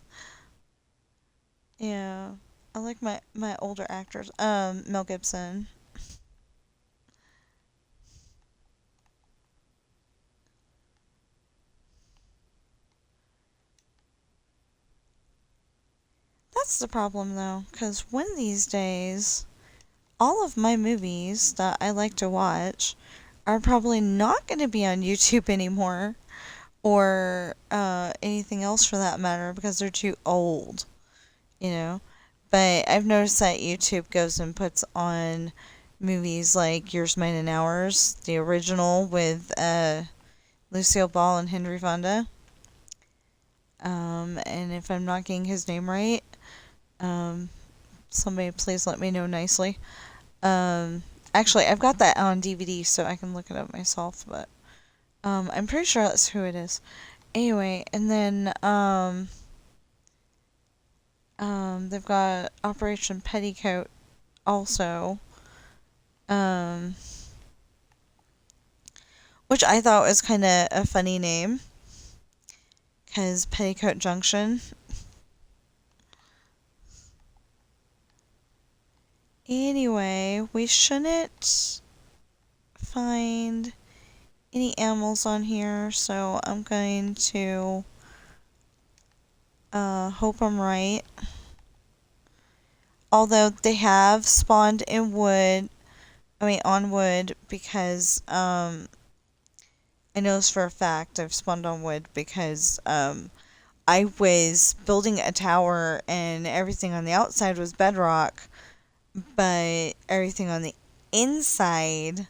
Yeah. I like my older actors. Mel Gibson. That's the problem though, cuz one of these days all of my movies that I like to watch are probably not going to be on YouTube anymore or anything else for that matter because they're too old, you know. But I've noticed that YouTube goes and puts on movies like Yours, Mine, and Ours, the original with Lucille Ball and Henry Fonda. And if I'm not getting his name right, um, somebody please let me know nicely. Um, Actually, I've got that on DVD, so I can look it up myself, but I'm pretty sure that's who it is. Anyway, and then they've got Operation Petticoat also, um, which I thought was kind of a funny name, because Petticoat Junction. Anyway, we shouldn't find any animals on here, so I'm going to hope I'm right. Although they have spawned in wood, on wood, because I know this for a fact. I've spawned on wood because I was building a tower and everything on the outside was bedrock, but everything on the inside,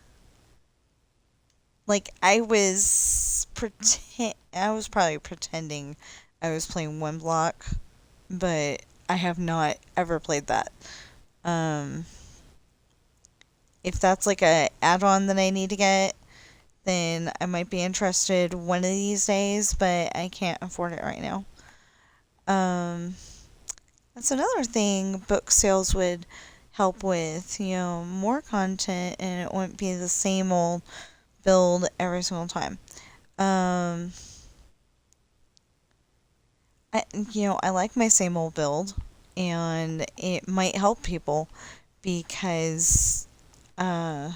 like I was probably pretending I was playing one block, but I have not ever played that. Um, if that's like a add-on that I need to get, then I might be interested one of these days, but I can't afford it right now. Um, that's another thing book sales would help with, more content and it wouldn't be the same old build every single time. Um, I like my same old build and it might help people because, uh,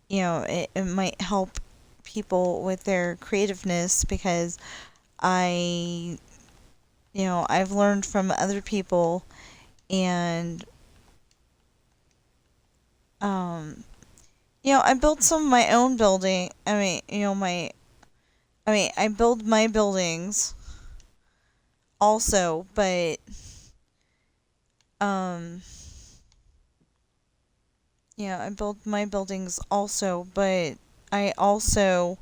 it might help people with their creativeness because I, I've learned from other people and, um, I built some of my own building. I build my buildings also, but, um, I build my buildings also, but I also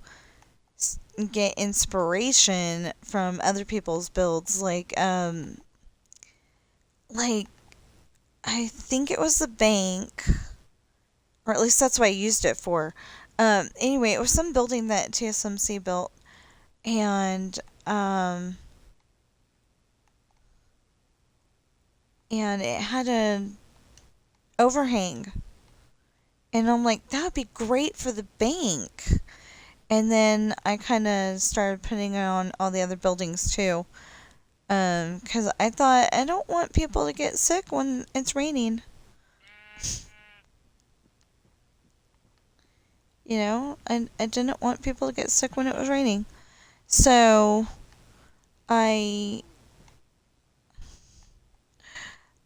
get inspiration from other people's builds. Like, I think it was the bank, or at least that's what I used it for. Anyway, it was some building that TSMC built, and it had an overhang, and I'm like, that would be great for the bank. And then I kind of started putting on all the other buildings too, because I thought I don't want people to get sick when it's raining. I didn't want people to get sick when it was raining. So I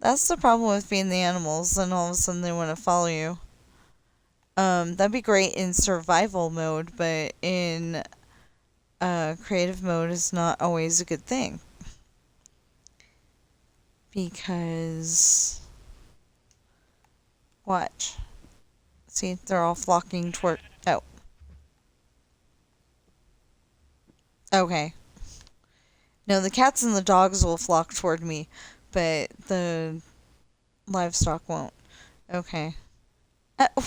that's the problem with being the animals, and all of a sudden they want to follow you. That'd be great in survival mode, but in creative mode is not always a good thing. Because watch. See, they're all flocking toward oh. Okay. No, the cats and the dogs will flock toward me, but the livestock won't. Okay.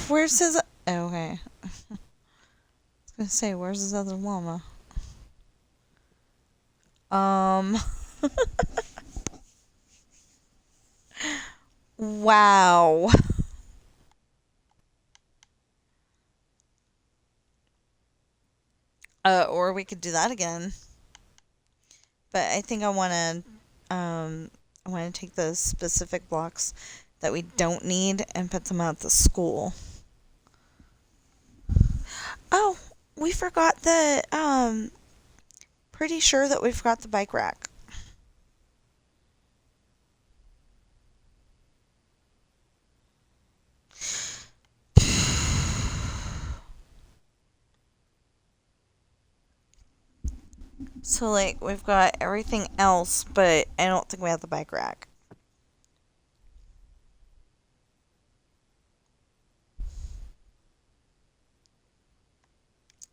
Where's his... Okay. I was gonna say, where's his other llama? Um... Wow. Or we could do that again. But I think I want to take those specific blocks that we don't need and put them out at the school. Oh, we forgot pretty sure that we forgot the bike rack. So, like, we've got everything else, but I don't think we have the bike rack.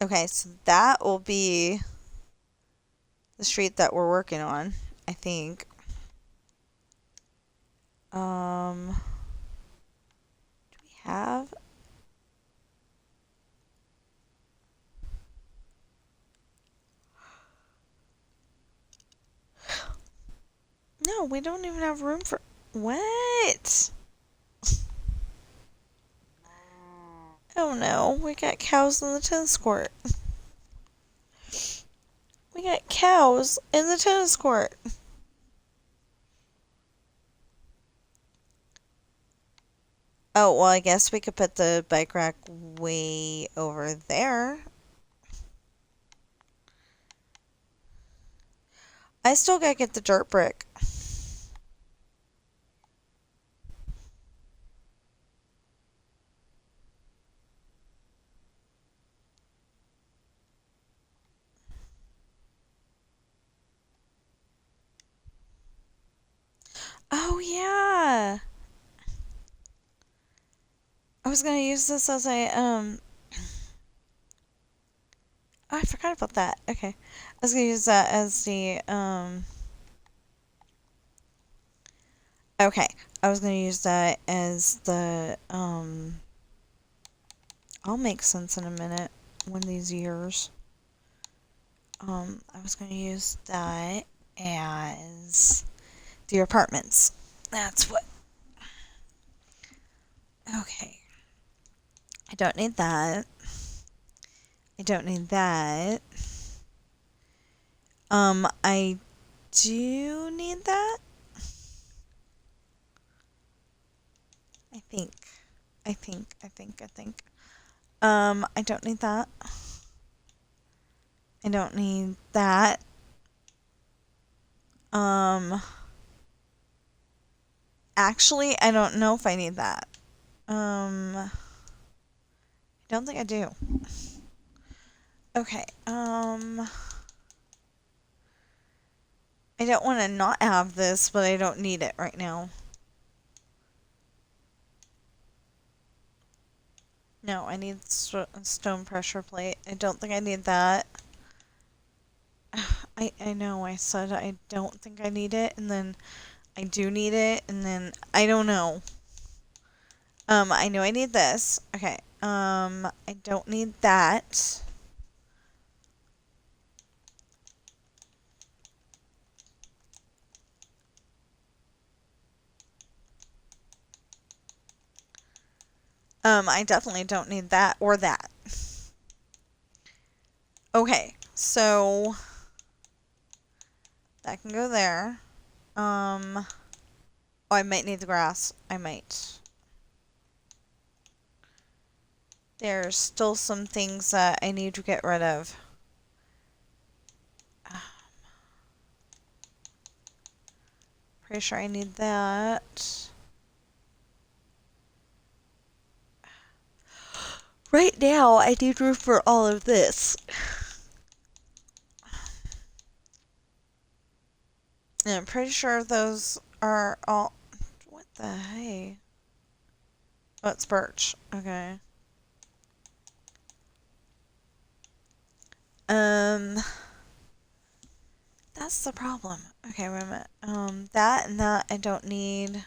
Okay, so that will be the street that we're working on, I think. Do we have... No, we don't even have room for... What? Oh no, we got cows in the tennis court. We got cows in the tennis court. Oh, well, I guess we could put the bike rack way over there. I still gotta get the dirt brick. Oh, yeah. I was gonna use this as Oh, I forgot about that. Okay. I was gonna use that as Okay. I was gonna use that as I'll make sense in a minute. One of these years. I was gonna use that as the apartments. That's what. Okay. I don't need that. I don't need that. I do need that. I think. I don't need that. I don't need that. Actually, I don't know if I need that. I don't think I do. Okay, I don't want to not have this, but I don't need it right now. No, I need stone pressure plate. I don't think I need that. I know I said I don't think I need it, and then I do need it, and then I don't know. I know I need this. Okay. I don't need that. I definitely don't need that or that. Okay, so that can go there. Oh, I might need the grass. I might. There's still some things that I need to get rid of. Pretty sure I need that. Right now, I need room for all of this. And I'm pretty sure those are all... What the hey? Oh, it's birch. Okay. That's the problem. Okay, wait a minute. That and that I don't need.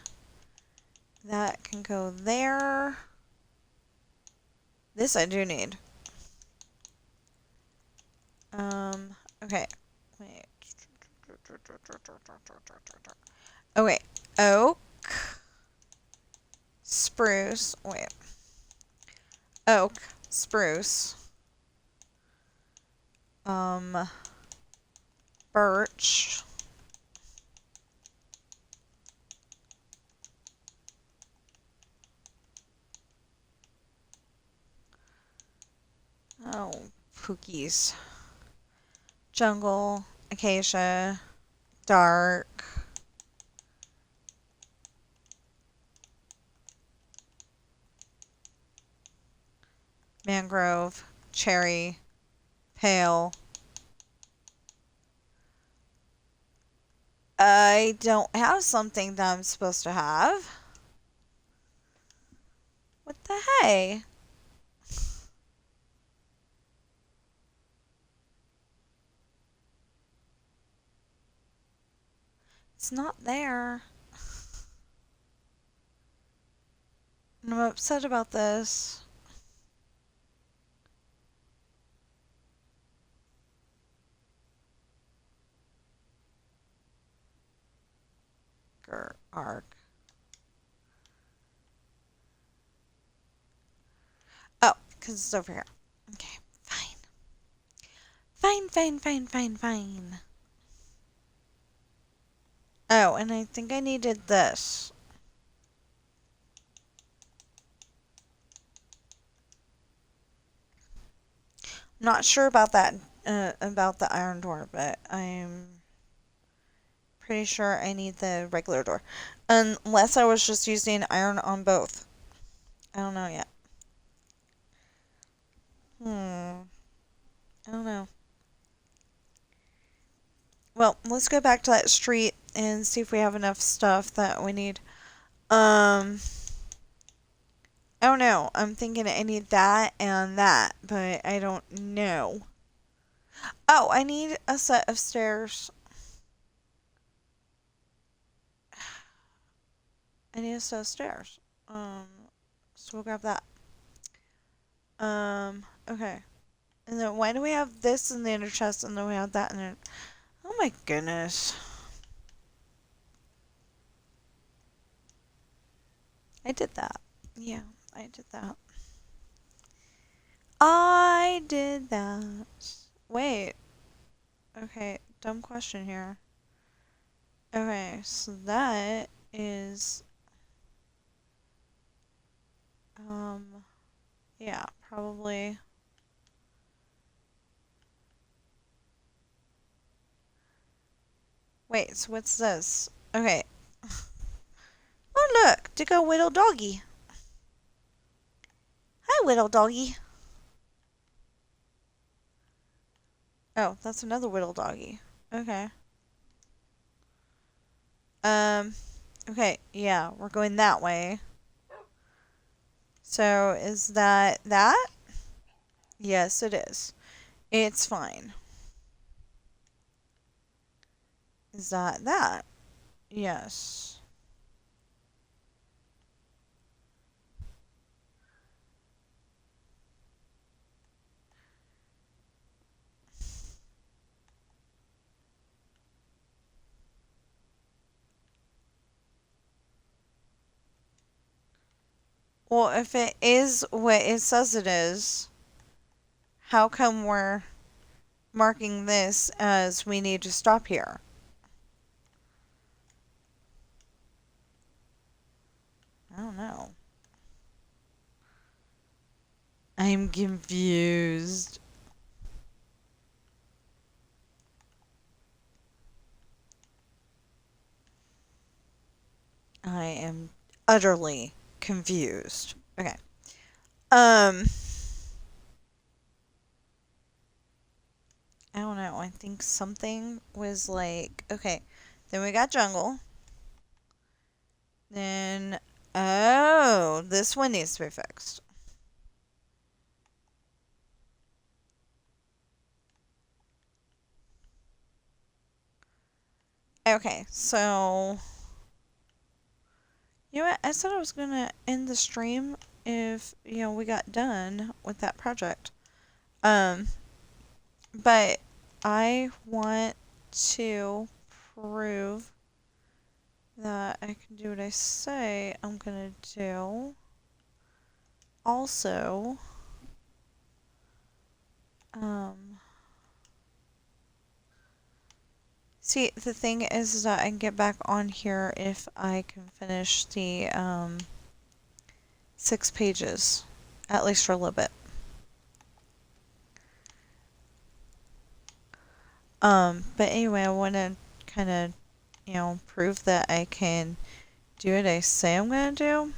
That can go there. This I do need. Okay. Wait. Okay. Oak. Spruce. Wait. Oak. Spruce. Birch. Oh, Pookies. Jungle. Acacia. Dark. Mangrove. Cherry. Pale. I don't have something that I'm supposed to have. What the hey? It's not there. And I'm upset about this. Arc. Oh, because it's over here. Okay, fine. Fine. Oh, and I think I needed this. I'm not sure about that, about the iron door, but I'm pretty sure I need the regular door. Unless I was just using iron on both. I don't know yet. I don't know. Well, let's go back to that street and see if we have enough stuff that we need. I don't know. I'm thinking I need that and that, but I don't know. Oh, I need a set of stairs. I need a set of stairs. So we'll grab that. Okay. And then why do we have this in the inner chest and then we have that in it? Oh my goodness. I did that. Yeah, I did that. I did that. Wait. Okay, dumb question here. Okay, so that is, yeah, probably. Wait, so what's this? Okay. Oh, look, to go little doggy. Hi, little doggy. Oh, that's another little doggy. Okay. Um, okay, yeah, we're going that way. So, is that that? Yes, it is. It's fine. Is that that? Yes. Well, if it is what it says it is, how come we're marking this as we need to stop here? I don't know. I'm confused. I am utterly confused. Okay. I don't know. I think something was like, okay. Then we got jungle. Then, oh, this one needs to be fixed. Okay, so you know what? I said I was gonna end the stream if we got done with that project. Um, but I want to prove that I can do what I say I'm gonna do. Also, um, see, the thing is that I can get back on here if I can finish the 6 pages, at least for a little bit. But anyway, I want to kind of, prove that I can do what I say I'm gonna do.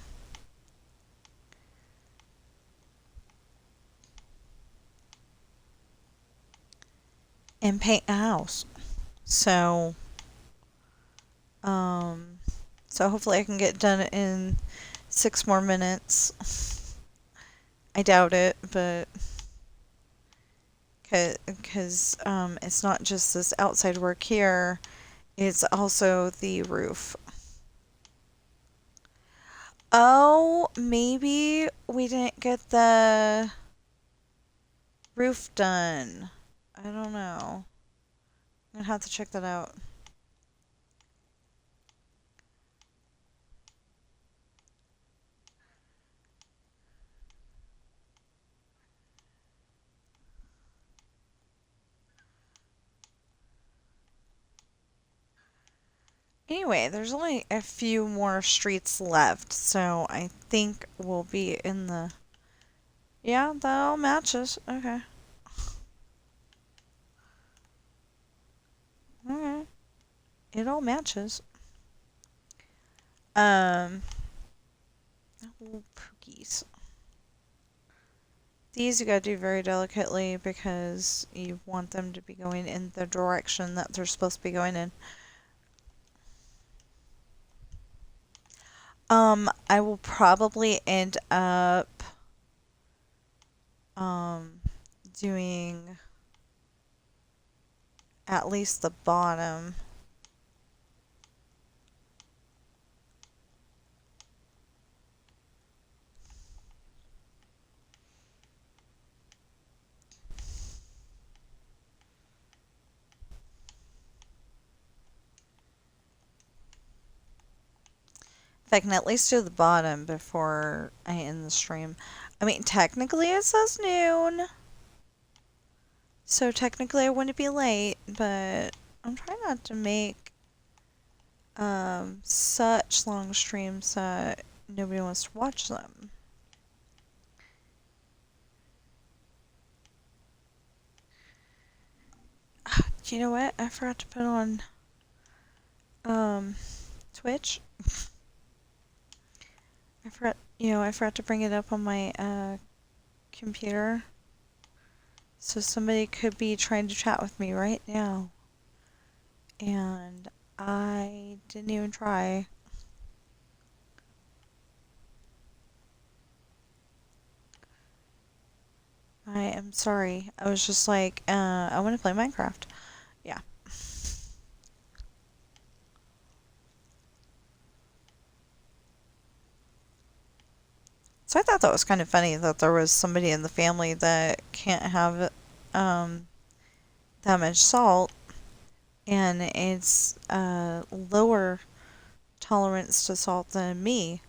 And paint a house. So, um, so hopefully I can get done in 6 more minutes. I doubt it, but because it's not just this outside work here, it's also the roof. Oh, maybe we didn't get the roof done. I don't know. I'm gonna have to check that out. Anyway, there's only a few more streets left, so I think we'll be in the. Yeah, that all matches. Okay. Alright. It all matches. Um. Oh, pookies. These you gotta do very delicately because you want them to be going in the direction that they're supposed to be going in. I will probably end up um doing at least the bottom. If I can at least do the bottom before I end the stream. I mean, technically it says noon. So technically I wouldn't be late, but I'm trying not to make such long streams that nobody wants to watch them. Do you know what? I forgot to put on Twitch. I forgot to bring it up on my computer. So somebody could be trying to chat with me right now. And I didn't even try. I am sorry. I was just like, I want to play Minecraft. Yeah. So I thought that was kind of funny that there was somebody in the family that can't have that much salt, and it's lower tolerance to salt than me,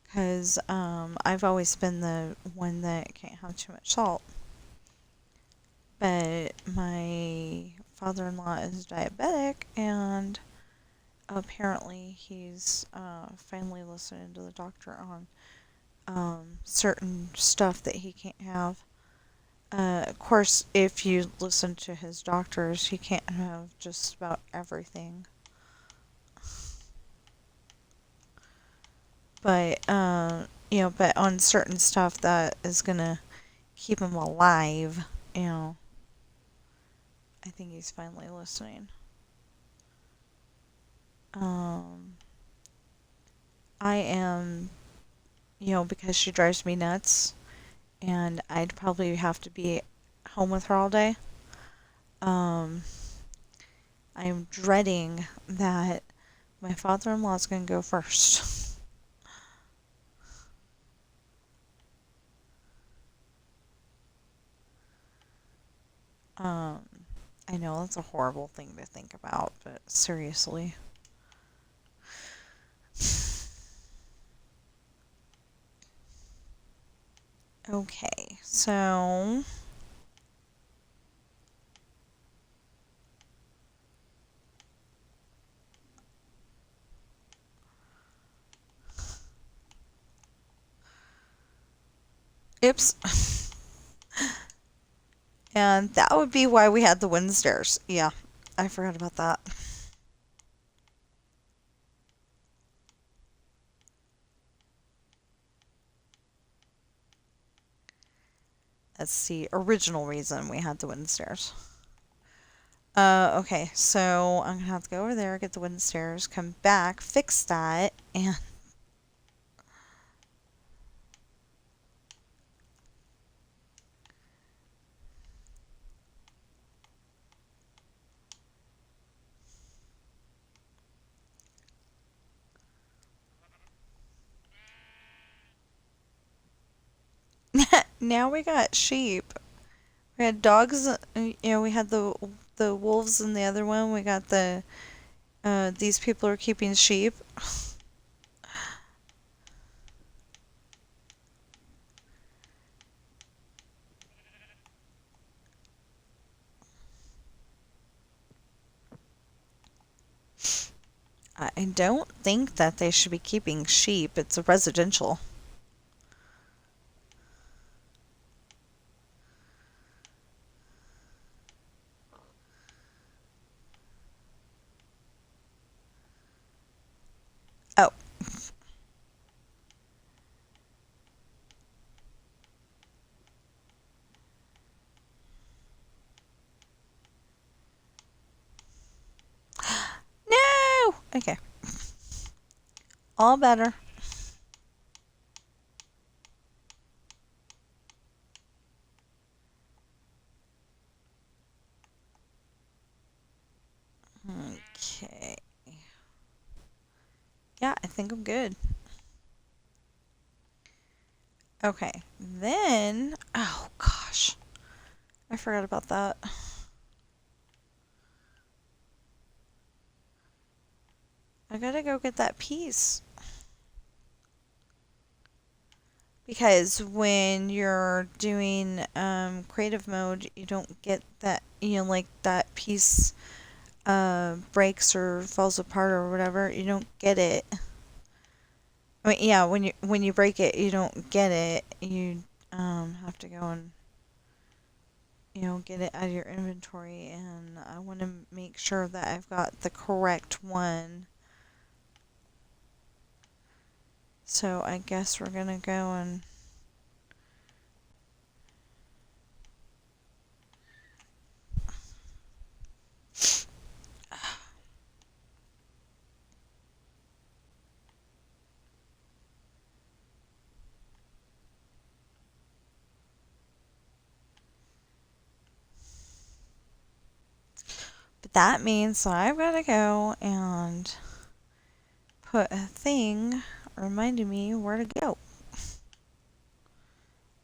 because I've always been the one that can't have too much salt. But my father-in-law is diabetic, and apparently he's finally listening to the doctor on certain stuff that he can't have. Of course, if you listen to his doctors, he can't have just about everything. But, but on certain stuff that is gonna keep him alive, you know, I think he's finally listening. Um, I am, because she drives me nuts, and I'd probably have to be home with her all day. Um, I am dreading that my father-in-law is going to go first. um, I know that's a horrible thing to think about, but seriously. Okay, so oops. And that would be why we had the wooden stairs. Yeah, I forgot about that. That's the original reason we had the wooden stairs. Okay, so I'm gonna have to go over there, get the wooden stairs, come back, fix that, and now we got sheep. We had dogs. We had the wolves in the other one. We got the these people are keeping sheep. I don't think that they should be keeping sheep. It's a residential. Oh, no! Okay, all better. Okay. Yeah, I think I'm good. Okay, then. Oh, gosh. I forgot about that. I gotta go get that piece. Because when you're doing creative mode, you don't get that, like that piece breaks or falls apart or whatever. You don't get it. I mean, yeah, when you break it, you don't get it. You have to go and get it out of your inventory, and I want to make sure that I've got the correct one. So I guess we're gonna go and but that means I've got to go and put a thing reminding me where to go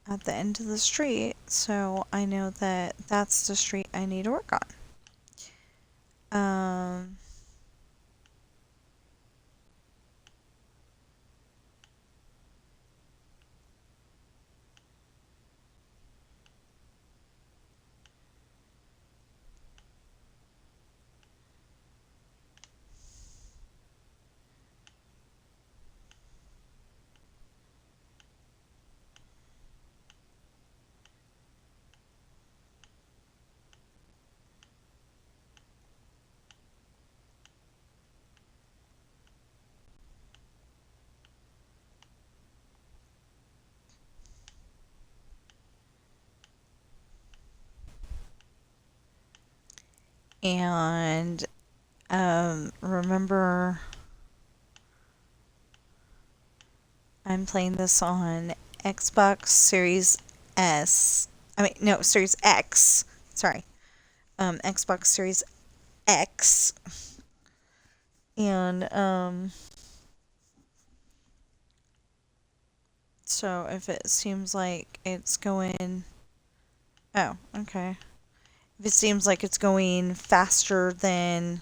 at the end of the street, so I know that that's the street I need to work on. And remember, I'm playing this on Xbox Series S. I mean, no, Series X. Sorry. Xbox Series X. And so if it seems like it's going, oh, okay. If it seems like it's going faster than,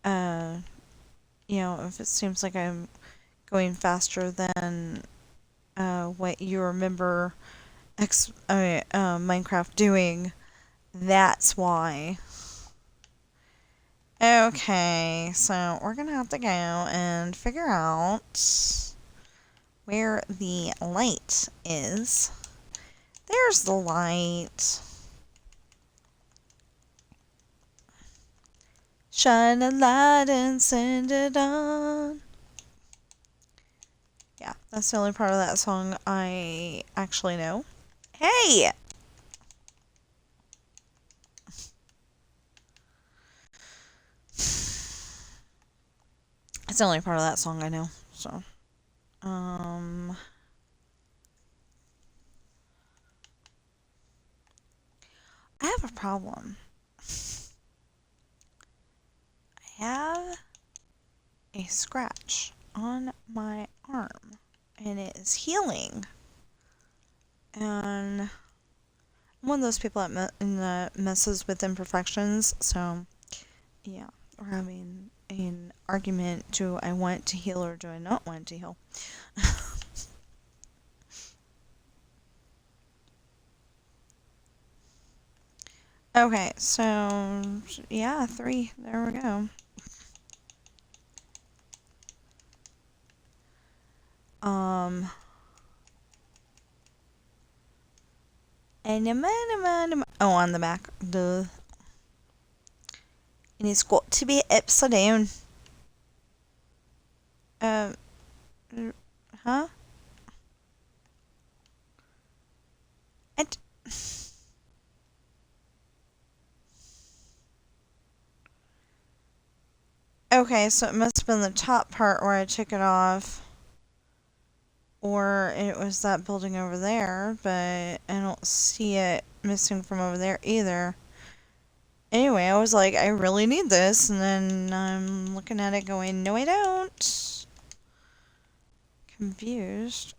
uh, if it seems like I'm going faster than what you remember Minecraft doing, that's why. Okay, so we're gonna have to go and figure out where the light is. There's the light. Shine a light and send it on. Yeah, that's the only part of that song I actually know. Hey! It's the only part of that song I know. So, I have a problem. I have a scratch on my arm, and it is healing. And I'm one of those people that messes with imperfections, so yeah, we're having an argument. Do I want to heal or do I not want to heal? Okay, so yeah, 3. There we go. Um, oh, on the back. Duh. And it's got to be upside down. Um, huh? And okay, so it must have been the top part where I took it off. Or it was that building over there, but I don't see it missing from over there either. Anyway, I was like, I really need this, and then I'm looking at it going, no, I don't. Confused.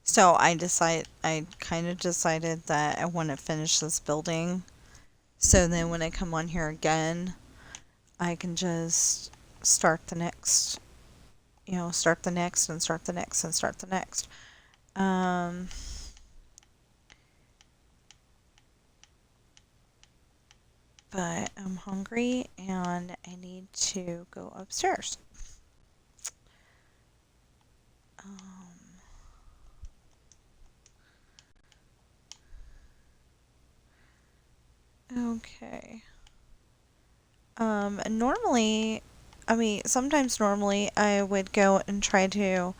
So I kind of decided that I want to finish this building. So then when I come on here again, I can just start the next, start the next and start the next and start the next. Um, but I'm hungry and I need to go upstairs. Um, okay. Normally, sometimes normally I would go and try to,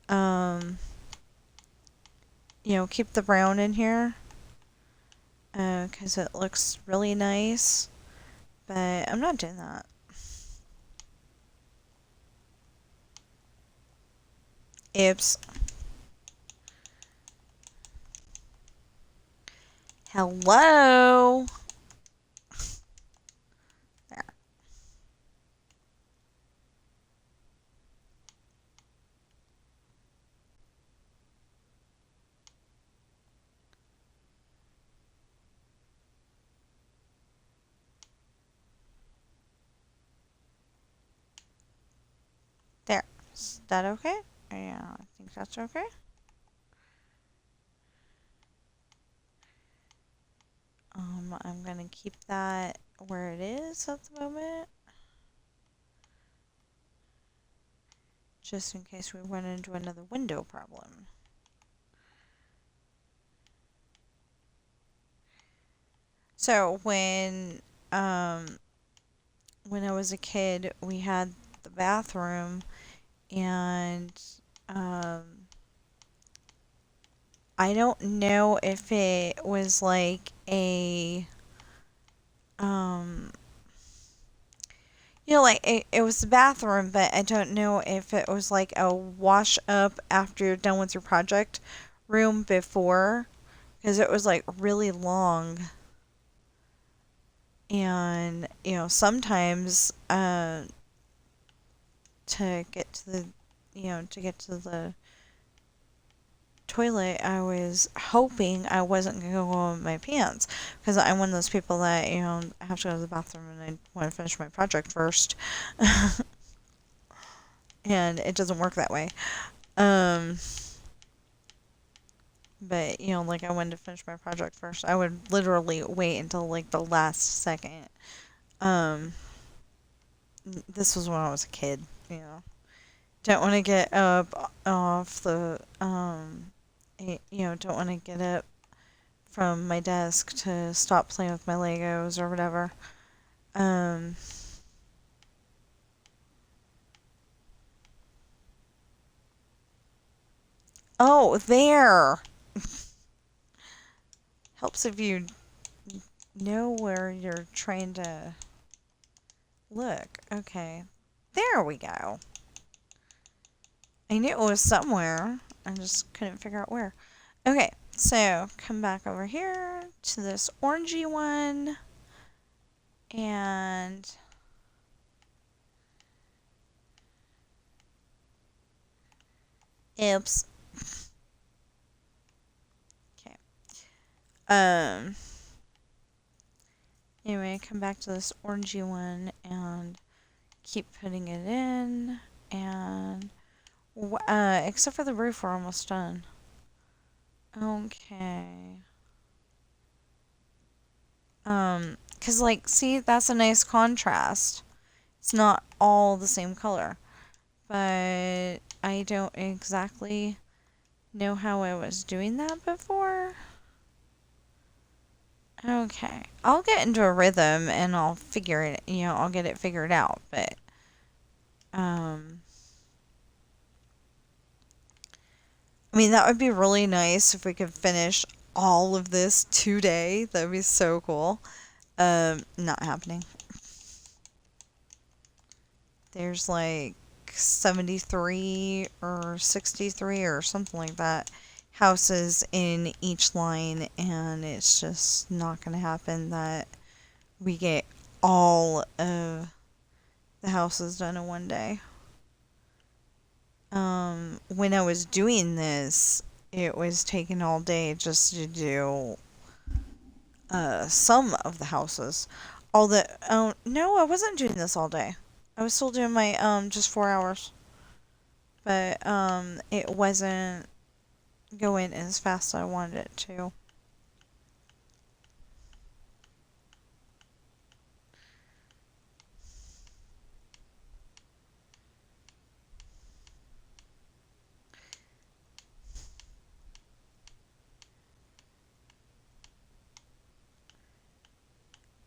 um, keep the brown in here, 'cause it looks really nice, but I'm not doing that. Oops. Hello? There. There. Is that okay? Yeah, I think that's okay. I'm gonna keep that where it is at the moment, just in case we run into another window problem. So when I was a kid, we had bathroom, and um, I don't know if it was like a um, like it was the bathroom, but I don't know if it was like a wash up after you're done with your project room before, because it was like really long. And sometimes to get to the toilet, I was hoping I wasn't gonna go in my pants, because I'm one of those people that I have to go to the bathroom and I want to finish my project first. And it doesn't work that way. um but like, I wanted to finish my project first. I would literally wait until like the last second. um this was when I was a kid. Don't want to get up off the don't want to get up from my desk to stop playing with my Legos or whatever. um oh, there. Helps if you know where you're trying to look. Okay, there we go. I knew it was somewhere, I just couldn't figure out where. Okay, so come back over here to this orangey one, and oops. Okay. Um. Anyway, come back to this orangey one and keep putting it in, and except for the roof, we're almost done. Okay. 'Cause like, see, that's a nice contrast. It's not all the same color, but I don't exactly know how I was doing that before. Okay. I'll get into a rhythm and I'll figure it, I'll get it figured out, but um I mean, that would be really nice if we could finish all of this today. That would be so cool. Not happening. There's like 73 or 63 or something like that houses in each line, and it's just not going to happen that we get all of the houses done in one day. When I was doing this, it was taking all day just to do some of the houses. All the Oh no, I wasn't doing this all day. I was still doing my just 4 hours, but it wasn't going as fast as I wanted it to.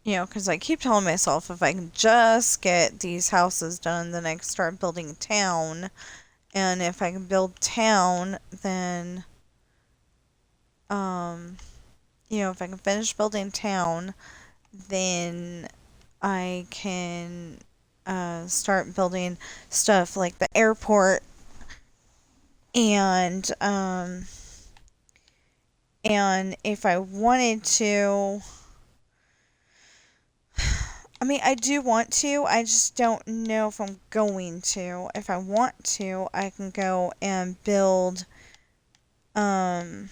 Because I keep telling myself, if I can just get these houses done, then I can start building town. And if I can build town, then, if I can finish building town, then I can start building stuff like the airport, and if I wanted to, I mean, I do want to, I just don't know if I'm going to. If I want to, I can go and build Mick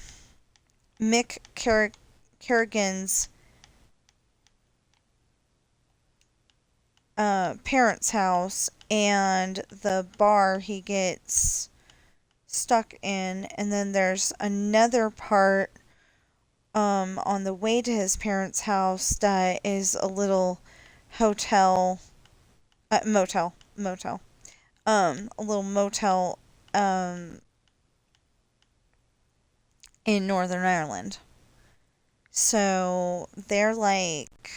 Kerrigan's parents' house and the bar he gets stuck in, and then there's another part on the way to his parents' house that is a little hotel, motel, a little motel in Northern Ireland. So they're like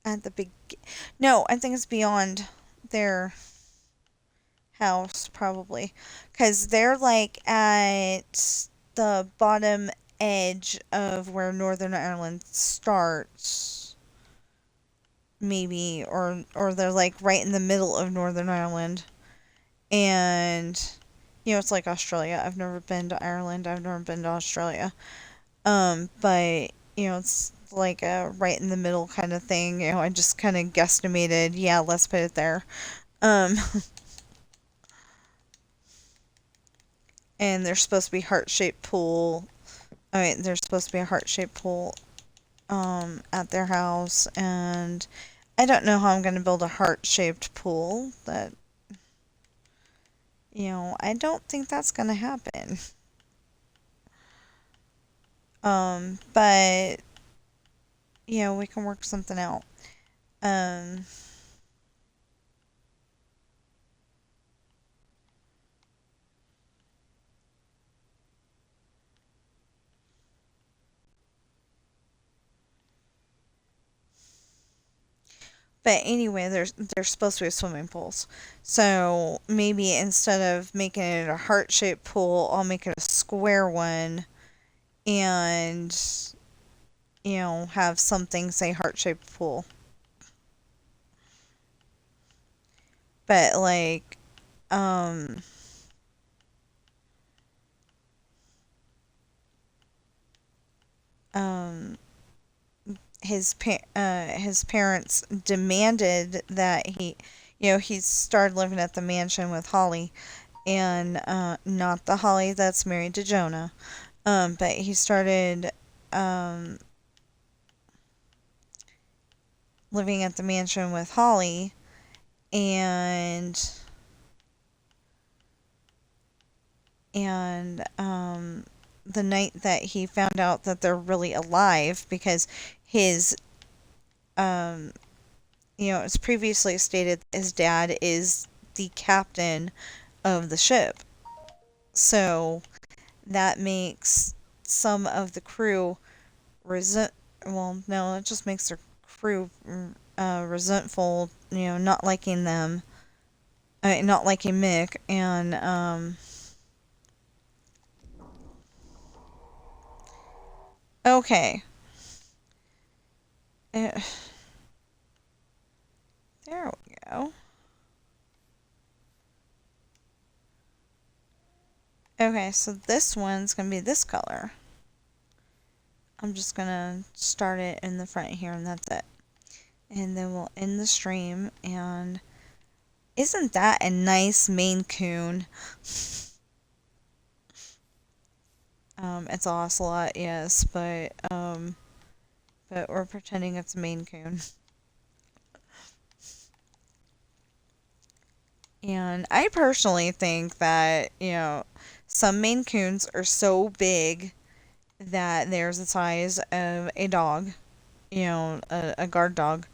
at the big, no, I think it's beyond their house, probably. Because they're like at the bottom edge of where Northern Ireland starts, maybe, or they're like right in the middle of Northern Ireland. And, it's like Australia. I've never been to Ireland, I've never been to Australia. But, it's like a right in the middle kind of thing. I just kind of guesstimated, yeah, let's put it there. Um, and there's supposed to be heart-shaped pool. I mean, there's supposed to be a heart-shaped pool at their house, and I don't know how I'm going to build a heart-shaped pool. That I don't think that's going to happen. But we can work something out. Um, but anyway, there's supposed to be swimming pools. So maybe instead of making it a heart-shaped pool, I'll make it a square one and have something say heart-shaped pool. But like um um his parents demanded that he started living at the mansion with Holly, and not the Holly that's married to Jonah. But he started um living at the mansion with Holly, and the night that he found out that they're really alive, because his um it's previously stated that his dad is the captain of the ship. So that makes some of the crew resent. Well, no, it just makes their crew resentful. Not liking them, not liking Mick, and okay, uh, there we go. Okay, so this one's gonna be this color. I'm just gonna start it in the front here, and that's it. And then we'll end the stream. And isn't that a nice Maine Coon? It's Ocelot, yes, but we're pretending it's Maine Coon. And I personally think that some Maine Coons are so big that they're the size of a dog, a guard dog.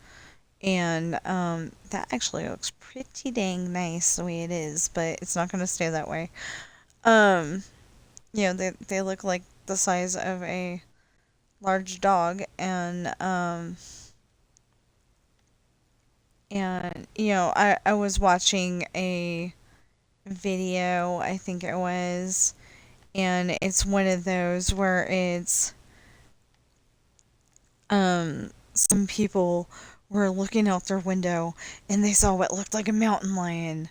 And that actually looks pretty dang nice the way it is, but it's not going to stay that way. Um, they look like the size of a large dog, and I was watching a video, I think it was, and it's one of those where it's some people were looking out their window and they saw what looked like a mountain lion.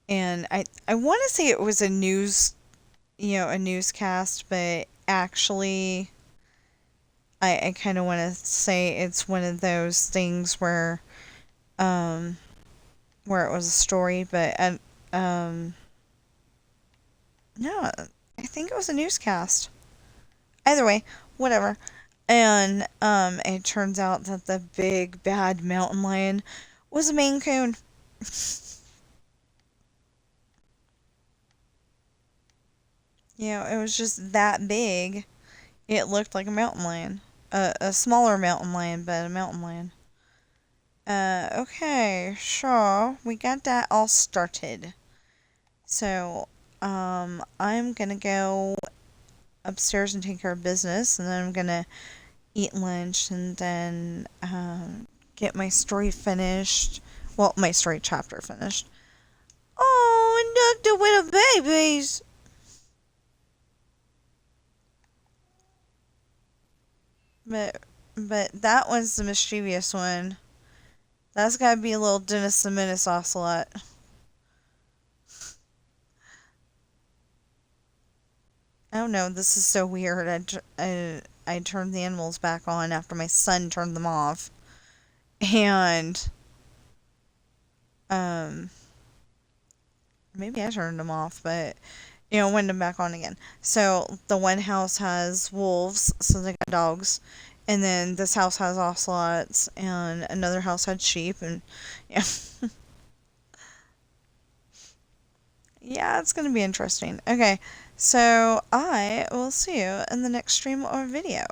And I want to say it was a newscast, but actually I kind of want to say it's one of those things um where it was a story, but no, I think it was a newscast. Either way, whatever. And it turns out that the big bad mountain lion was a Maine Coon. It was just that big. It looked like a mountain lion. A smaller mountain lion, but a mountain lion. Okay, sure. We got that all started. So, I'm gonna go upstairs and take care of business, and then I'm gonna eat lunch, and then get my story finished. Well, my story chapter finished. Oh, do with the babies? But but that one's the mischievous one. That's gotta be a little Dennis the Menace Ocelot. Oh no, this is so weird. I turned the animals back on after my son turned them off. And, um, maybe I turned them off, but, went them back on again. So, the one house has wolves, so they got dogs. And then this house has ocelots, and another house had sheep, and, yeah. Yeah, it's gonna be interesting. Okay, so I will see you in the next stream or video.